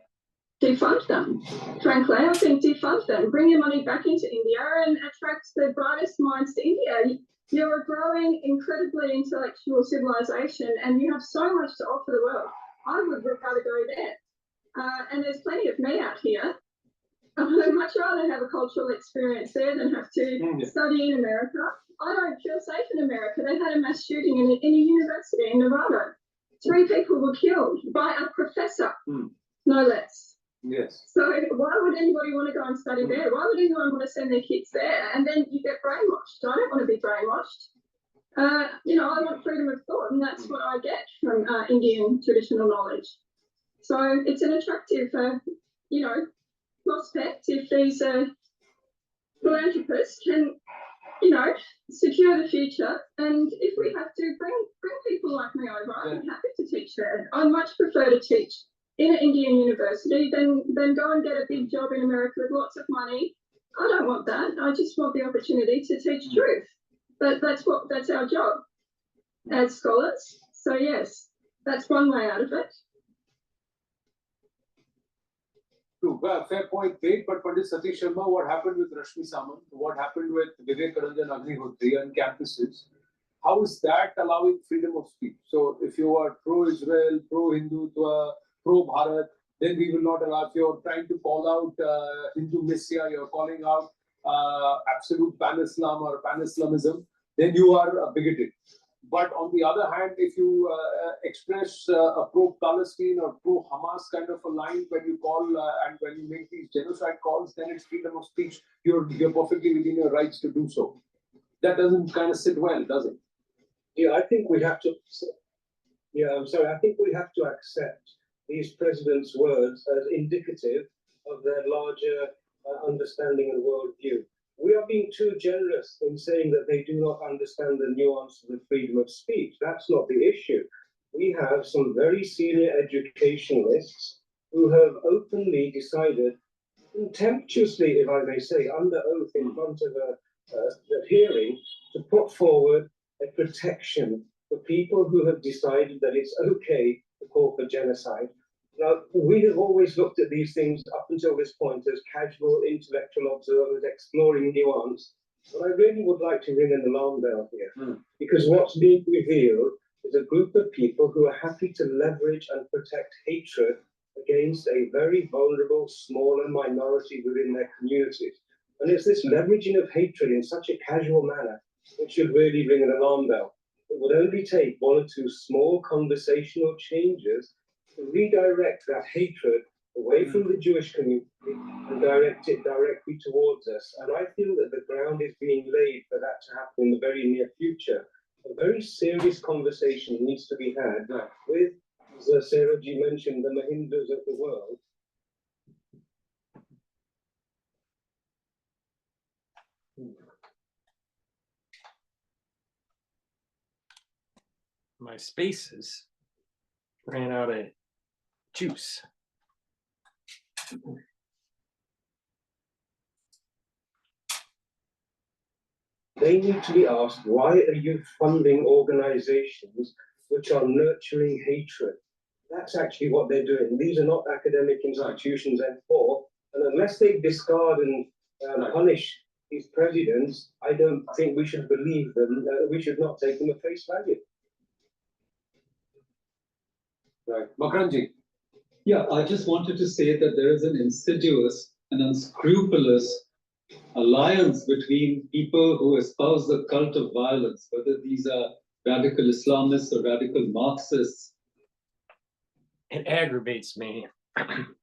Defund them. Frankly, I think defund them. Bring your money back into India and attract the brightest minds to India. You're a growing, incredibly intellectual civilization, and you have so much to offer the world. I would rather go there. And there's plenty of me out here. I'd much rather have a cultural experience there than have to study in America. I don't feel safe in America. They had a mass shooting in a university in Nevada. 3 people were killed by a professor, no less. Yes. So why would would anybody want to go and study there? Why would anyone want to send their kids there? And then you get brainwashed. I don't want to be brainwashed. You know, I want freedom of thought, and that's what I get from Indian traditional knowledge. So it's an attractive, you know, prospect if these philanthropists can, you know, secure the future. And if we have to bring people like me over, I'm happy to teach there. I much prefer to teach in an Indian university than go and get a big job in America with lots of money. I don't want that. I just want the opportunity to teach truth. That's our job as scholars. So yes, that's one way out of it. True. Well, fair point, great. But Pandit Satish Sharma, what happened with Rashmi Samant? What happened with Vivek Ranjan Agnihotri on campuses? How is that allowing freedom of speech? So if you are pro-Israel, pro-Hindutva, pro-Bharat, then we will not allow. If you're trying to call out Hindu Messiah, you're calling out absolute pan-Islam or pan-Islamism, then you are bigoted. But on the other hand, if you express a pro-Palestine or pro-Hamas kind of a line when you call and when you make these genocide calls, then it's freedom of speech. You're perfectly within your rights to do so. That doesn't kind of sit well, does it? Yeah, I think we have to. Yeah, I'm sorry. I think we have to accept these presidents' words as indicative of their larger understanding and worldview. We are being too generous in saying that they do not understand the nuance of the freedom of speech. That's not the issue. We have some very senior educationalists who have openly decided, contemptuously, if I may say, under oath in front of a hearing, to put forward a protection for people who have decided that it's okay to call for genocide. Now, we have always looked at these things up until this point as casual intellectual observers exploring nuance. But I really would like to ring an alarm bell here, because what's being revealed is a group of people who are happy to leverage and protect hatred against a very vulnerable, smaller minority within their communities. And it's this leveraging of hatred in such a casual manner that should really ring an alarm bell. It would only take one or two small conversational changes to redirect that hatred away from the Jewish community and direct it directly towards us. And I feel that the ground is being laid for that to happen in the very near future. A very serious conversation needs to be had with, as Sarah G mentioned, the Mahindus of the world. My spaces ran out of juice. They need to be asked, why are you funding organizations which are nurturing hatred? That's actually what they're doing. These are not academic institutions anymore. And unless they discard and punish these presidents, I don't think we should believe them. We should not take them at face value. Right. Makranji. Yeah, I just wanted to say that there is an insidious and unscrupulous alliance between people who espouse the cult of violence, whether these are radical Islamists or radical Marxists. It aggravates me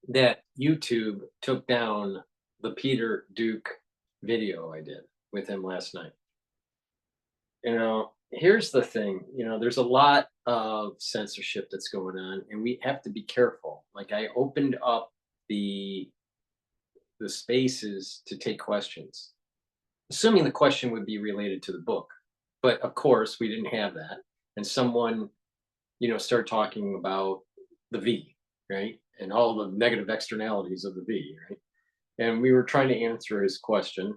that YouTube took down the Peter Duke video I did with him last night. You know, here's the thing, you know, there's a lot of censorship that's going on, and we have to be careful. Like, I opened up the spaces to take questions, assuming the question would be related to the book. But of course, we didn't have that. And someone, you know, started talking about the V, right? And all the negative externalities of the V, right? And we were trying to answer his question.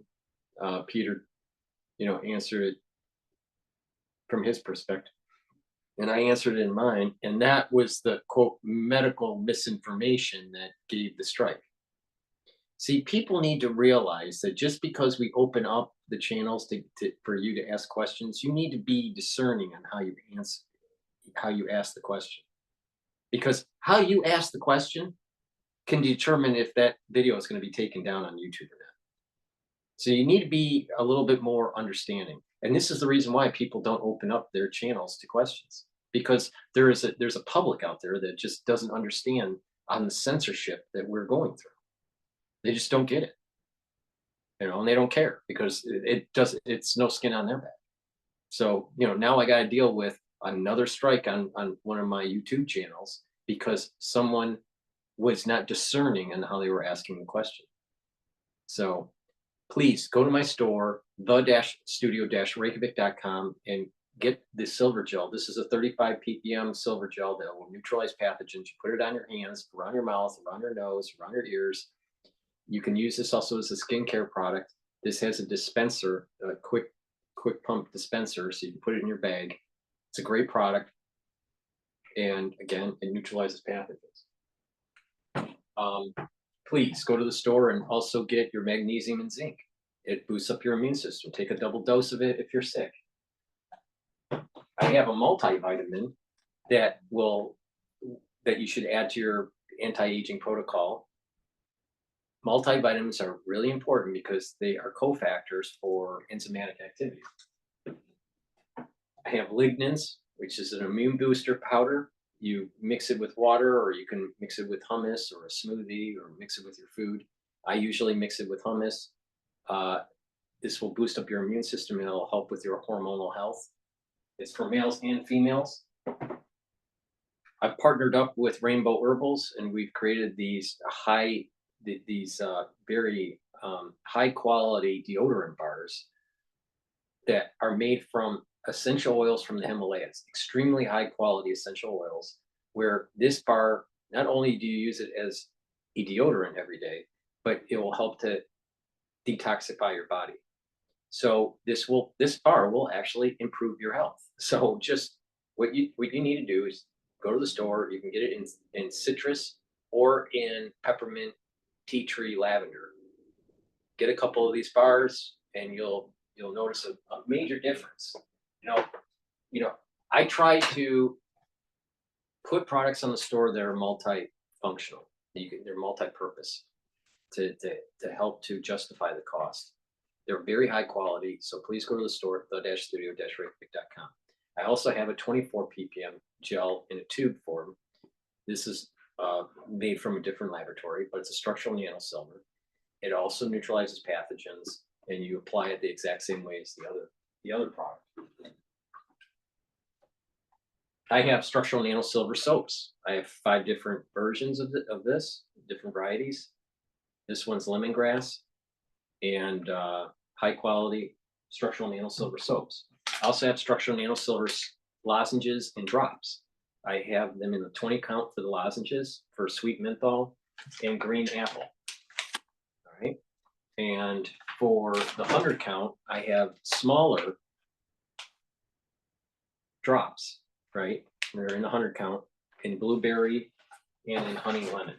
Peter, you know, answered it from his perspective, and I answered it in mine. And that was the quote medical misinformation that gave the strike. See, people need to realize that just because we open up the channels for you to ask questions, you need to be discerning on how you answer, how you ask the question. Because how you ask the question can determine if that video is going to be taken down on YouTube or not. So you need to be a little bit more understanding. And this is the reason why people don't open up their channels to questions, because there's a public out there that just doesn't understand on the censorship that we're going through. They just don't get it. And they don't care because it's no skin on their back. So, now I got to deal with another strike on one of my YouTube channels because someone was not discerning in how they were asking the question. So please go to my store, the-studio-reykjavik.com, and get the silver gel. This is a 35 ppm silver gel that will neutralize pathogens. You put it on your hands, around your mouth, around your nose, around your ears. You can use this also as a skincare product. This has a dispenser, a quick pump dispenser, so you can put it in your bag. It's a great product. And again, it neutralizes pathogens. Please go to the store and also get your magnesium and zinc. It boosts up your immune system. Take a double dose of it if you're sick. I have a multivitamin that you should add to your anti-aging protocol. Multivitamins are really important because they are cofactors for enzymatic activity. I have lignans, which is an immune booster powder. You mix it with water, or you can mix it with hummus or a smoothie, or mix it with your food. I usually mix it with hummus. This will boost up your immune system and it'll help with your hormonal health. It's for males and females. I've partnered up with Rainbow Herbals, and we've created these very high quality deodorant bars that are made from essential oils from the Himalayas, extremely high quality essential oils, where this bar, not only do you use it as a deodorant every day, but it will help to detoxify your body. So this bar will actually improve your health. So just what you need to do is go to the store. You can get it in citrus or in peppermint, tea tree, lavender. Get a couple of these bars and you'll notice a major difference. I try to put products on the store that are multifunctional. They're multi-purpose to help to justify the cost. They're very high quality, so please go to the store, the-studio-reykjavik.com. I also have a 24 ppm gel in a tube form. This is made from a different laboratory, but it's a structural nanosilver. It also neutralizes pathogens, and you apply it the exact same way as the other product. I have structural nanosilver soaps. I have 5 different versions of this, different varieties. This one's lemongrass and high quality structural nanosilver soaps. I also have structural nanosilver lozenges and drops. I have them in the 20 count for the lozenges for sweet menthol and green apple. All right. And for the 100 count, I have smaller drops, right? They're in the 100 count in blueberry and in honey lemon.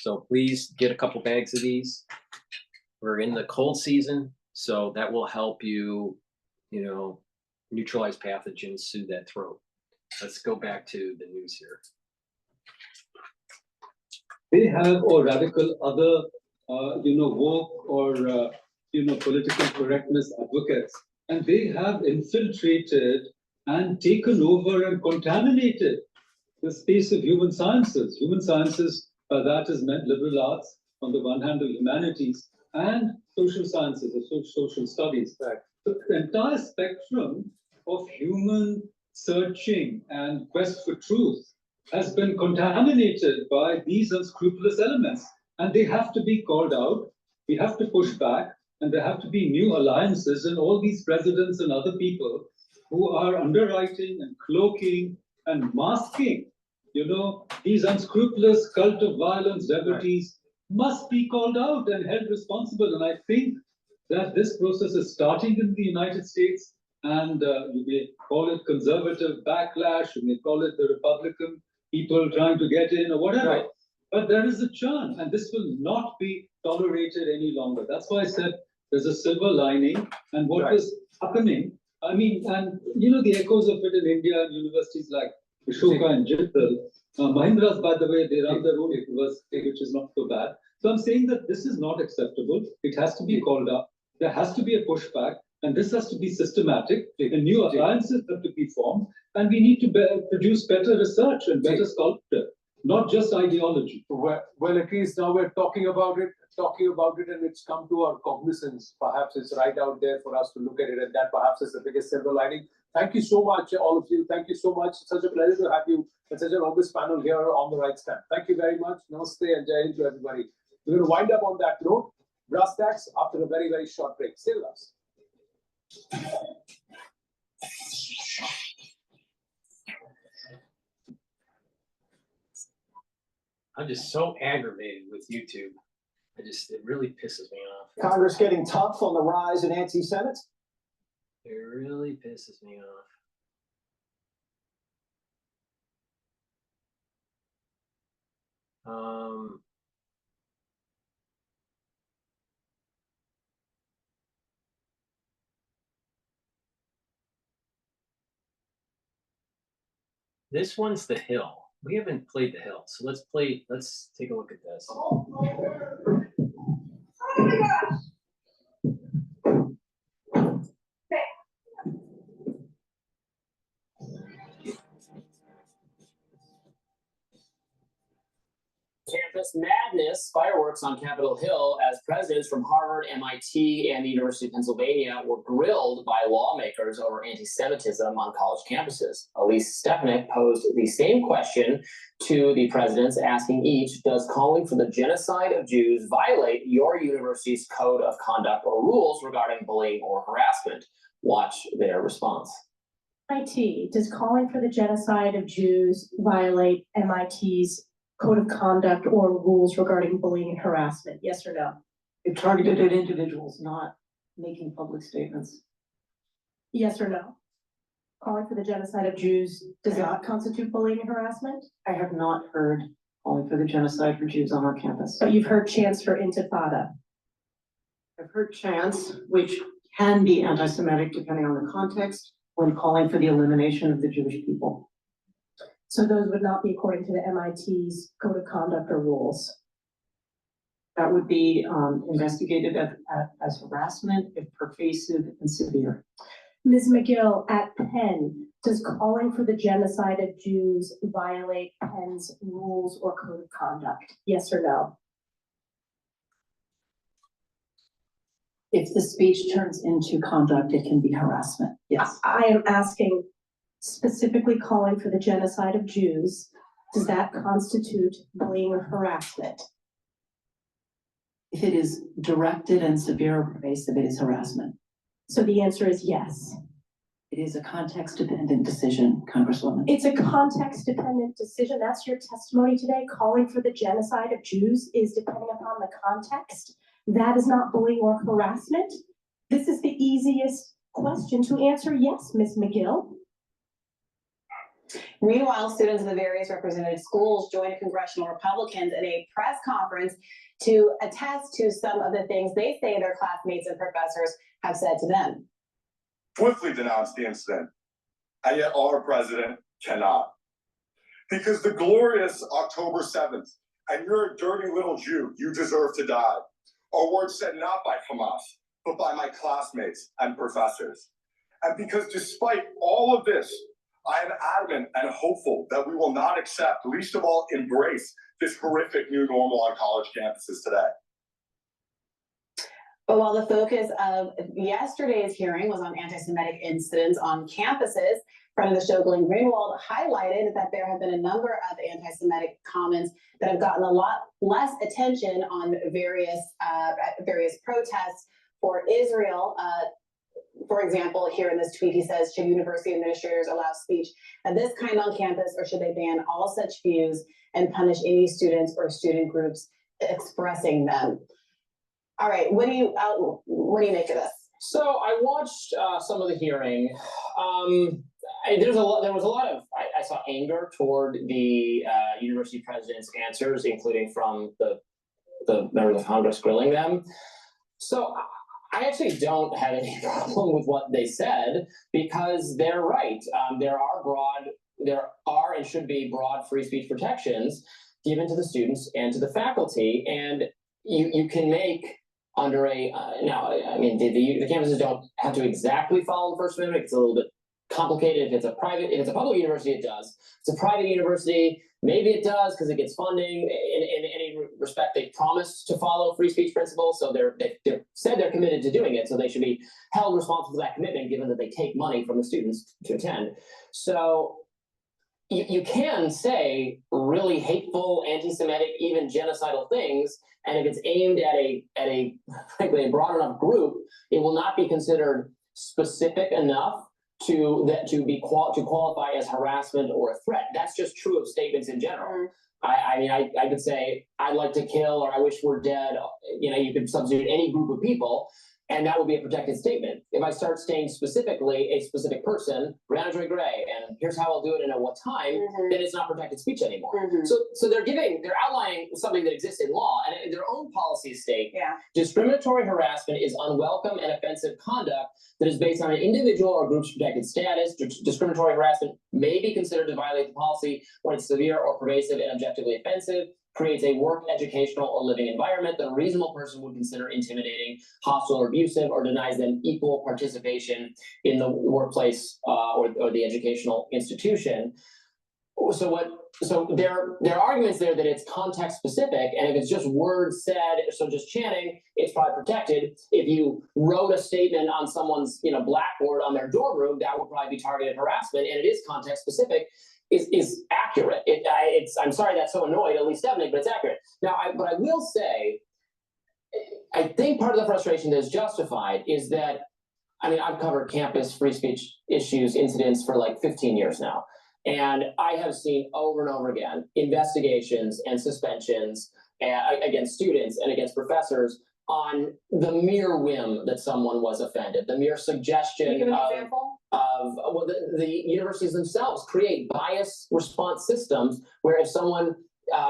So please get a couple bags of these. We're in the cold season, so that will help you, neutralize pathogens, soothe that throat. Let's go back to the news here. They have or radical other, woke or, political correctness advocates, and they have infiltrated and taken over and contaminated the space of human sciences. Human sciences, by that is meant liberal arts, on the one hand, of humanities, and social sciences, or social studies. Right. The entire spectrum of human searching and quest for truth has been contaminated by these unscrupulous elements, and they have to be called out. We have to push back, and there have to be new alliances, and all these presidents and other people who are underwriting and cloaking and masking, these unscrupulous cult of violence devotees must be called out and held responsible. And I think that this process is starting in the United States, and you may call it conservative backlash, you may call it the Republican people trying to get in or whatever. Right. But there is a churn, and this will not be tolerated any longer. That's why I said there's a silver lining, and what is happening. I mean, and the echoes of it in India and universities like Ashoka and GETTR. Mahindras, by the way, they run their own university, which is not so bad. So I'm saying that this is not acceptable. It has to be called up. There has to be a pushback, and this has to be systematic. And new alliances have to be formed, and we need to produce better research and better scholarship, not just ideology. Well, at least now we're talking about it. talking about it and it's come to our cognizance. Perhaps it's right out there for us to look at it, and that perhaps is the biggest silver lining. Thank you so much, all of you. Thank you so much. It's such a pleasure to have you and such an august panel here on the right stand. Thank you very much. Namaste and Jai Hind to everybody. We're going to wind up on that note. Brass tacks after a very, very short break. Stay with us. I'm just so aggravated with YouTube. It really pisses me off. Congress getting tough on the rise in anti-Semites? It really pisses me off. This one's The Hill. We haven't played The Hill, so let's take a look at this. Oh my gosh! Campus madness, fireworks on Capitol Hill as presidents from Harvard, MIT, and the University of Pennsylvania were grilled by lawmakers over anti-Semitism on college campuses. Elise Stefanik posed the same question to the presidents, asking each, does calling for the genocide of Jews violate your university's code of conduct or rules regarding bullying or harassment? Watch their response. MIT, does calling for the genocide of Jews violate MIT's code of conduct or rules regarding bullying and harassment? Yes or no? It targeted at individuals, not making public statements. Yes or no? Calling for the genocide of Jews does not constitute bullying and harassment? I have not heard calling for the genocide for Jews on our campus. But you've heard chants for intifada. I've heard chants, which can be anti-Semitic depending on the context, when calling for the elimination of the Jewish people. So those would not be according to the MIT's code of conduct or rules. That would be investigated as harassment if pervasive and severe. Ms. McGill, at Penn, does calling for the genocide of Jews violate Penn's rules or code of conduct? Yes or no? If the speech turns into conduct, it can be harassment. Yes. I am asking specifically calling for the genocide of Jews. Does that constitute bullying or harassment? If it is directed and severe or pervasive, it is harassment. So the answer is yes. It is a context-dependent decision, Congresswoman. It's a context-dependent decision. That's your testimony today. Calling for the genocide of Jews is depending upon the context. That is not bullying or harassment. This is the easiest question to answer. Yes, Ms. McGill. Meanwhile, students of the various represented schools joined congressional Republicans in a press conference to attest to some of the things they say their classmates and professors have said to them. Swiftly denounced the incident, and yet our president cannot. Because the glorious October 7th, and you're a dirty little Jew, you deserve to die, are words said not by Hamas, but by my classmates and professors. And because despite all of this, I am adamant and hopeful that we will not accept, least of all embrace, this horrific new normal on college campuses today. But while the focus of yesterday's hearing was on anti-Semitic incidents on campuses, friend of the show, Glenn Greenwald, highlighted that there have been a number of anti-Semitic comments that have gotten a lot less attention on various protests for Israel. For example, here in this tweet, he says, should university administrators allow speech of this kind on campus, or should they ban all such views and punish any students or student groups expressing them? All right, what do you make of this? So I watched some of the hearing. There was a lot of, I saw anger toward the university president's answers, including from the members of Congress grilling them. So I actually don't have any problem with what they said, because they're right. There are and should be broad free speech protections given to the students and to the faculty, and you can make under a now. I mean, the campuses don't have to exactly follow the First Amendment. It's a little bit complicated. If it's a public university, it does. If it's a private university, maybe it does because it gets funding. In any respect, they promised to follow free speech principles, so they've said they're committed to doing it. So they should be held responsible for that commitment, given that they take money from the students to attend. So you can say really hateful, anti-Semitic, even genocidal things, and if it's aimed at a frankly a broad enough group, it will not be considered specific enough to qualify as harassment or a threat. That's just true of statements in general. I mean, I could say I'd like to kill, or I wish we're dead. You know, you could substitute any group of people, and that would be a protected statement. If I start saying specifically a specific person, Brianna Joy Gray, and here's how I'll do it and at what time, then it's not protected speech anymore. So they're outlining something that exists in law, and in their own policy state, discriminatory harassment is unwelcome and offensive conduct that is based on an individual or group's protected status. Discriminatory harassment may be considered to violate the policy when it's severe or pervasive and objectively offensive, creates a work, educational, or living environment that a reasonable person would consider intimidating, hostile, or abusive, or denies them equal participation in the workplace or the educational institution. So their arguments there that it's context specific, and if it's just words said, so just chanting, it's probably protected. If you wrote a statement on someone's blackboard on their dorm room, that would probably be targeted harassment, and it is context specific. Is accurate. I'm sorry that's so annoyed, at least Stephanie, but it's accurate. Now, but I will say, I think part of the frustration that is justified is that, I mean, I've covered campus free speech issues, incidents for like 15 years now. And I have seen over and over again investigations and suspensions against students and against professors on the mere whim that someone was offended, the mere suggestion. Can you give an example? Well, the universities themselves create bias response systems where if someone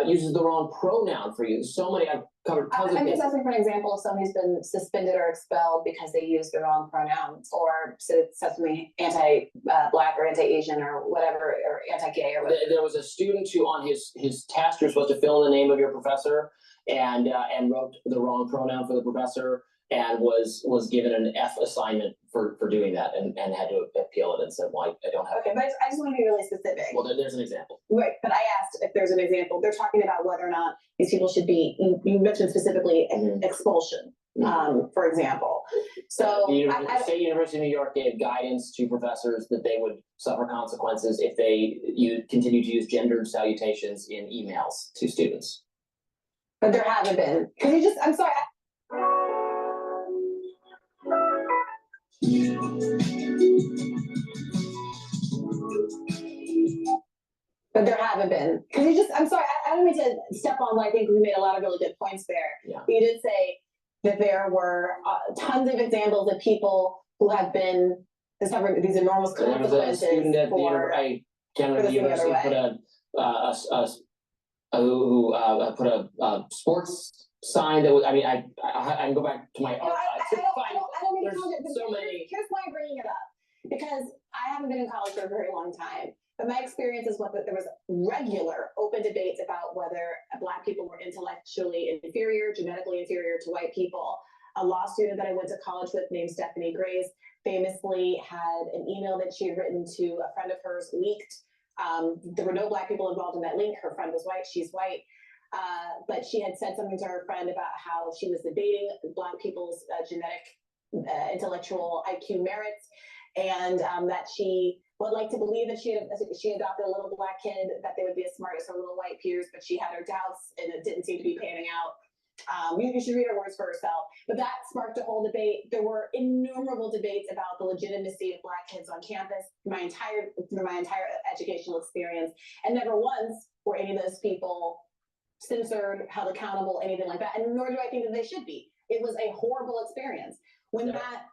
uses the wrong pronoun for you, so many, I've covered tons of I'm cases. just asking for an example of someone who's been suspended or expelled because they used the wrong pronouns, or said something anti-Black or anti-Asian or whatever, or anti-gay or whatever. There was a student who on his task, you're supposed to fill in the name of your professor, and wrote the wrong pronoun for the professor, and was given an F assignment for doing that, and had to appeal it and said, well, I don't have. Okay, but I just want to be really specific. Well, there's an example. Right, but I asked if there's an example. They're talking about whether or not these people should be, you mentioned specifically expulsion, for example. So The State University of New York gave guidance to professors that they would suffer consequences if they continue to use gendered salutations in emails to students. But there haven't been. Can you just, I'm sorry. But there haven't been. Can you just, I'm sorry, I don't mean to step on what I think we made a lot of really good points there. Yeah. You did say that there were tons of examples of people who have been discovered these enormous consequences. There was a student at the university put a sports sign that was, I mean, I can go back to my archives. I don't mean to comment, but so many. Here's why I'm bringing it up. Because I haven't been in college for a very long time. But my experience is that there was regular open debates about whether Black people were intellectually inferior, genetically inferior to white people. A law student that I went to college with named Stephanie Grace famously had an email that she had written to a friend of hers leaked. There were no Black people involved in that link. Her friend was white, she's white. But she had said something to her friend about how she was debating Black people's genetic intellectual IQ merits, and that she would like to believe that she adopted a little Black kid, that they would be as smart as her little white peers, but she had her doubts and it didn't seem to be panning out. You should read her words for herself. But that sparked a whole debate. There were innumerable debates about the legitimacy of Black kids on campus through my entire educational experience, and never once were any of those people censored, held accountable, anything like that. And nor do I think that they should be. It was a horrible experience. When that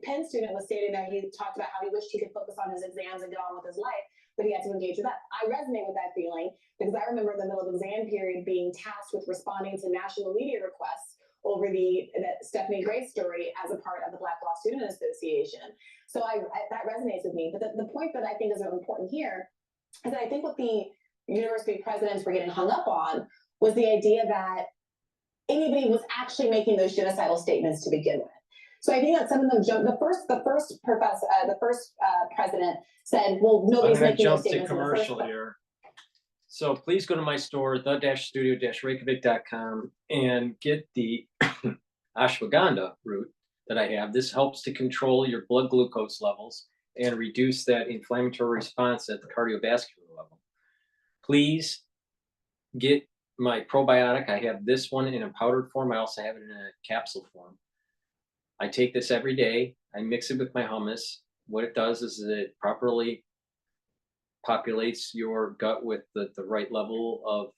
Penn student was stating that he talked about how he wished he could focus on his exams and get on with his life, but he had to engage with that. I resonate with that feeling because I remember in the middle of the exam period being tasked with responding to national media requests over that Stephanie Grace story as a part of the Black Law Student Association. So that resonates with me. But the point that I think is important here is that I think what the university presidents were getting hung up on was the idea that anybody was actually making those genocidal statements to begin with. So I think that some of them jumped. The first president said, "Well, nobody's I'm gonna making those jump to statements in the first commercial place." here. So please go to my store, the-studio-reykjavik.com, and get the ashwagandha root that I have. This helps to control your blood glucose levels and reduce that inflammatory response at the cardiovascular level. Please get my probiotic. I have this one in a powdered form. I also have it in a capsule form. I take this every day. I mix it with my hummus. What it does is it properly populates your gut with the right level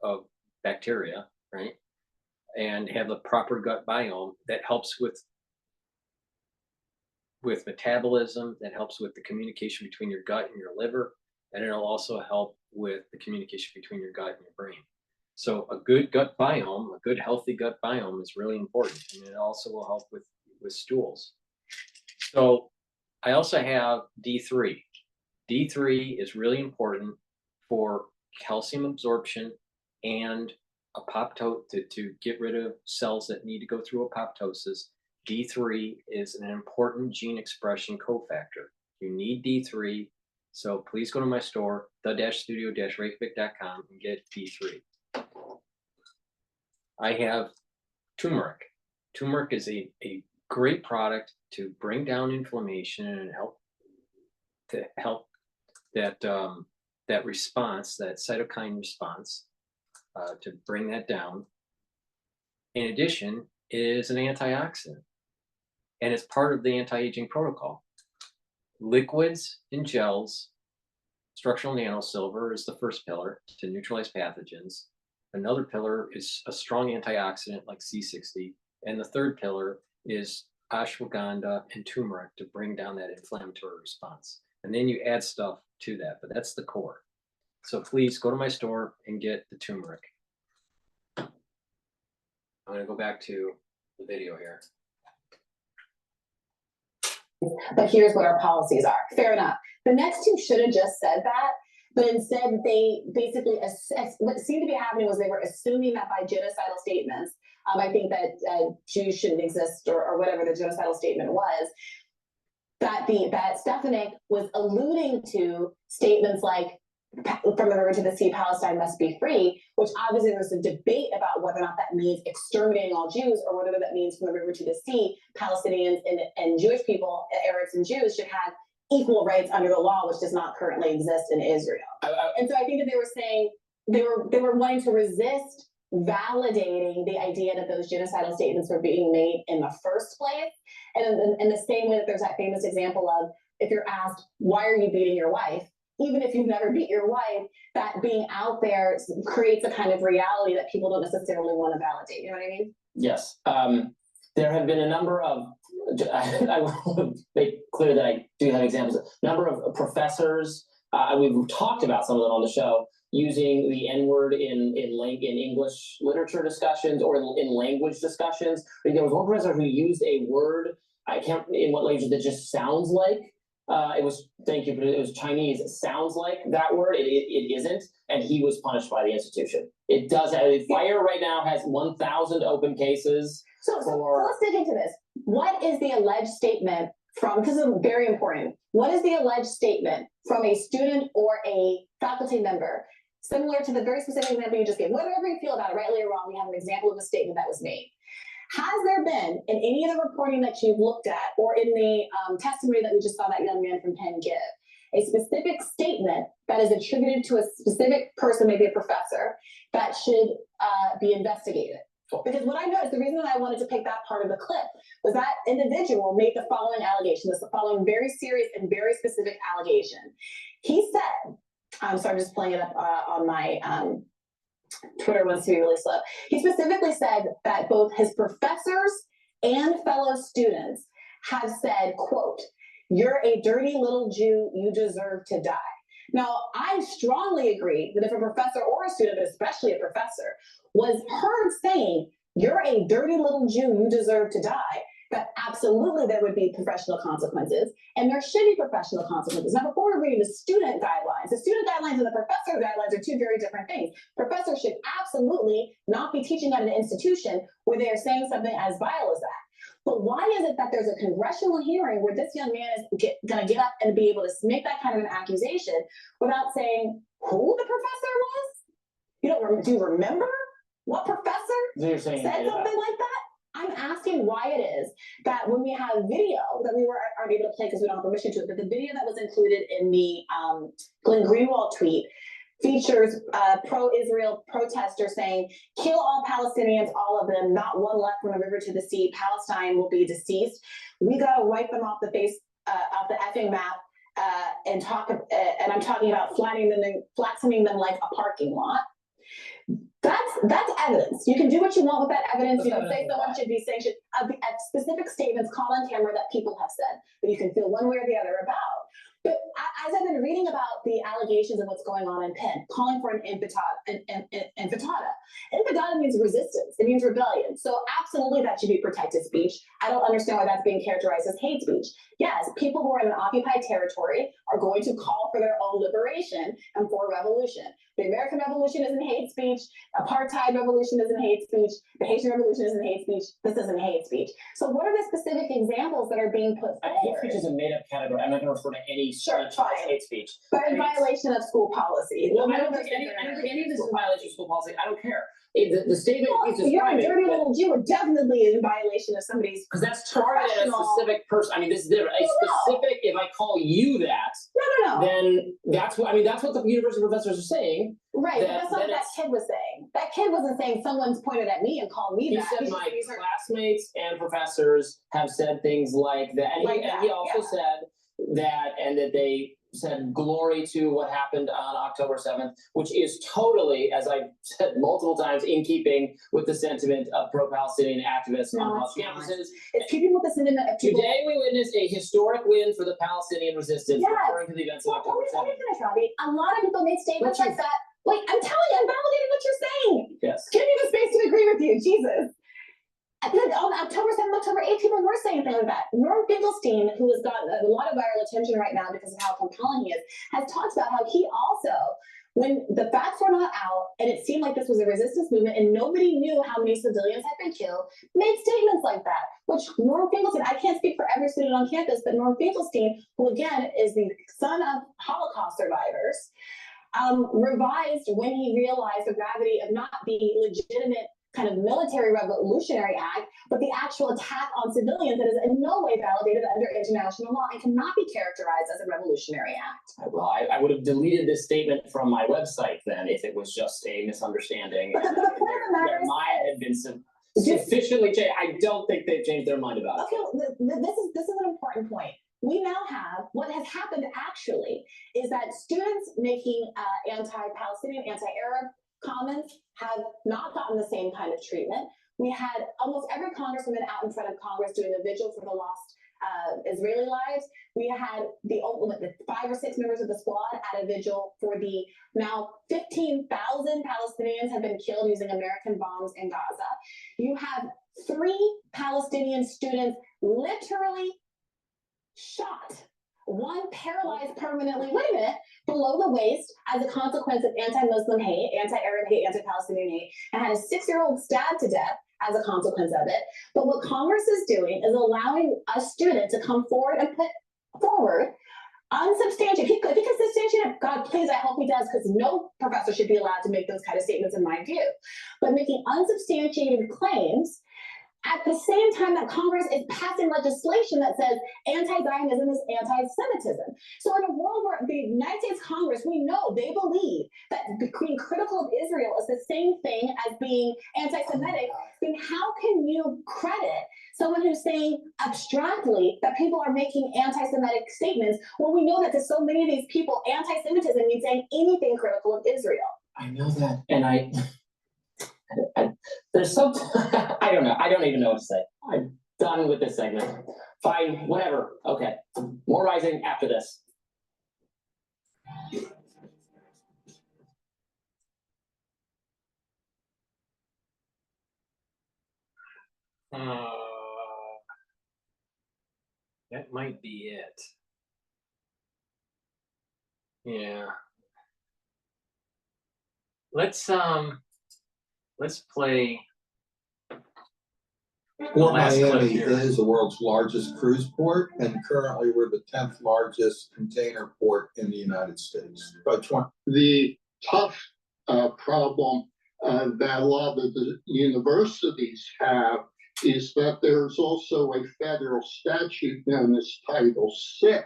of bacteria, right? And have the proper gut biome that helps with metabolism, that helps with the communication between your gut and your liver, and it'll also help with the communication between your gut and your brain. So a good gut biome, a good healthy gut biome is really important, and it also will help with stools. So I also have D3. D3 is really important for calcium absorption and to get rid of cells that need to go through apoptosis. D3 is an important gene expression cofactor. You need D3, so please go to my store, the-studio-reykjavik.com, and get D3. I have turmeric. Turmeric is a great product to bring down inflammation and help that response, that cytokine response, to bring that down. In addition, it is an antioxidant, and it's part of the anti-aging protocol. Liquids and gels, structural nanosilver is the first pillar to neutralize pathogens. Another pillar is a strong antioxidant like C60, and the third pillar is ashwagandha and turmeric to bring down that inflammatory response. And then you add stuff to that, but that's the core. So please go to my store and get the turmeric. I'm going to go back to the video here. But here's what our policies are. Fair enough. The next two should have just said that, but instead they basically, what seemed to be happening was they were assuming that by genocidal statements, I think that Jews shouldn't exist or whatever the genocidal statement was, that Stefanik was alluding to statements like, from the river to the sea, Palestine must be free, which obviously there's a debate about whether or not that means exterminating all Jews or whether that means from the river to the sea, Palestinians and Jewish people, Arabs and Jews should have equal rights under the law, which does not currently exist in Israel. And so I think that they were saying they were wanting to resist validating the idea that those genocidal statements were being made in the first place. And in the same way that there's that famous example of, if you're asked, why are you beating your wife? Even if you've never beat your wife, that being out there creates a kind of reality that people don't necessarily want to validate. You know what I mean? Yes. There have been a number of, I will make clear that I do have examples, a number of professors, we've talked about some of them on the show, using the N-word in English literature discussions or in language discussions. There was one professor who used a word, I can't, in what language, that just sounds like, it was, thank you, but it was Chinese. It sounds like that word. It isn't, and he was punished by the institution. It does have, FIRE right now has 1,000 open cases. So let's dig into this. What is the alleged statement from, because it's very important, what is the alleged statement from a student or a faculty member, similar to the very specific example you just gave? Whatever you feel about it, rightly or wrong, we have an example of a statement that was made. Has there been, in any of the reporting that you've looked at, or in the testimony that we just saw that young man from Penn give, a specific statement that is attributed to a specific person, maybe a professor, that should be investigated? Because what I noticed, the reason that I wanted to pick that part of the clip was that individual made the following allegation, the following very serious and very specific allegation. He said, so I'm just pulling it up on my Twitter wants to be really slow. He specifically said that both his professors and fellow students have said, quote, "You're a dirty little Jew, you deserve to die." Now, I strongly agree that if a professor or a student, but especially a professor, was heard saying, "You're a dirty little Jew, you deserve to die," that absolutely there would be professional consequences, and there should be professional consequences. Now, before we read the student guidelines and the professor guidelines are two very different things. Professors should absolutely not be teaching at an institution where they are saying something as vile as that. But why is it that there's a congressional hearing where this young man is gonna get up and be able to make that kind of an accusation without saying who the professor was? Do you remember what professor You're saying said something like that? I'm asking why it is that when we have video that we aren't able to play because we don't have permission to it, but the video that was included in the Glenn Greenwald tweet features pro-Israel protesters saying, kill all Palestinians, all of them, not one left from the river to the sea. Palestine will be deceased. We got to wipe them off the face, off the effing map, and I'm talking about flattening them like a parking lot. That's evidence. You can do what you want with that evidence. You can say someone should be sanctioned. Specific statements called on camera that people have said that you can feel one way or the other about. But as I've been reading about the allegations of what's going on in Penn, calling for an intifada. Intifada means resistance. It means rebellion. So absolutely that should be protected speech. I don't understand why that's being characterized as hate speech. Yes, people who are in an occupied territory are going to call for their own liberation and for a revolution. The American Revolution isn't hate speech. Apartheid revolution isn't hate speech. The Haitian Revolution isn't hate speech. This isn't hate speech. So what are the specific examples that are being put forward? Hate speech is a made-up category. I'm not going to refer to any hate speech. But in violation of school policy. Well, I don't think any of this is in violation of school policy. I don't care. The statement is You're a describing dirty little Jew. It definitely is in violation of somebody's. because that's targeted at a specific person. I mean, this is different. Specific. If I call you that, no. Then that's what that's what the university professors are saying. Right, but that's not what that kid was saying. That kid wasn't saying someone's pointed at me and called me He that. said my classmates and professors have said things like that. And he also said that, and that they said glory to what happened on October 7th, which is totally, as I've said multiple times, in keeping with the sentiment of pro-Palestinian activists on college campuses. It's keeping with the sentiment of people. Today we witnessed a historic win for the Palestinian resistance, referring to the events of October 7th. A lot of people made statements like that. Wait, I'm telling you, I'm validating what you're saying. Yes. Give me the space to agree with you, Jesus. On October 7th, October 8th, people were saying things like that. Norm Finkelstein, who has gotten a lot of viral attention right now because of how compelling he is, has talked about how he also, when the facts were not out and it seemed like this was a resistance movement and nobody knew how many civilians had been killed, made statements like that, which Norm Finkelstein, I can't speak for every student on campus, but Norm Finkelstein, who again is the son of Holocaust survivors, revised when he realized the gravity of not the legitimate kind of military revolutionary act, but the actual attack on civilians that is in no way validated under international law and cannot be characterized as a revolutionary act. Well, I would have deleted this statement from my website then if it was just a misunderstanding. But the point of the matter their mind had been sufficiently changed. I don't think they've changed their mind about it. Okay, this is an important point. We now have, what has happened actually is that students making anti-Palestinian, anti-Arab comments have not gotten the same kind of treatment. We had almost every congresswoman out in front of Congress doing a vigil for the lost Israeli lives. We had the 5 or 6 members of the squad at a vigil for the now 15,000 Palestinians have been killed using American bombs in Gaza. You have 3 Palestinian students literally shot, one paralyzed permanently, wait a minute, below the waist as a consequence of anti-Muslim hate, anti-Arab hate, anti-Palestinian hate, and had a 6-year-old stabbed to death as a consequence of it. But what Congress is doing is allowing a student to come forward and put forward unsubstantiated. If he can substantiate it, God, please, I hope he does, because no professor should be allowed to make those kind of statements in my view. But making unsubstantiated claims at the same time that Congress is passing legislation that says anti-Zionism is anti-Semitism. So in a world where the United States Congress, we know they believe that being critical of Israel is the same thing as being anti-Semitic, then how can you credit someone who's saying abstractly that people are making anti-Semitic statements when we know that to so many of these people, anti-Semitism means saying anything critical of Israel? I know that, and there's something, I don't know. I don't even know what to say. I'm done with this segment. Fine, whatever. Okay. More rising after this. That might be it. Yeah. Let's play Port Last clip Miami here. is the world's largest cruise port, and currently we're the 10th largest container port in the United States. The tough problem that a lot of the universities have is that there's also a federal statute known as Title VI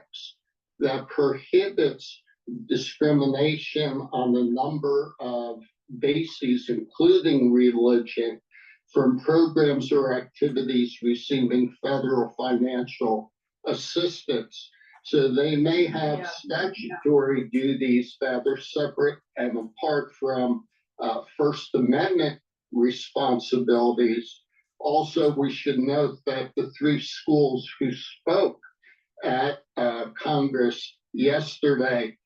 that prohibits discrimination on a number of bases, including religion, from programs or activities receiving federal financial assistance. So they may have statutory duties that are separate and apart from First Amendment responsibilities. Also, we should note that the three schools who spoke at Congress yesterday,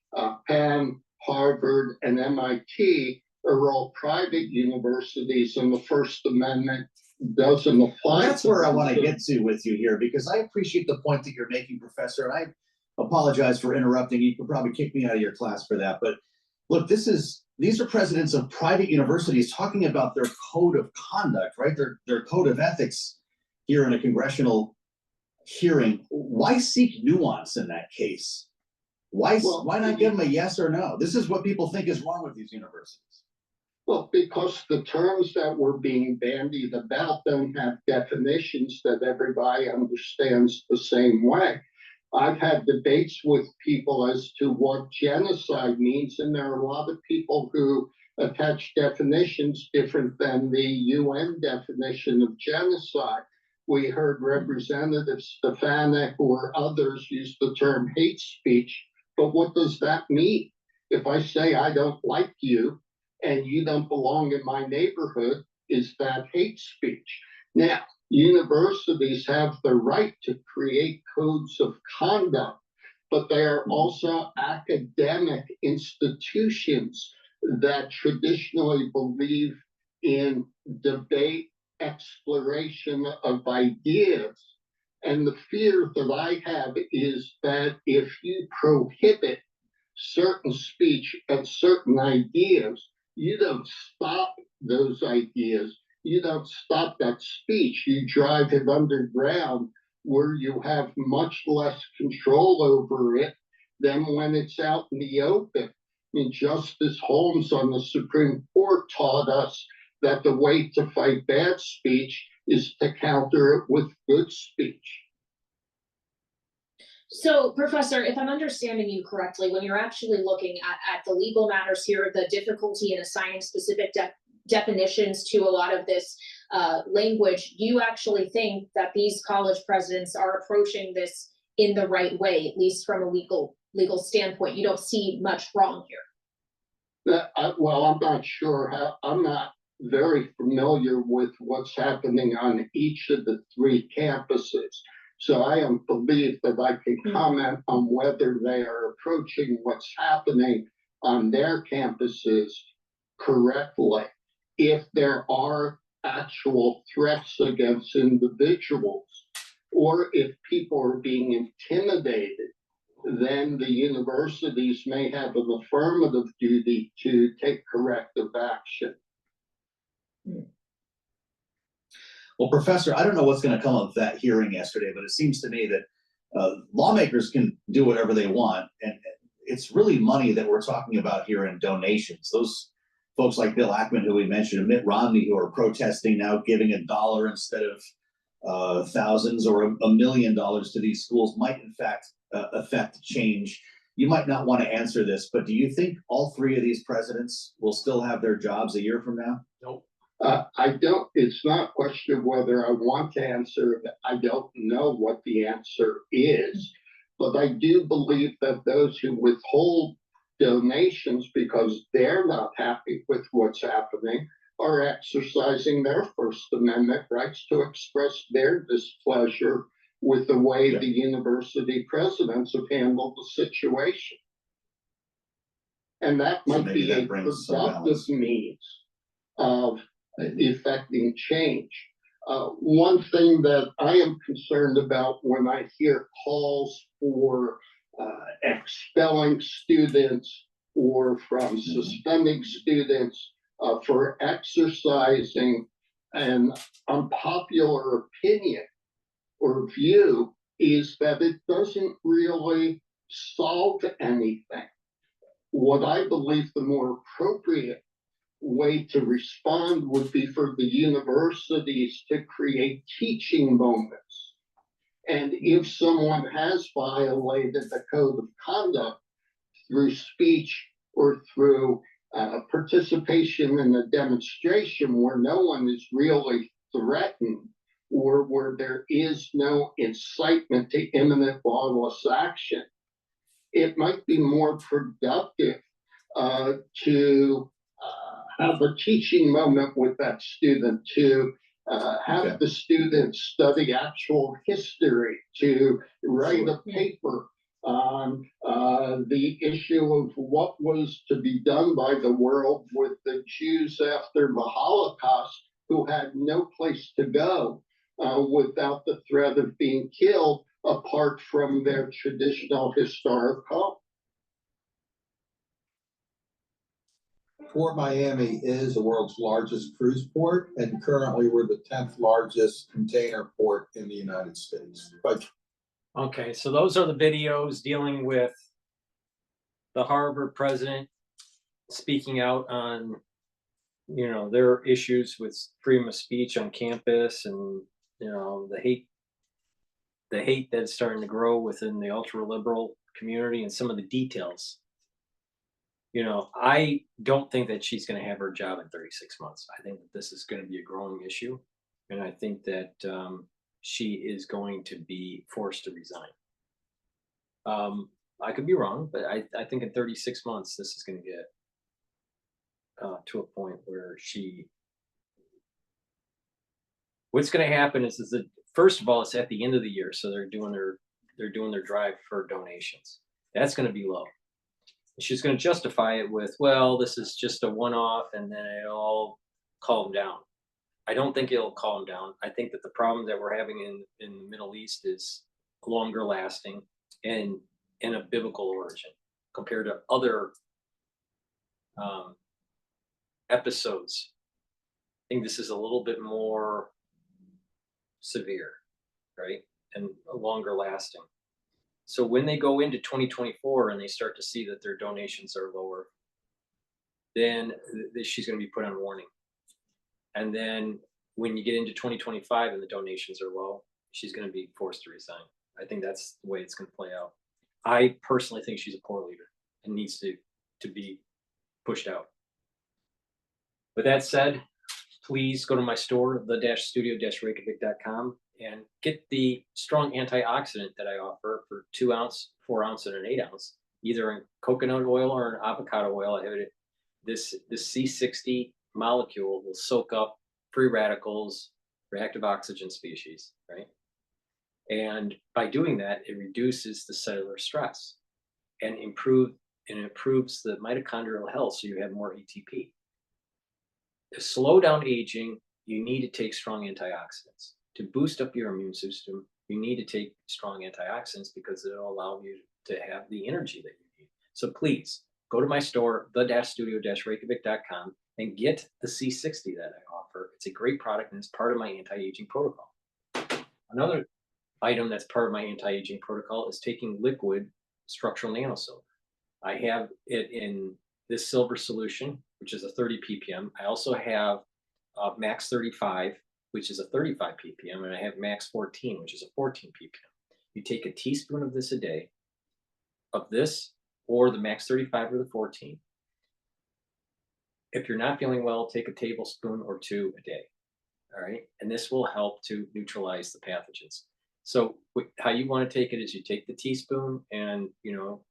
Penn, Harvard, and MIT, are all private universities, and the First Amendment doesn't apply. Well, that's to where I them. want to get to with you here, because I appreciate the point that you're making, Professor, and I apologize for interrupting. You could probably kick me out of your class for that. But look, these are presidents of private universities talking about their code of conduct, right? Their code of ethics here in a congressional hearing. Why seek nuance in that case? Why not give them a yes or no? This is what people think is wrong with these universities. Well, because the terms that were being bandied about don't have definitions that everybody understands the same way. I've had debates with people as to what genocide means, and there are a lot of people who attach definitions different than the UN definition of genocide. We heard Representative Stefanik or others use the term hate speech, but what does that mean? If I say I don't like you and you don't belong in my neighborhood, is that hate speech? Now, universities have the right to create codes of conduct, but they are also academic institutions that traditionally believe in debate, exploration of ideas. And the fear that I have is that if you prohibit certain speech and certain ideas, you don't stop those ideas. You don't stop that speech. You drive it underground where you have much less control over it than when it's out in the open. I mean, Justice Holmes on the Supreme Court taught us that the way to fight bad speech is to counter it with good speech. So, Professor, if I'm understanding you correctly, when you're actually looking at the legal matters here, the difficulty in assigning specific definitions to a lot of this language, you actually think that these college presidents are approaching this in the right way, at least from a legal standpoint. You don't see much wrong here. Well, I'm not sure how. I'm not very familiar with what's happening on each of the three campuses. So I don't believe that I can comment on whether they are approaching what's happening on their campuses correctly. If there are actual threats against individuals, or if people are being intimidated, then the universities may have an affirmative duty to take corrective action. Well, Professor, I don't know what's going to come of that hearing yesterday, but it seems to me that lawmakers can do whatever they want. And it's really money that we're talking about here in donations. Those folks like Bill Ackman, who we mentioned, and Mitt Romney, who are protesting now, giving $1 instead of thousands or $1 million to these schools might in fact affect change. You might not want to answer this, but do you think all three of these presidents will still have their jobs a year from now? Nope. I don't, it's not a question of whether I want to answer. I don't know what the answer is, but I do believe that those who withhold donations because they're not happy with what's happening are exercising their First Amendment rights to express their displeasure with the way the university presidents have handled the situation. And that might be a productive means of effecting change. One thing that I am concerned about when I hear calls for expelling students or from suspending students for exercising an unpopular opinion or view is that it doesn't really solve anything. What I believe the more appropriate way to respond would be for the universities to create teaching moments. And if someone has violated the code of conduct through speech or through participation in a demonstration where no one is really threatened, or where there is no incitement to imminent lawless action, it might be more productive to have a teaching moment with that student, to have the student study actual history, to write a paper on the issue of what was to be done by the world with the Jews after the Holocaust, who had no place to go without the threat of being killed apart from their traditional historic home. Port Miami is the world's largest cruise port, and currently we're the 10th largest container port in the United States. But Okay, so those are the videos dealing with the Harvard president speaking out on, you know, their issues with freedom of speech on campus, and you know, the hate that's starting to grow within the ultra liberal community, and some of the details. You know, I don't think that she's going to have her job in 36 months. I think that this is going to be a growing issue, and I think that she is going to be forced to resign. I could be wrong, but I think in 36 months this is going to get to a point where what's going to happen is that, first of all, it's at the end of the year, so they're doing their drive for donations. That's going to be low. She's going to justify it with, well, this is just a one-off, and then it'll all calm down. I don't think it'll calm down. I think that the problem that we're having in the Middle East is longer lasting and in a biblical origin compared to other episodes. I think this is a little bit more severe, right? And longer lasting. So when they go into 2024 and they start to see that their donations are lower, then she's going to be put on warning. And then when you get into 2025 and the donations are low, she's going to be forced to resign. I think that's the way it's going to play out. I personally think she's a poor leader and needs to be pushed out. With that said, please go to my store, the-studio-reykjavik.com, and get the strong antioxidant that I offer for 2 ounce, 4 ounce, and an 8 ounce, either in coconut oil or in avocado oil. I have it. This C60 molecule will soak up free radicals, reactive oxygen species, right? And by doing that, it reduces the cellular stress and improves the mitochondrial health, so you have more ATP. To slow down aging, you need to take strong antioxidants. To boost up your immune system, you need to take strong antioxidants because it'll allow you to have the energy that you need. So please go to my store, the-studio-reykjavik.com, and get the C60 that I offer. It's a great product and it's part of my anti-aging protocol. Another item that's part of my anti-aging protocol is taking liquid structural nanosilver. I have it in this silver solution, which is a 30 ppm. I also have Max 35, which is a 35 ppm, and I have Max 14, which is a 14 ppm. You take a teaspoon of this a day, of this, or the Max 35 or the 14. If you're not feeling well, take a tablespoon or 2 a day. All right, and this will help to neutralize the pathogens. So how you want to take it is you take the teaspoon and you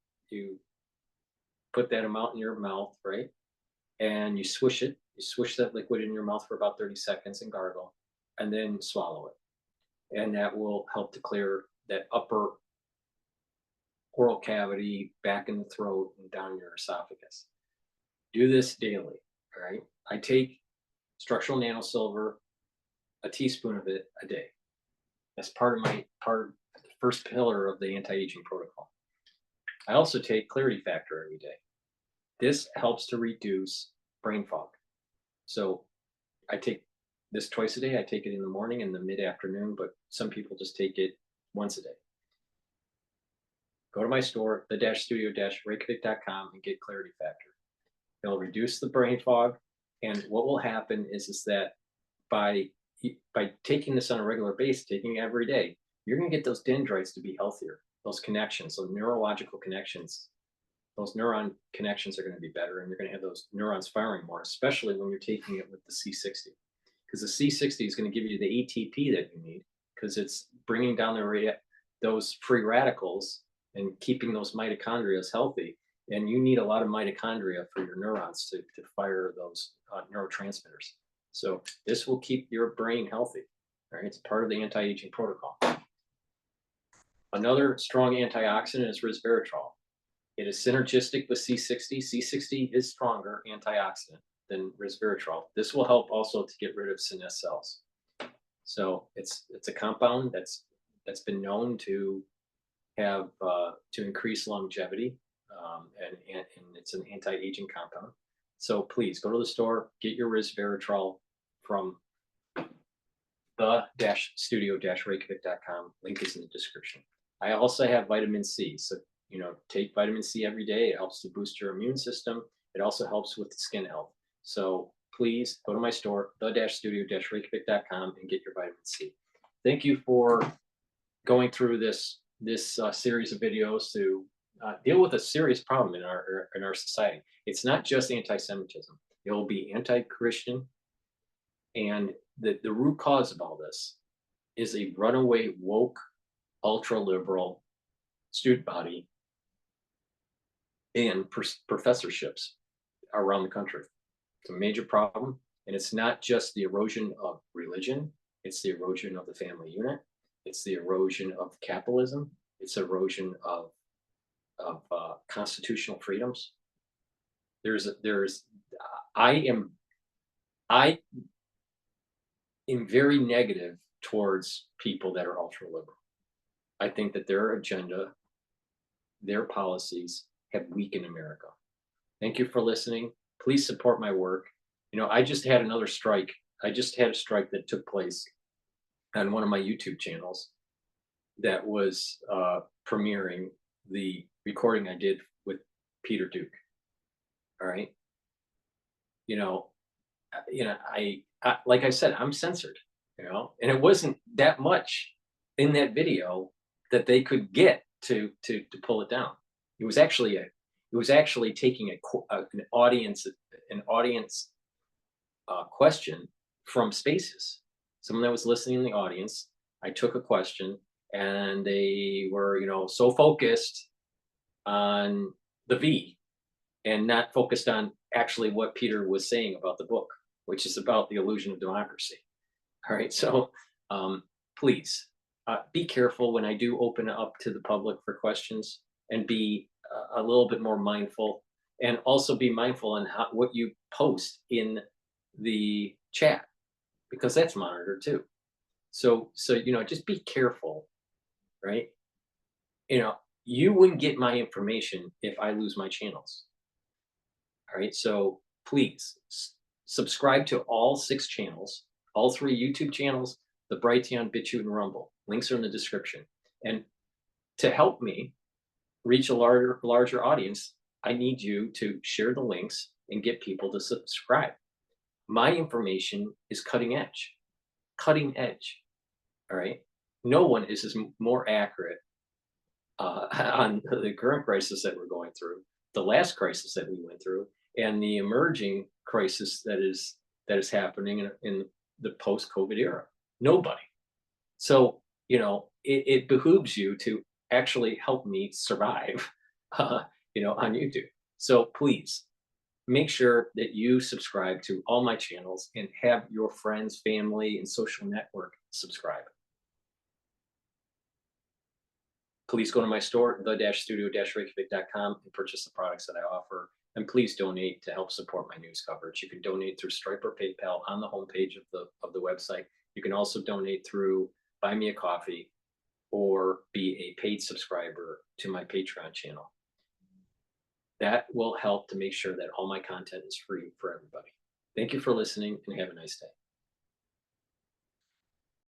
put that amount in your mouth, right? And you swish it. You swish that liquid in your mouth for about 30 seconds and gargle, and then swallow it. And that will help to clear that upper oral cavity, back in the throat, and down your esophagus. Do this daily, all right? I take structural nanosilver, a teaspoon of it a day. That's part of the first pillar of the anti-aging protocol. I also take Clarity Factor every day. This helps to reduce brain fog. So I take this twice a day. I take it in the morning and the mid-afternoon, but some people just take it once a day. Go to my store, the-studio-reykjavik.com, and get Clarity Factor. It'll reduce the brain fog, and what will happen is that by taking this on a regular basis, taking it every day, you're going to get those dendrites to be healthier. Those connections, those neurological connections, those neuron connections are going to be better, and you're going to have those neurons firing more, especially when you're taking it with the C60. Because the C60 is going to give you the ATP that you need, because it's bringing down those free radicals and keeping those mitochondria healthy. And you need a lot of mitochondria for your neurons to fire those neurotransmitters. So this will keep your brain healthy. All right, it's part of the anti-aging protocol. Another strong antioxidant is resveratrol. It is synergistic with C60. C60 is stronger antioxidant than resveratrol. This will help also to get rid of senescent cells. So it's a compound that's been known to have to increase longevity, and it's an anti-aging compound. So please go to the store, get your resveratrol from the-studio-reykjavik.com. Link is in the description. I also have vitamin C. So, take vitamin C every day. It helps to boost your immune system. It also helps with skin health. So please go to my store, the-studio-reykjavik.com, and get your vitamin C. Thank you for going through this series of videos to deal with a serious problem in our society. It's not just anti-Semitism. It will be anti-Christian. And the root cause of all this is a runaway woke, ultra-liberal student body and professorships around the country. It's a major problem. And it's not just the erosion of religion. It's the erosion of the family unit. It's the erosion of capitalism. It's erosion of constitutional freedoms. I am very negative towards people that are ultra liberal. I think that their agenda, their policies have weakened America. Thank you for listening. Please support my work. I just had another strike. I just had a strike that took place on one of my YouTube channels that was premiering the recording I did with Peter Duke. All right. I like I said, I'm censored, and it wasn't that much in that video that they could get to pull it down. It was actually taking an audience question from Spaces. Someone that was listening in the audience. I took a question, and they were, so focused on the V and not focused on actually what Peter was saying about the book, which is about the illusion of democracy. All right, so please be careful when I do open it up to the public for questions, and be a little bit more mindful, and also be mindful on what you post in the chat, because that's monitored too. So just be careful, right? You wouldn't get my information if I lose my channels. All right, so please subscribe to all 6 channels, all 3 YouTube channels, the Brighteon, Bitchute, and Rumble. Links are in the description. And to help me reach a larger audience, I need you to share the links and get people to subscribe. My information is cutting edge. All right. No one is more accurate on the current crisis that we're going through, the last crisis that we went through, and the emerging crisis that is happening in the post-COVID era. Nobody. So, it behooves you to actually help me survive, on YouTube. So please make sure that you subscribe to all my channels and have your friends, family, and social network subscribe. Please go to my store, the-studio-reykjavik.com, and purchase the products that I offer. And please donate to help support my news coverage. You can donate through Stripe or PayPal on the homepage of the website. You can also donate through Buy Me a Coffee, or be a paid subscriber to my Patreon channel. That will help to make sure that all my content is free for everybody. Thank you for listening, and have a nice day.